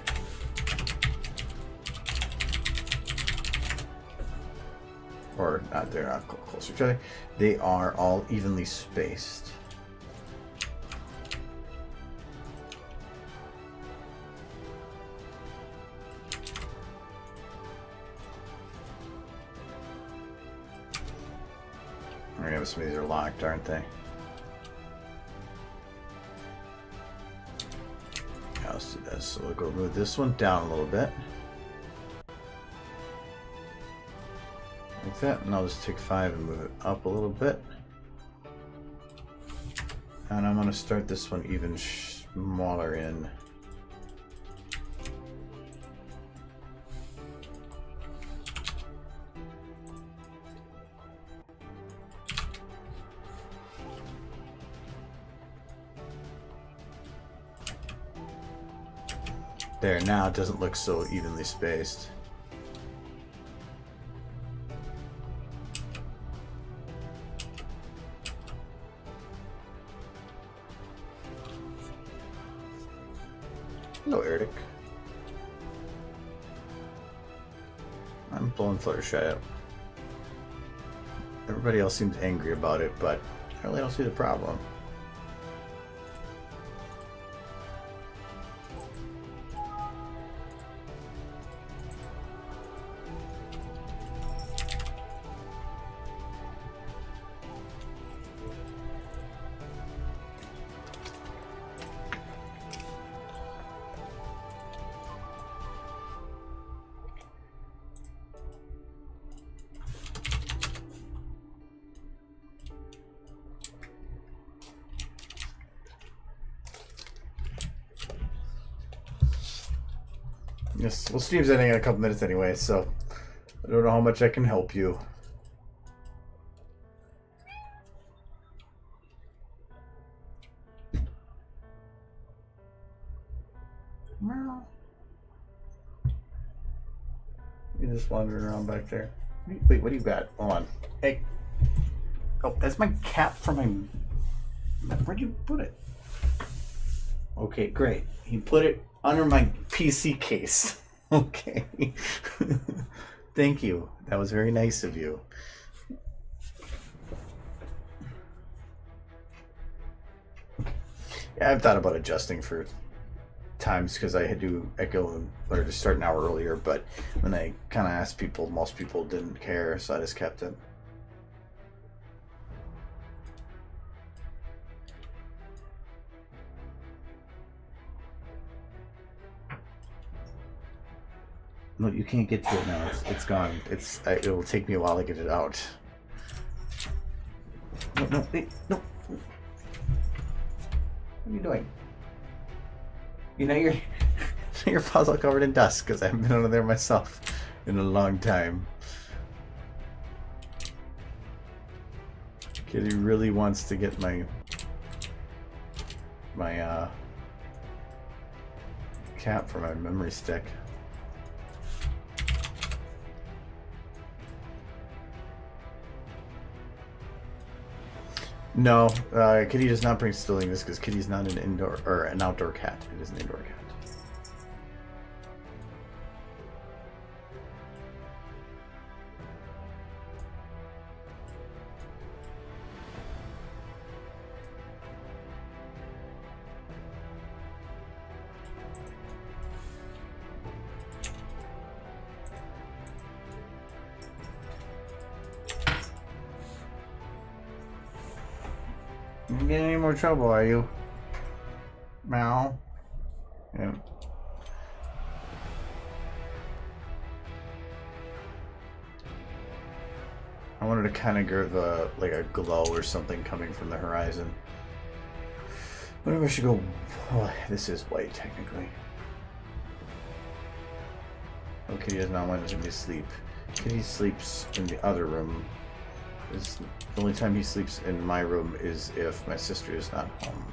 Or not, they're not close to each other. They are all evenly spaced. Alright, some of these are locked, aren't they? Yeah, let's do this. So we'll go move this one down a little bit. Like that, and I'll just take 5 and move it up a little bit. And I'm going to start this one even smaller in. There, now it doesn't look so evenly spaced. Hello, Eric. I'm pulling Fluttershy out. Everybody else seems angry about it, but I really don't see the problem. Yes, well, Steve's ending in a couple minutes anyway, so I don't know how much I can help you. Well, you're just wandering around back there. Wait, what do you got? Hold on. Hey. Oh, that's my cap for my... Where'd you put it? Okay, great. He put it under my PC case. Okay. Thank you. That was very nice of you. Yeah, I've thought about adjusting for times because I had to echo or to start an hour earlier, but when I kind of asked people, most people didn't care, so I just kept it. No, you can't get to it now. It's gone. It will take me a while to get it out. No, wait, no. What are you doing? You know your paws all covered in dust because I haven't been under there myself in a long time. Kitty really wants to get my cap for my memory stick. No, Kitty does not bring stealing this because Kitty's not an indoor or an outdoor cat. It is an indoor cat. You get any more trouble, are you? Meow. Yeah. I wanted to kind of give a, like a glow or something coming from the horizon. I wonder if I should go... Oh, this is white, technically. Oh, Kitty does not want me to sleep. Kitty sleeps in the other room. The only time he sleeps in my room is if my sister is not home.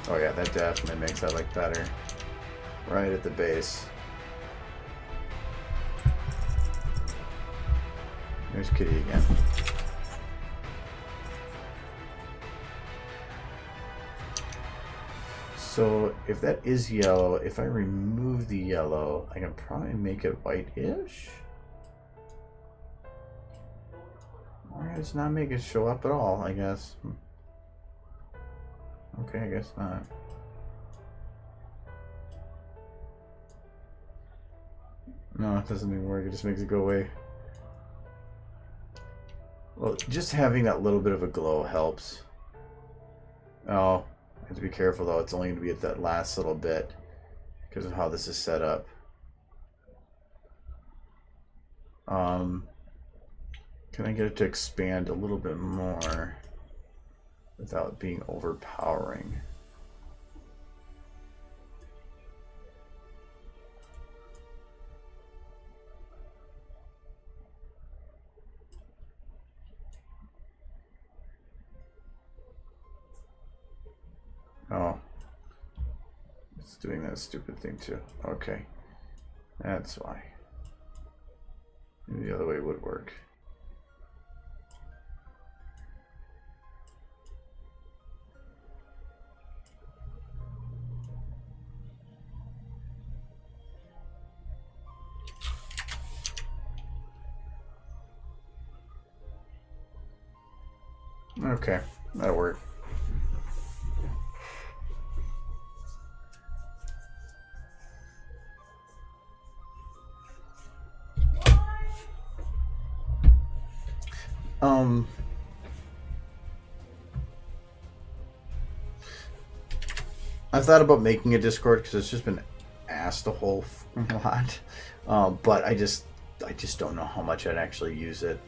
Oh yeah, that definitely makes that look better. Right at the base. There's Kitty again. So if that is yellow, if I remove the yellow, I can probably make it white-ish. Or just not make it show up at all, I guess. Okay, I guess not. No, it doesn't even work. It just makes it go away. Well, just having that little bit of a glow helps. Oh, I have to be careful though. It's only going to be at that last little bit because of how this is set up. Can I get it to expand a little bit more without being overpowering? Oh, it's doing that stupid thing too. Okay, that's why. Maybe the other way would work. Okay, that'll work. I've thought about making a Discord because it's just been asked a whole lot, but I just don't know how much I'd actually use it.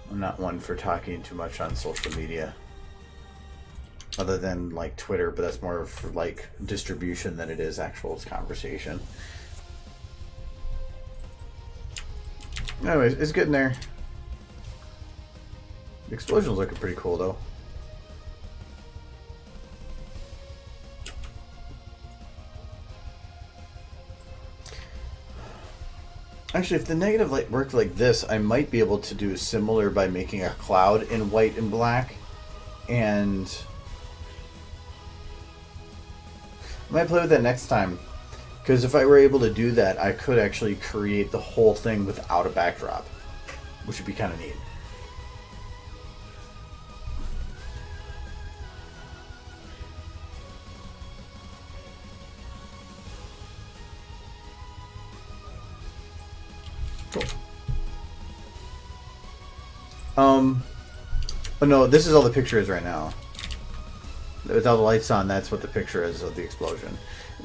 I'm not one for talking too much on social media, other than like Twitter, but that's more for like distribution than it is actual conversation. Anyways, it's getting there. The explosion's looking pretty cool though. Actually, if the negative light worked like this, I might be able to do similar by making a cloud in white and black. And I might play with that next time. Because if I were able to do that, I could actually create the whole thing without a backdrop. Which would be kind of neat. But no, this is all the picture is right now. With all the lights on, that's what the picture is of the explosion.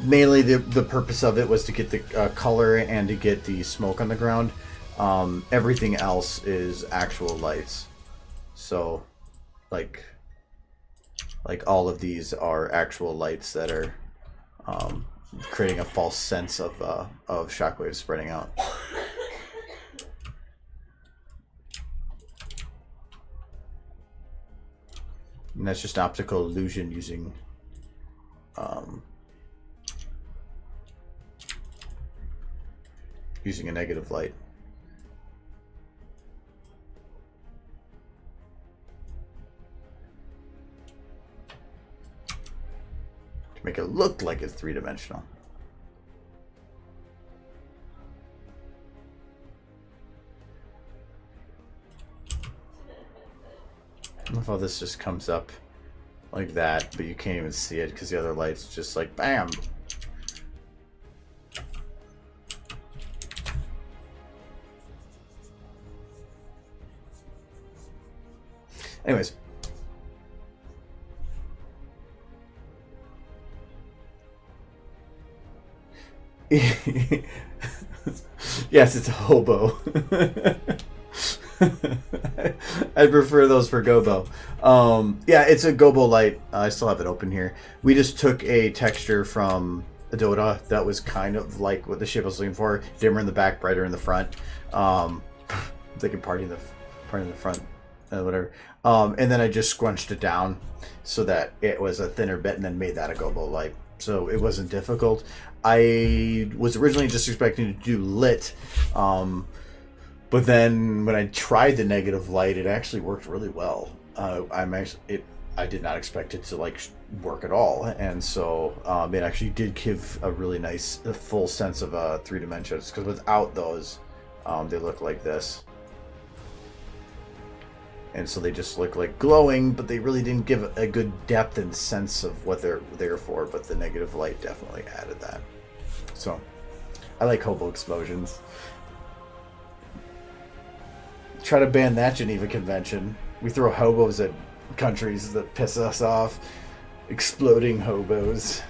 Mainly the purpose of it was to get the color and to get the smoke on the ground. Everything else is actual lights. So, like all of these are actual lights that are creating a false sense of shockwaves spreading out. And that's just optical illusion using using a negative light. To make it look like it's three-dimensional. I love how this just comes up like that, but you can't even see it because the other light's just like BAM! Anyways. Yes, it's a hobo. I prefer those for gobo. Yeah, it's a gobo light. I still have it open here. We just took a texture from Dota that was kind of like what the shape I was looking for. Dimmer in the back, brighter in the front. They can party in the front, whatever. And then I just scrunched it down so that it was a thinner bit, and then made that a gobo light. So it wasn't difficult. I was originally just expecting to do lit, but then when I tried the negative light, it actually worked really well. I did not expect it to like work at all, and so it actually did give a really nice, full sense of 3 dimensions. Because without those, they look like this. And so they just look like glowing, but they really didn't give a good depth and sense of what they're there for. But the negative light definitely added that. So, I like hobo explosions. Try to ban that Geneva Convention. We throw hobos at countries that piss us off. Exploding hobos.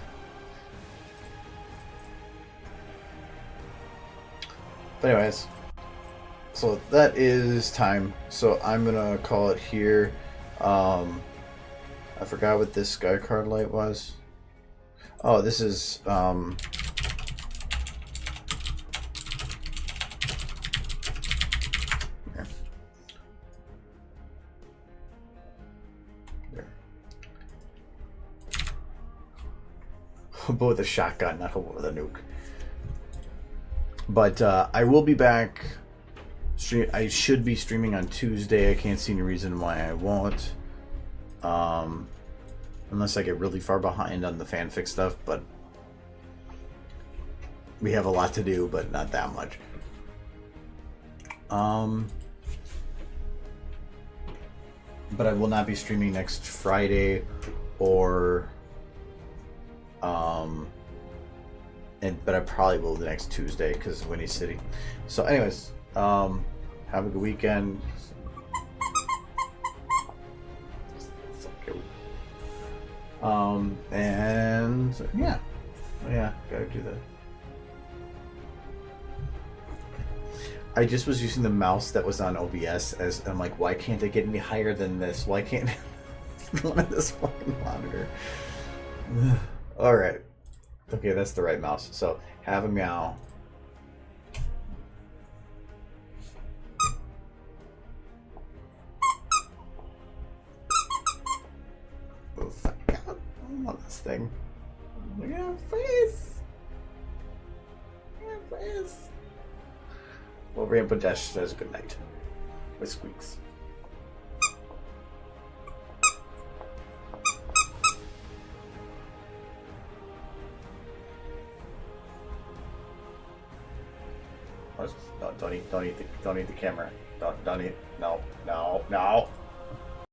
But anyways. So that is time. So I'm gonna call it here. I forgot what this sky card light was. Oh, this is yeah. There. Hobo with a shotgun, not hobo with a nuke. But I will be back. I should be streaming on Tuesday. I can't see any reason why I won't. Unless I get really far behind on the fanfic stuff, but we have a lot to do, but not that much. But I will not be streaming next Friday or but I probably will the next Tuesday because of Winnie City. So anyways, have a good weekend. And yeah, gotta do that. I just was using the mouse that was on OBS as I'm like, why can't I get any higher than this? Why can't one of this fucking monitor? All right, okay, that's the right mouse. So have a meow. Oh, fuck out. I don't want this thing. Look at her face. Look at her face. Well, Rainbow Dash says good night. With squeaks. No, don't eat the camera. Don't eat. No.